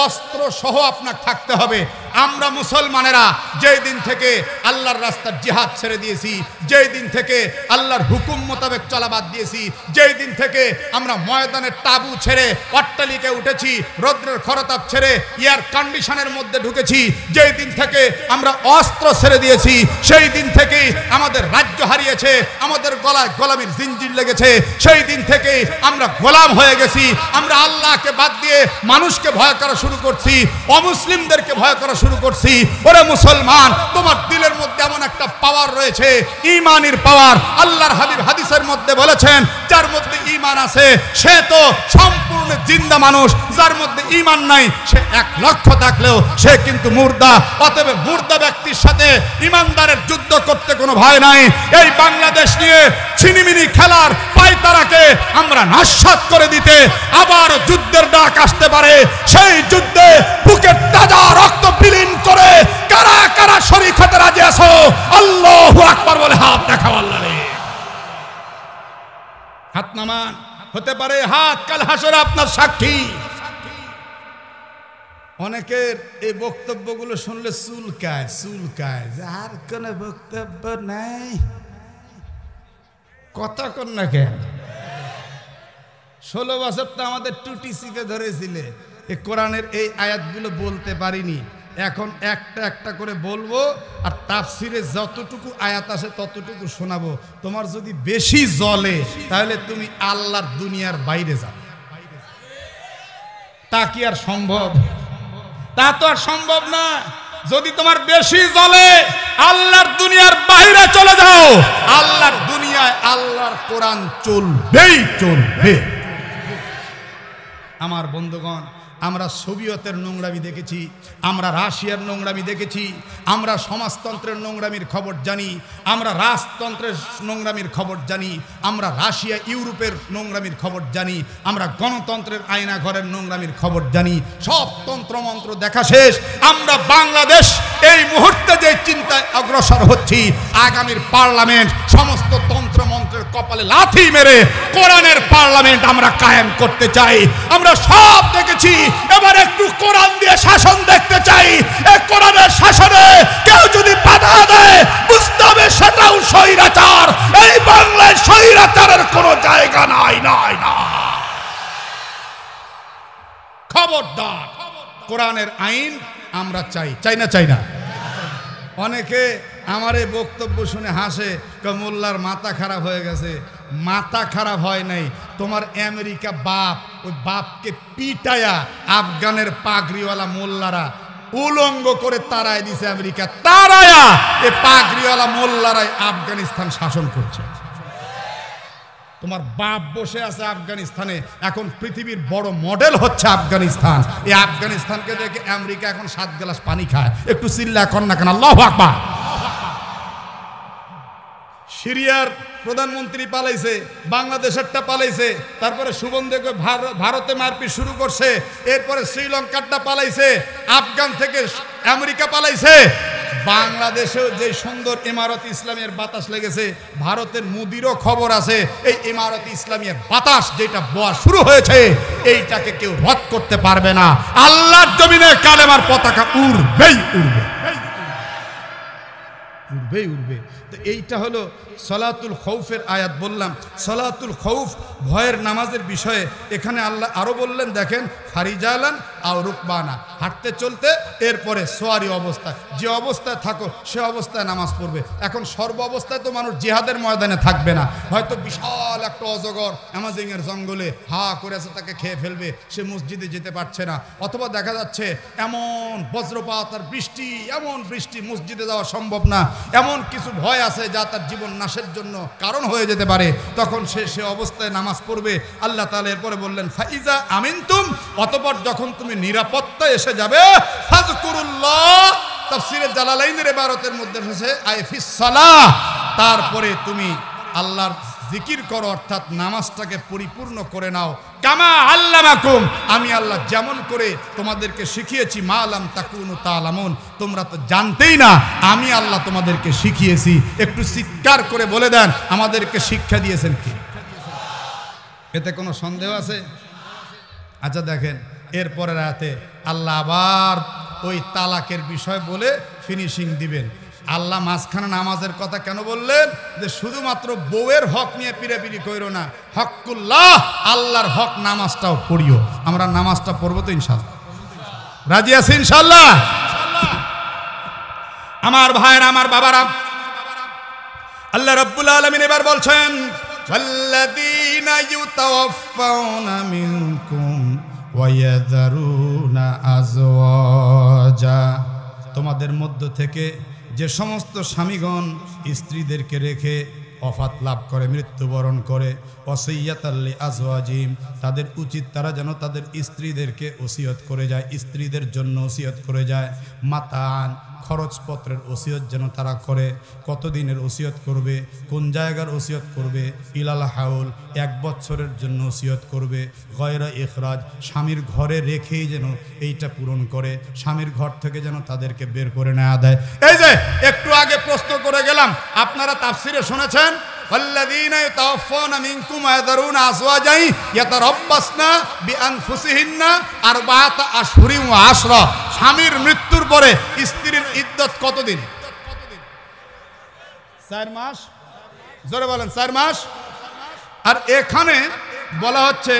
অস্ত্র সহ আপনাকে থাকতে হবে। আমরা মুসলমানেরা যেই দিন থেকে আল্লাহর রাস্তার জিহাদ ছেড়ে দিয়েছি, যেই দিন থেকে আল্লাহর হুকুম মোতাবেক চলা বাদ দিয়েছি, যেই দিন থেকে আমরা ময়দানের তাবু ছেড়ে অট্টালিকায় উঠেছি, রৌদ্রের খরতাপ ছেড়ে এয়ার কন্ডিশনের মধ্যে ঢুকেছি, যেই দিন থেকে আমরা অস্ত্র ছেড়ে দিয়েছি, সেই দিন থেকেই আমাদের রাজ্য হারিয়েছে, আমাদের গলায় গোলামির জিঞ্জির লেগেছে, সেই দিন থেকেই আমরা গোলাম হয়ে গেছি। আমরা আল্লাহকে বাদ দিয়ে মানুষকে ভয় করা শুরু করছি, অমুসলিমদেরকে ভয় করা শুরু করছি। ওরে মুসলমান, তোমার দিলের মধ্যে এমন একটা পাওয়ার রয়েছে, ঈমানের পাওয়ার। আল্লাহর হাবিব হাদিসের মধ্যে বলেছেন, যার মধ্যে ঈমান আছে সে তো সম্পূর্ণ জিন্দা মানুষ, যার মধ্যে ঈমান নাই সে 1 লক্ষ থাকলেও সে কিন্তু মুর্দা। অতএব মুর্দা ব্যক্তির সাথে ঈমানদারের যুদ্ধ করতে কোনো ভয় নাই। এই বাংলাদেশ নিয়ে ছিনিমিনি খেলার পায়তারাকে আমরা নাশাত করে দিতে আবার যুদ্ধের ডাক আসতে পারে। সেই যুদ্ধে বুকের তাজা রক্ত বিলীন করে কারা কারা শরীক হতে রাজি আছো? আল্লাহু আকবার বলে হাত দেখাও। আল্লাহরে হাত নামান। হতে পারে হাত কাল হাসরে আপনার সাক্ষী। অনেকের এই বক্তব্যগুলো শুনলে চুলকায় চুলকায়, আর কোন বক্তব্য নাই। কথা কন না কেন? 16 বছর তো আমাদের টুটি চিপে ধরেছিলে, এই কোরআনের এই আয়াতগুলো বলতে পারিনি। এখন একটা একটা করে বলবো, আর তাফসিরে যতটুকু আয়াত আছে ততটুকু শোনাবো। তোমার যদি বেশি জ্বলে তাহলে তুমি আল্লাহর দুনিয়ার বাইরে যাও। তা কি আর সম্ভব? তা তো আর সম্ভব না। যদি তোমার বেশি জ্বলে আল্লাহর দুনিয়ার বাইরে চলে যাও। আল্লাহর দুনিয়ায় আল্লাহর কোরআন চলবেই চলবে। আমার বন্ধুগণ, আমরা সোভিয়েতের নোংরামি দেখেছি, আমরা রাশিয়ার নোংরামি দেখেছি, আমরা সমাজতন্ত্রের নোংরামির খবর জানি, আমরা রাজতন্ত্রের নোংরামির খবর জানি, আমরা রাশিয়া ইউরোপের নোংরামির খবর জানি, আমরা গণতন্ত্রের আয়নাঘরের নোংরামির খবর জানি। সব তন্ত্রমন্ত্র দেখা শেষ। আমরা বাংলাদেশ এই মুহূর্তে যে চিন্তায় অগ্রসর হচ্ছি, আগামীর পার্লামেন্ট সমস্ত তন্ত্রমন্ত্রের কপালে লাথি মেরে কোরআনের পার্লামেন্ট আমরা কায়েম করতে চাই। আমরা সব দেখেছি, এবার একটু কোরআন দিয়ে শাসন দেখতে চাই। এই কোরআনের শাসনে কেউ যদি বাধা দেয় বুঝতে হবে সেটাও স্বৈরাচার। এই বাংলায় স্বৈরাচারের কোনো জায়গা নাই নাই না। খবরদার, কোরআনের আইন আমরা চাই, চাই না চাই না? অনেকে আমার এই বক্তব্য শুনে হাসে, মোল্লার মাথা খারাপ হয়ে গেছে। মাথা খারাপ হয় নাই, তোমার আমেরিকা বাপ, ওই বাপকে পিটায়া আফগানের পাগড়িওয়ালা মোল্লারা উলঙ্গ করে তাড়ায় দিছে। আমেরিকা তাড়ায়া এই পাগড়িওয়ালা মোল্লারাই আফগানিস্তান শাসন করছে। তোমার বাপ বসে আছে আফগানিস্তানে, এখন পৃথিবীর বড় মডেল হচ্ছে আফগানিস্তান। এই আফগানিস্তানকে দেখে আমেরিকা এখন 7 গ্লাস পানি খায়। একটু চিল্লা কর না কেন? আল্লাহু আকবার। সিরিয়ার প্রধানমন্ত্রী পালাইছে, বাংলাদেশেরটা পালাইছে, তারপরে সুবন্ধকে ভারতে মারপিট শুরু করছে, এরপরে শ্রীলঙ্কারটা পালাইছে, আফগান থেকে আমেরিকা পালাইছে। বাংলাদেশেও যে সুন্দর ইমারত ইসলামের বাতাস লেগেছে, ভারতের মোদিরও খবর আছে। এই ইমারত ইসলামের বাতাস যেটা বওয়া শুরু হয়েছে, এইটাকে কেউ রদ করতে পারবে না। আল্লাহর জমিনে কালেমার পতাকা উড়বেই উড়বে, উড়বেই উড়বে। তো এইটা হলো সলাতুল খৌফের আয়াত। বললাম সলাতুল খৌফ ভয়ের নামাজের বিষয়ে। এখানে আল্লাহ আরো বললেন, দেখেন, ফারিজালান আও রুকবানা, হাঁটতে চলতে, এরপরে সোয়ারি অবস্থায়, যে অবস্থায় থাকো সে অবস্থায় নামাজ পড়বে। এখন সর্ব অবস্থায় তো মানুষ জিহাদের ময়দানে থাকবে না, হয়তো বিশাল একটা অজগর অ্যামাজিংয়ের জঙ্গলে হা করেছে, তাকে খেয়ে ফেলবে, সে মসজিদে যেতে পারছে না, অথবা দেখা যাচ্ছে এমন বজ্রপাত আর বৃষ্টি, এমন বৃষ্টি মসজিদে যাওয়া সম্ভব না, এমন কিছু ভয় আছে যা তার জীবন নাশের জন্য কারণ হয়ে যেতে পারে, তখন সে অবস্থায় নামাজ পড়বে। আল্লাহ তাআলা এরপরে বললেন ফাইজা আমিনতুম, অতঃপর যখন তুমি নিরাপত্তায় এসে যাবে, ফাযকুরুল্লাহ, তাফসীরে জালালাইনের ইবারতের মধ্যে এসেছে আইফিস সালাহ, তারপরে তুমি আল্লাহর জিকির করো, অর্থাৎ নামাজটাকে পরিপূর্ণ করে নাও। কামা আল্লামাকুম, আমি আল্লাহ যেমন করে তোমাদেরকে শিখিয়েছি, মা লাম তাকুনু তা'লামুন, তোমরা তো জানতেই না, আমি আল্লাহ তোমাদেরকে শিখিয়েছি। একটু চিৎকার করে বলে দেন, আমাদেরকে শিক্ষা দিয়েছেন কি? এতে কোনো সন্দেহ আছে? আচ্ছা দেখেন, এরপরের আয়াতে আল্লাহ আবার ওই তালাকের বিষয় বলে ফিনিশিং দিবেন। আল্লাহ মাঝখানে নামাজের কথা কেন বললেন? যে শুধুমাত্র বউয়ের হক নিয়ে পিড়াপিড়ি কইরো না, হকুল্লাহ, আল্লাহর হক নামাজটাও পড়িও। আমরা নামাজটা পড়বো তো ইনশাআল্লাহ, রাজি আছি ইনশাআল্লাহ? আমার ভাইরা, আমার বাবারা, আল্লাহ রাব্বুল আলামিন এবার বলছেন ওয়াল্লাযীনা ইউতাওয়াফাউনা মিনকুম ওয়া ইয়াযারুনা আজওয়াজা, তোমাদের মধ্য থেকে যে সমস্ত স্বামীগণ স্ত্রীদেরকে রেখে অফাত লাভ করে, মৃত্যুবরণ করে, ওসিয়াতাল লিআজওয়াজিহিম, তাদের উচিত তারা যেন তাদের স্ত্রীদেরকে ওসিয়ত করে যায়, স্ত্রীদের জন্য ওসিয়ত করে যায়। মাতান, খরচপত্রের ওসিয়ত যেন তারা করে। কতদিনের ওসিয়ত করবে, কোন জায়গার ওসিয়ত করবে? ইলাল হাউল, 1 বছরের জন্য ওসিয়ত করবে। গয়রা ইখরাজ, স্বামীর ঘরে রেখেই যেন এইটা পূরণ করে, স্বামীর ঘর থেকে যেন তাদেরকে বের করে না দেয়। এই যে একটু আগে প্রশ্ন করে গেলাম, আপনারা তাফসিরে শুনেছেন ওয়াল্লাযীনা ইয়াতাওয়াফাউনা মিনকুম ওয়া ইয়াযারুনা আজওয়াজান ইয়াতারাব্বাসনা বিআনফুসিহিন্না আরবাআতা আশহুরিন ওয়া আশরা, স্বামীর মৃত্যুর পরে স্ত্রীর ইদ্দত কতদিন? 4 মাস। জোরে বলেন, 4 মাস। আর এখানে বলা হচ্ছে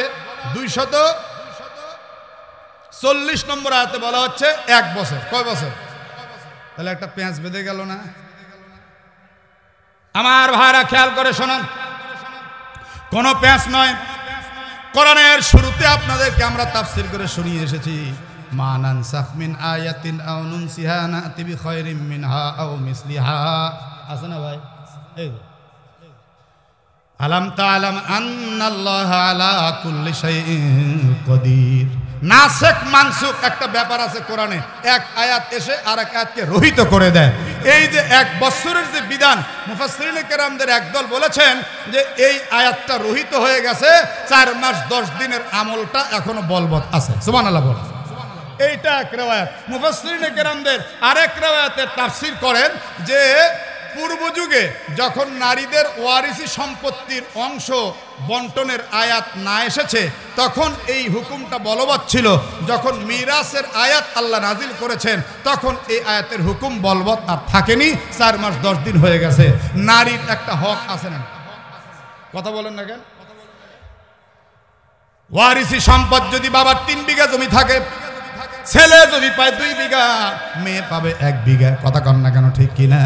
240 নম্বর আয়াতে বলা হচ্ছে 1 বছর। কয় বছর? তাহলে একটা পেঁচ বেঁধে গেল না? আমার ভাইরা খেয়াল করে শোনেন, কোন পেঁচ নয়। কোরআনের শুরুতে আপনাদেরকে আমরা তাফসীর করে শুনিয়ে এসেছি, মা নানসাখ মিন আয়াতিন আও নুনসিহা নাতি বিখায়রিম মিনহা আও মিসলিহা। আছে না ভাই? এই আলাম তা'লাম আন্নাল্লাহা আলা কুল্লি শাইইন কদির। নাসেখ মানসুখ একটা ব্যাপার আছে কোরআনে, এক আয়াত এসে আর এক আয়াতকে রহিত করে দেয়। এই যে 1 বছরের যে বিধান, মুফাসসিরিনে কেরামদের একদল বলেছেন যে এই আয়াতটা রহিত হয়ে গেছে, 4 মাস 10 দিনের আমলটা এখনো বলবৎ আছে। সুবহানাল্লাহ বলেন। এইটা এক রিওয়ায়াত। মুফাসসিরিনে কেরামদের আরেক রিওয়ায়াতের তাফসীর করেন যে পূর্ব যুগে যখন নারীদের ওয়ারিসি সম্পত্তির অংশ বন্টনের আয়াত না এসেছে, তখন এই হুকুমটা বলবৎ ছিল। যখন মিরাসের আয়াত আল্লাহ নাজিল করেছেন, তখন এই আয়াতের হুকুম বলবৎ আর থাকেনি। 4 মাস 10 দিন হয়ে গেছে। নারীর একটা হক আছে না? কথা বলেন না কেন? ওয়ারিসি সম্পদ যদি বাবার 3 বিঘা জমি থাকে, ছেলে যদি পায় 2 বিঘা, মেয়ে পাবে 1 বিঘা। কথা কন না কেন? ঠিক কিনা?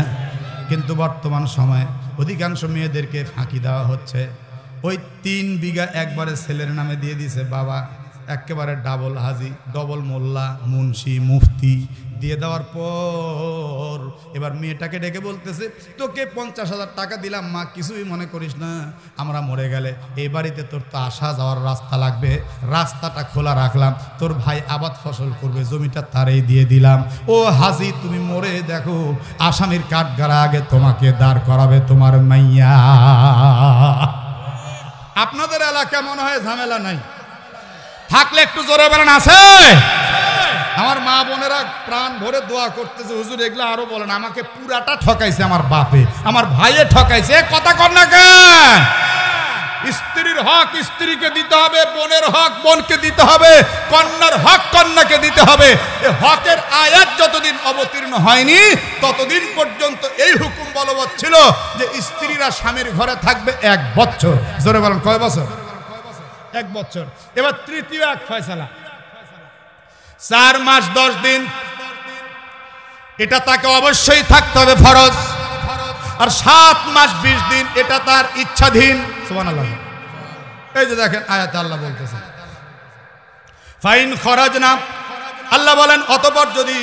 কিন্তু বর্তমান সময়ে অধিকাংশ মেয়েদেরকে ফাঁকি দেওয়া হচ্ছে। ওই 3 বিঘা একবারে ছেলের নামে দিয়ে দিছে বাবা, একেবারে ডাবল হাজি, ডবল মোল্লা, মুন্সি, মুফতি দিয়ে দেওয়ার পর এবার মেয়েটাকে ডেকে বলতেছে, তোকে 50,000 টাকা দিলাম মা, কিছুই মনে করিস না, আমরা মরে গেলে এই বাড়িতে তোর তো আসা যাওয়ার রাস্তা লাগবে, রাস্তাটা খোলা রাখলাম, তোর ভাই আবাদ ফসল করবে, জমিটা তারেই দিয়ে দিলাম। ও হাজি, তুমি মরে দেখো, আসামির কাঠগড়া আগে তোমাকে দাঁড় করাবে তোমার মাইয়া। আপনাদের এলাকা মনে হয় ঝামেলা নাই, থাকলে একটু জোরে বলেন আছে। আমার মা বোনেরা প্রাণ ভরে দোয়া করতেছে, হুজুর এগুলো আরো বলেন, আমাকে পুরাটা ঠকাইছে আমার বাপে, আমার ভাইয়ে ঠকাইছে। কথা কর না কেন? স্ত্রীর হক স্ত্রীকে দিতে হবে, বোনের হক বোনকে দিতে হবে, কন্যার হক কন্যাকে দিতে হবে। এই হকের আয়াত যতদিন অবতীর্ণ হয়নি, ততদিন পর্যন্ত এই হুকুম বলবৎ ছিল যে স্ত্রীরা স্বামীর ঘরে থাকবে 1 বছর। জোরে বলেন, কয় বছর? 1 বছর। এবার তৃতীয় এক ফয়সালা, 4 মাস 10 দিন এটা তাকে অবশ্যই থাকতে হবে ফরজ, আর 7 মাস 20 দিন এটা তার ইচ্ছাধীন। সুবহানাল্লাহ। এই যে দেখেন আয়াতে আল্লাহ বলতেছে ফাইন খরাজনা, আল্লাহ বলেন অতঃপর যদি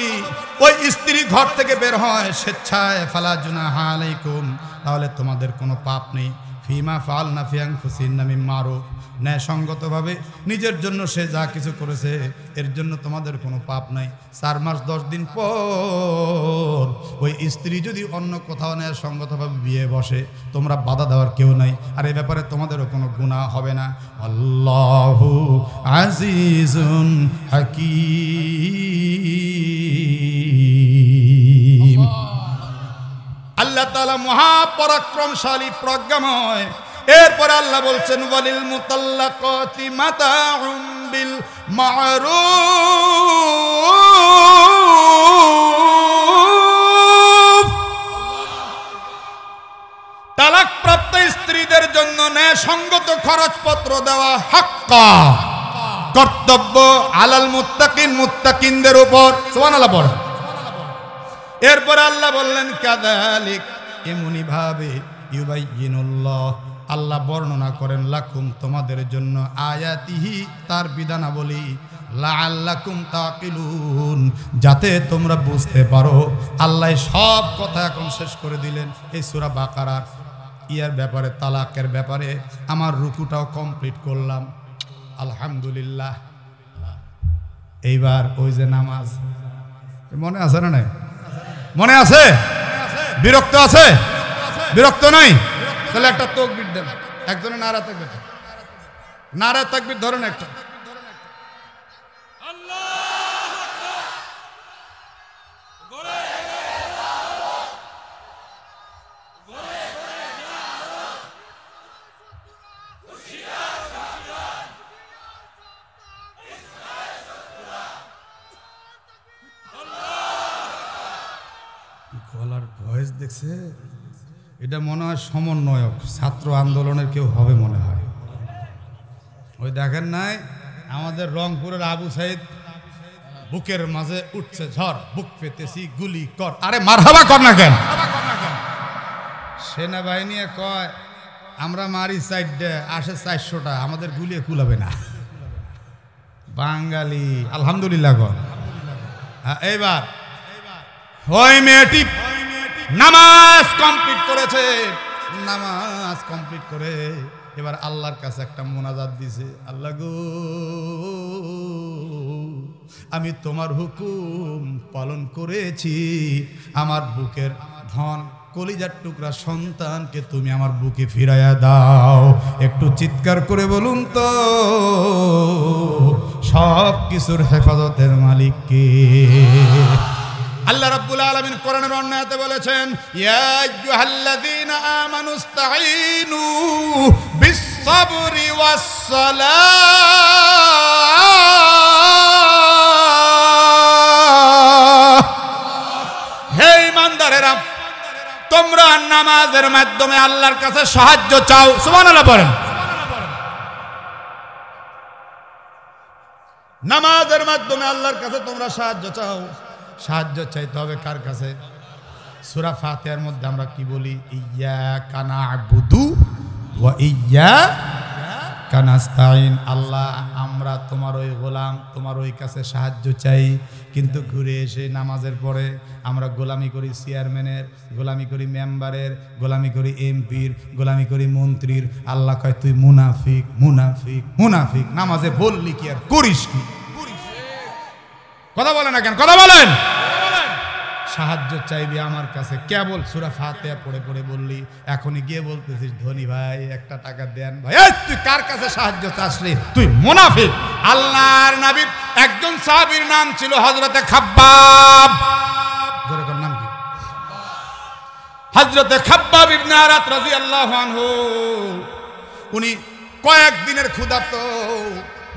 ওই স্ত্রী ঘর থেকে বের হয় স্বেচ্ছায়, ফালা জুনাহা আলাইকুম, তাহলে তোমাদের কোনো পাপ নেই, ফিমা ফাআলনা ফি আনফুসিহিন্না মিন মারুফ, ন্যায়সঙ্গতভাবে নিজের জন্য সে যা কিছু করেছে এর জন্য তোমাদের কোনো পাপ নাই। 4 মাস 10 দিন পর ওই স্ত্রী যদি অন্য কোথাও ন্যায়সঙ্গতভাবে বিয়ে বসে, তোমরা বাধা দেওয়ার কেউ নাই, আর এই ব্যাপারে তোমাদেরও কোনো গুনাহ হবে না। আল্লাহু আজিজুন হাকীম। আল্লাহ তাআলা মহাপরাক্রমশালী, প্রজ্ঞাময়। এরপরে আল্লাহ বলছেন ওয়ালিল মুতাল্লাকাতি মাতাউম বিল মারুফ, তালাকপ্রাপ্ত স্ত্রীদের জন্য ন্যায়সঙ্গত খরচপত্র দেওয়া হাক্কা, কর্তব্য, আলাল মুত্তাকিন, মুত্তাকিনদের উপর। সুবহানাল্লাহ পড়ে। এরপরে আল্লাহ বললেন কাযালিক, এমনি ভাবে ইউবাইয়িনুল্লাহ, আল্লাহ বর্ণনা করেন লাকুম, তোমাদের জন্য, আয়াতিহি, তার বিধানাবলী, লাআল্লাকুম তাকিলুন, যাতে তোমরা বুঝতে পারো। আল্লাহ সব কথা এখন শেষ করে দিলেন এই সূরা বাকারার ইয়ার ব্যাপারে, তালাকের ব্যাপারে। আমার রুকুটাও কমপ্লিট করলাম, আলহামদুলিল্লাহ। এইবার ওই যে নামাজ, মনে আছে না? নাই মনে আছে? বিরক্ত আছে? বিরক্ত নাই? তাহলে একটা তাকবীর দেন, একজনে নারা তাকবীর, নারা তাকবীর ধরেন একটা। গলার ভয়েস দেখছে, এটা মনে হয় সমন্বয়ক, ছাত্র আন্দোলনের কেউ হবে মনে হয়। ওই দেখেন নাই আমাদের রংপুরের আবু সাইদ, বুকের মাঝে উঠছে ঝড়, বুক পেতেছি গুলি কর। আরে মারহাবা কর না কেন? সেনাবাহিনী কয় আমরা মারি সাইডে, আসে 400টা, আমাদের গুলিয়ে কুলাবে না। বাঙালি আলহামদুলিল্লাহ কর। এইবার ওই মেয়েটি নামাজ কমপ্লিট করেছে, নামাজ কমপ্লিট করে এবার আল্লাহর কাছে একটা মোনাজাত দিছে, আল্লাহ গো, আমি তোমার হুকুম পালন করেছি, আমার বুকের ধন কলিজার টুকরা সন্তানকে তুমি আমার বুকে ফিরাইয়া দাও। একটু চিৎকার করে বলুন তো, সব কিছুর হেফাজতের মালিক কে? আল্লাহ রাব্বুল আলামিন কোরআনের অন্য আয়াতে বলেছেন ইয়া আইয়ুহাল্লাযীনা আমানুস্তাঈনু বিস-সাবরি ওয়াস-সালাহ। হে ঈমানদারেরা, তোমরা নামাজের মাধ্যমে আল্লাহর কাছে সাহায্য চাও। সুবহানাল্লাহ বলেন। নামাজের মাধ্যমে আল্লাহর কাছে তোমরা সাহায্য চাও। সাহায্য চাইতে হবে কার কাছে? সূরা ফাতিহার মধ্যে আমরা কি বলি? ইয়্যাকা না'বুদু ওয়া ইয়্যাকা নাস্তাঈন। আল্লাহ, আমরা তোমার ওই গোলাম, তোমার ওই কাছে সাহায্য চাই। কিন্তু ঘুরে এসে নামাজের পরে আমরা গোলামি করি চেয়ারম্যানের, গোলামি করি মেম্বারের, গোলামি করি এমপির, গোলামি করি মন্ত্রীর। আল্লাহ কয় তুই মুনাফিক, মুনাফিক, মুনাফিক। নামাজে বললি কি আর করিস কি? কথা বলেন না কেন? কথা বলেন। সাহায্য চাইবি আমার কাছে কেবল সূরা ফাতিহা পড়ে পড়ে বললি, এখনই গিয়ে বলতেছিস ধনী ভাই একটা টাকা দেন ভাই। তুই কার কাছে সাহায্য চাসলি? তুই মুনাফিক। আল্লাহর নবীর একজন সাহাবীর নাম ছিল হযরতে খাব্বাব। জোরে নাম কি? হযরতে খাব্বাব ইবনে আরাত রাদিয়াল্লাহু আনহু। উনি কয়েকদিনের ক্ষুধার্ত,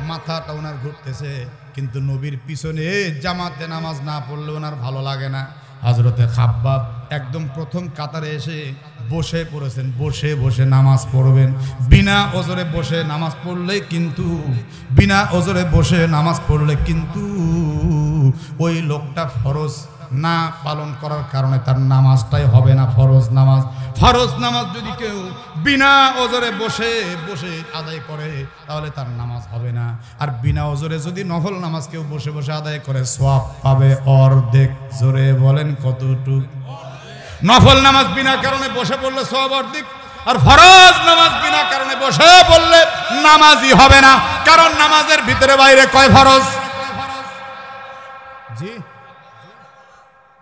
মাথাটা ওনার ঘুরতেছে, কিন্তু নবীর পিছনে জামাতে নামাজ না পড়লে ওনার ভালো লাগে না। হযরতে খাব্বাব একদম প্রথম কাতারে এসে বসে পড়েছেন, বসে বসে নামাজ পড়বেন। বিনা ওজরে বসে নামাজ পড়লে কিন্তু ওই লোকটা ফরজ না পালন করার কারণে তার নামাজটাই হবে না ফরজ নামাজ যদি কেউ বিনা ওজরে বসে বসে আদায় করে তাহলে তার নামাজ হবে না। আর বিনা ওজরে যদি নফল নামাজ কেউ বসে বসে আদায় করে সওয়াব পাবে অর্ধেক। জোরে বলেন কতটুকু? নফল নামাজ বিনা কারণে বসে পড়লে সওয়াব অর্ধেক, আর ফরজ নামাজ বিনা কারণে বসে পড়লে নামাজই হবে না। কারণ নামাজের ভিতরে বাইরে কয় ফরজ? জি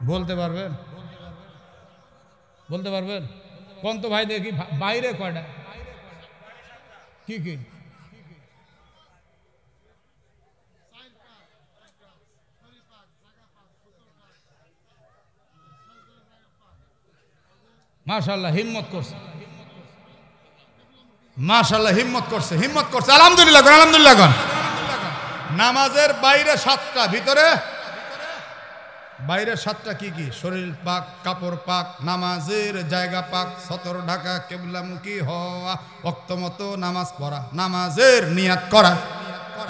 বলতে পারবেন? কোন তো ভাই দেখি বাইরে কয়টা? কি কি? মাশাআল্লাহ হিম্মত করছে, আলহামদুলিল্লাহ। নামাজের বাইরে 7টা, ভিতরে বাইরে 7টা। কি কি? শরীর পাক, কাপড় পাক, নামাজের জায়গা পাক, সতর ঢাকা, কিবলামুখী হওয়া, ওয়াক্তমতো নামাজ পড়া, নামাজের নিয়াত করা।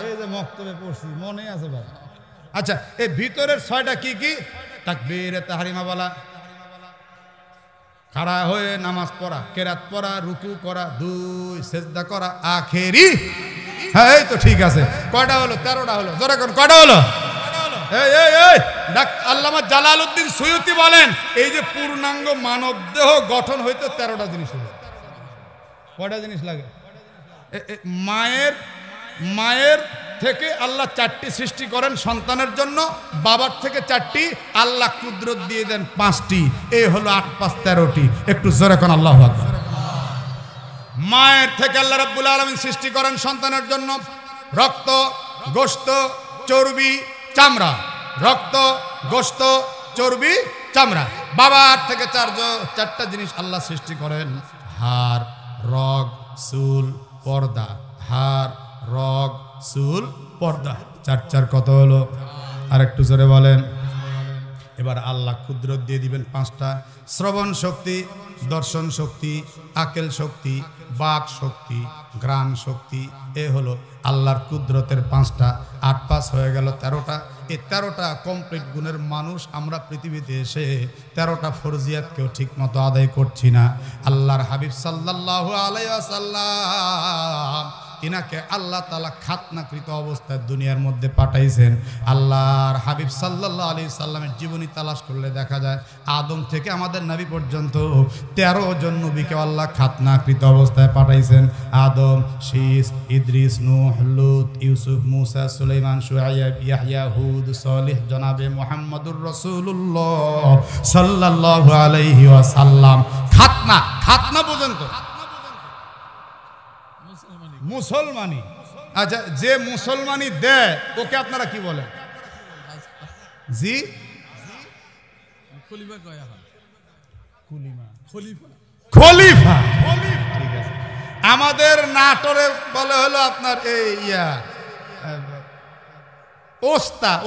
এই যে মক্তবে পড়ছি মনে আছে ভাই? আচ্ছা, এই ভিতরের 6টা কি কি? তাকবীরে তাহরিমা বলা, খাড়া হয়ে নামাজ পড়া, কেরাত পড়া, রুকু করা, 2 সেজদা করা, আখেরি। হ্যাঁ এই তো ঠিক আছে। কয়টা হলো? 13টা হলো। জোরে কোন কয়টা হলো? আল্লামা জালালউদ্দিন সুয়ুতি বলেন এই যে পূর্ণাঙ্গ মানব দেহ গঠন হইতে 13টা জিনিস লাগে। কয়টা জিনিস লাগে? মায়ের থেকে আল্লাহ 4টি সৃষ্টি করেন সন্তানের জন্য, বাবার থেকে 4টি, আল্লাহ কুদরত দিয়ে দেন 5টি। এই হলো 8 5 13টি। একটু জোরে কোন আল্লাহু আকবার। মায়ের থেকে আল্লাহ রাব্বুল আলামিন সৃষ্টি করেন সন্তানের জন্য রক্ত, গোশত, চর্বি, চামড়া। রক্ত, গোশত, চর্বি, চামড়া। বাবার থেকে 4টা জিনিস আল্লাহ সৃষ্টি করেন, হাড়, রগ, চুল, পর্দা। হাড়, রগ, চুল, পর্দা। 4 কত হলো? আর একটু জোরে বলেন। এবার আল্লাহ কুদরত দিয়ে দিবেন 5টা, শ্রবণ শক্তি, দর্শন শক্তি, আকেল শক্তি, বাক শক্তি, ঘ্রাণ শক্তি। এ হলো আল্লাহর কুদরতের 5টা। 8 5 হয়ে গেল 13টা। এই 13টা কমপ্লিট গুণের মানুষ আমরা পৃথিবীতে এসে 13টা ফরজিয়াতকেও ঠিক মতো আদায় করছি না। আল্লাহর হাবিব সাল্লাল্লাহু আলাইহি ওয়াসাল্লাম ইনাকে আল্লাহ তাআলা খাতনাকৃত অবস্থায় দুনিয়ার মধ্যে পাঠাইছেন। আল্লাহর হাবিব সাল্লাল্লাহু আলাইহি সাল্লামের জীবনী তালাশ করলে দেখা যায় আদম থেকে আমাদের নবী পর্যন্ত 13 জন নবীকে আল্লাহ খাতনাকৃত অবস্থায় পাঠাইছেন। আদম, শীস, ইদ্রিস, নূহ, লূত, ইউসুফ, মুসা, সুলাইমান, শুআয়ব, ইয়াহইয়া, হুদ, সালেহ, জনাবে মুহাম্মদুর রাসূলুল্লাহ সাল্লাল্লাহু আলাইহি ওয়াসাল্লাম। খাতনা পর্যন্ত মুসলমানি। আচ্ছা, যে মুসলমানি দেয় ওকে আপনারা কি বলেন? জি খলিফা। ঠিক আছে। আমাদের নাটোরে বলে হলো আপনার এই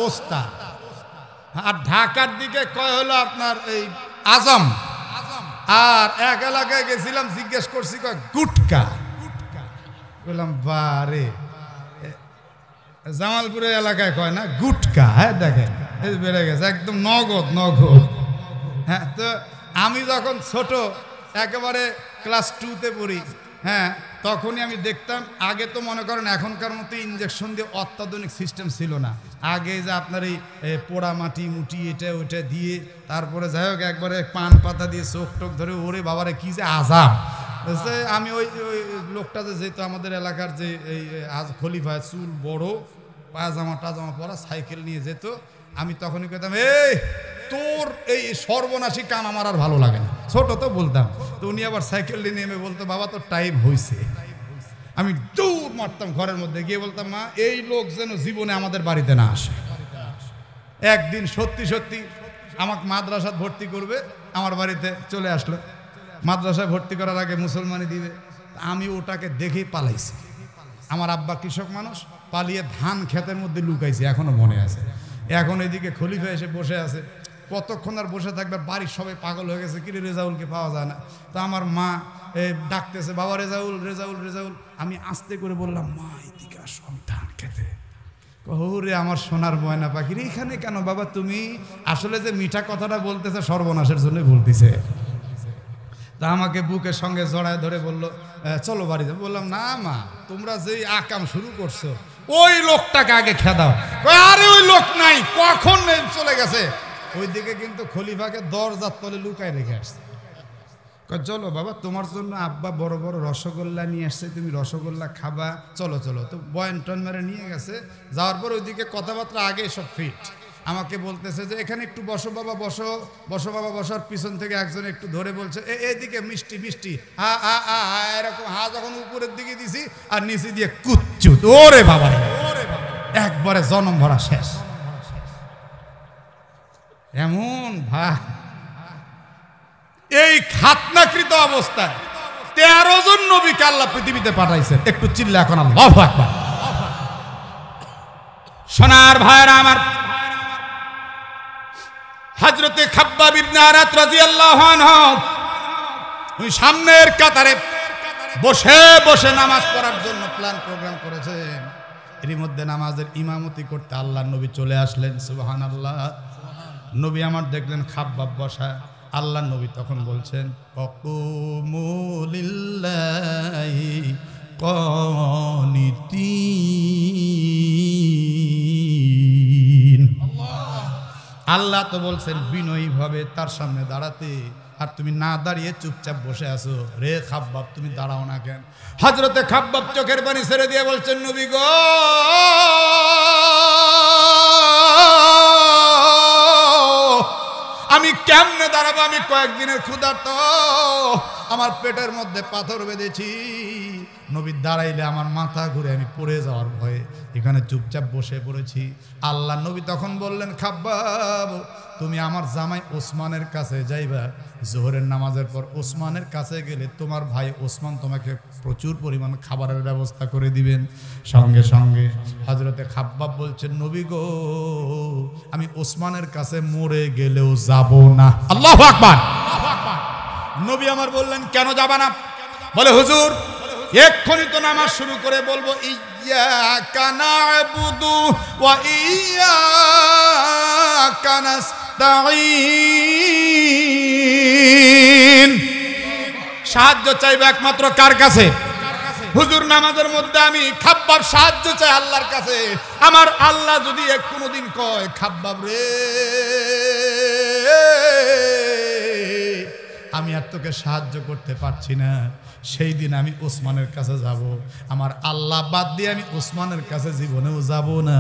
ওস্তা। আর ঢাকার দিকে কয় হলো আপনার এই আজম। আর এক এলাকায় গেছিলাম, জিজ্ঞেস করছি কয় গুটকা। বললাম বারে, জামালপুরের এলাকায় কয় না গুটকা। হ্যাঁ দেখেন বেড়ে গেছে একদম নগদ। হ্যাঁ, তো আমি যখন ছোট একেবারে ক্লাস 2তে পড়ি, হ্যাঁ তখনই আমি দেখতাম। আগে তো মনে করেন এখনকার মতো ইঞ্জেকশন দিয়ে অত্যাধুনিক সিস্টেম ছিল না। আগে যে আপনার এই পোড়া মাটি মুটি এটা ওইটা দিয়ে, তারপরে যাই হোক একবারে পান পাতা দিয়ে চোখ টোক ধরে, ওরে বাবারে কি যে আজাব। আমি ওই লোকটা যে যেত আমাদের এলাকার যে এই খলিফা, চুল বড়, পায়জামা টাজামা পরা, সাইকেল নিয়ে যেত। আমি তখনই কইতাম এই তোর এই সর্বনাশী কাম আমার আর ভালো লাগে না। ছোট তো বলতাম, তো উনি আবার সাইকেল নিয়ে নেমে বলতো বাবা তোর টাইম হয়েছে। আমি দৌড় মারতাম ঘরের মধ্যে গিয়ে, বলতাম মা এই লোক যেন জীবনে আমাদের বাড়িতে না আসে। একদিন সত্যি আমাকে মাদ্রাসাত ভর্তি করবে, আমার বাড়িতে চলে আসলো। মাদ্রাসায় ভর্তি করার আগে মুসলমানি দিবে, আমি ওটাকে দেখেই পালাইছি। আমার আব্বা কৃষক মানুষ, পালিয়ে ধান ক্ষেতের মধ্যে লুকাইছি, এখনো মনে আছে। এখন এদিকে খলিফা এসে বসে আছে, কতক্ষণ আর বসে থাকবে, বাড়ির সবাই পাগল হয়ে গেছে, কিরে রেজাউলকে পাওয়া যায় না। তা আমার মা ডাকতেছে, বাবা রেজাউল রেজাউল রেজাউল। আমি আস্তে করে বললাম, মা এদিকে আসো, আমি ধান খেতে। ওরে আমার সোনার ময়না পাখি, এখানে কেন বাবা তুমি? আসলে যে মিঠা কথাটা বলতেছে সর্বনাশের জন্য বলতেছে। তা আমাকে বুকের সঙ্গে জড়ায় ধরে বললো, চলো বাড়িতে। বললাম, না মা, তোমরা যেই আকাম শুরু করছো ওই লোকটাকে আগে খেদাও। আরে ওই লোক নাই, কখন চলে গেছে। ওইদিকে কিন্তু খলিফাকে দরজার তলে লুকায় রেখে আসছে। চলো বাবা, তোমার জন্য আব্বা বড় বড় রসগোল্লা নিয়ে আসছে, তুমি রসগোল্লা খাবা, চলো চলো। তো বয়ান টন মেরে নিয়ে গেছে। যাওয়ার পর ওইদিকে কথাবার্তা আগে সব ফিট। আমাকে বলতেছে যে এখানে একটু বসো বাবা, বসো বসো বাবা, বসার পিছন থেকে একজন একটু ধরে বলছে, এদিকে মিষ্টি মিষ্টি, হা হা হা হা, এরকম হা যখন উপরের দিকে দিছি আর নিচে দিয়ে কুচ্চুত। ওরে বাবা, একবারে জনম ভরা শেষ। এমন ভাগ এই খাতনাকৃত অবস্থায় 13 জন নবীকে আল্লাহ পৃথিবীতে পাঠাইছেন। একটু চিল্লা এখন আল্লাহু আকবার। সোনার ভাইরা আমার, হযরতে খাব্বাব ইবনে আরাত রাদিয়াল্লাহু আনহু ওই সামনের কাতারে বসে বসে নামাজ পড়ার জন্য প্ল্যান প্রোগ্রাম করেছেন। এর মধ্যে নামাজের ইমামতি করতে আল্লাহর নবী চলে আসলেন। সুবহানাল্লাহ। নবী আমার দেখলেন খাব্বাব বসা। আল্লাহর নবী তখন বলছেন, অকুমু লিল্লাহি কানিতিন। আল্লাহ তো বলছেন বিনয়ী ভাবে তার সামনে দাঁড়াতে, আর তুমি না দাঁড়িয়ে চুপচাপ বসে আছো। রে খাব্বাব, তুমি দাঁড়াও না কেন? হযরতে খাব্বাব চোখের পানি ছেড়ে দিয়ে বলছেন, নবী গো, আমি কেমনে দাঁড়াবো? আমি কয়েকদিনের ক্ষুধার্ত, আমার পেটের মধ্যে পাথর বেঁধেছি। নবী দাঁড়াইলে আমার মাথা ঘুরে আমি পড়ে যাওয়ার ভয়ে এখানে চুপচাপ বসে পড়েছি। আল্লাহ নবী তখন বললেন, খাব্বাব, তুমি আমার জামাই ওসমানের কাছে যাইবা। জোহরের নামাজের পর ওসমানের কাছে গেলে তোমার ভাই ওসমান তোমাকে প্রচুর পরিমাণ খাবারের ব্যবস্থা করে দিবেন। সঙ্গে সঙ্গে হযরতে খাব্বাব বলছেন, নবী গো, আমি ওসমানের কাছে মরে গেলেও যাব না। আল্লাহু আকবার। নবী আমার বললেন, কেন যাবা না? বলে, হুজুর, এক্ষুনি তো নামাজ শুরু করে বলবো, ইয়্যাকা না'বুদু ওয়া ইয়্যাকা নাস্তাঈন। সাহায্য চাইবে একমাত্র কার কাছে? হুজুর, নামাজের মধ্যে আমি খাব্বাব সাহায্য চাই আল্লাহর কাছে। আমার আল্লাহ যদি কোনোদিন কয়, খাব্বাব রে, আমি আর তোকে সাহায্য করতে পারছি না, সেই দিন আমি ওসমানের কাছে যাব। আমার আল্লাহ বাদ দিয়ে আমি ওসমানের কাছে জীবনেও যাব না।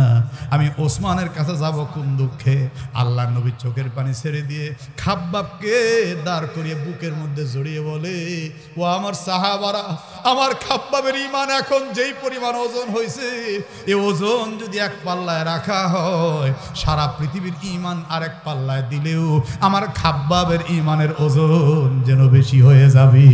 আমি ওসমানের কাছে যাব কোন দুঃখে? আল্লাহ নবী চোখের পানি ছেড়ে দিয়ে খাব্বাবকে দাঁড় করিয়ে বুকের মধ্যে জড়িয়ে বলে, ও আমার সাহাবারা, আমার খাব্বাবের ঈমান এখন যেই পরিমাণ ওজন হয়েছে, এ ওজন যদি এক পাল্লায় রাখা হয়, সারা পৃথিবীর ঈমান আরেক পাল্লায় দিলেও আমার খাব্বাবের ঈমানের ওজন যেন বেশি হয়ে যাবে।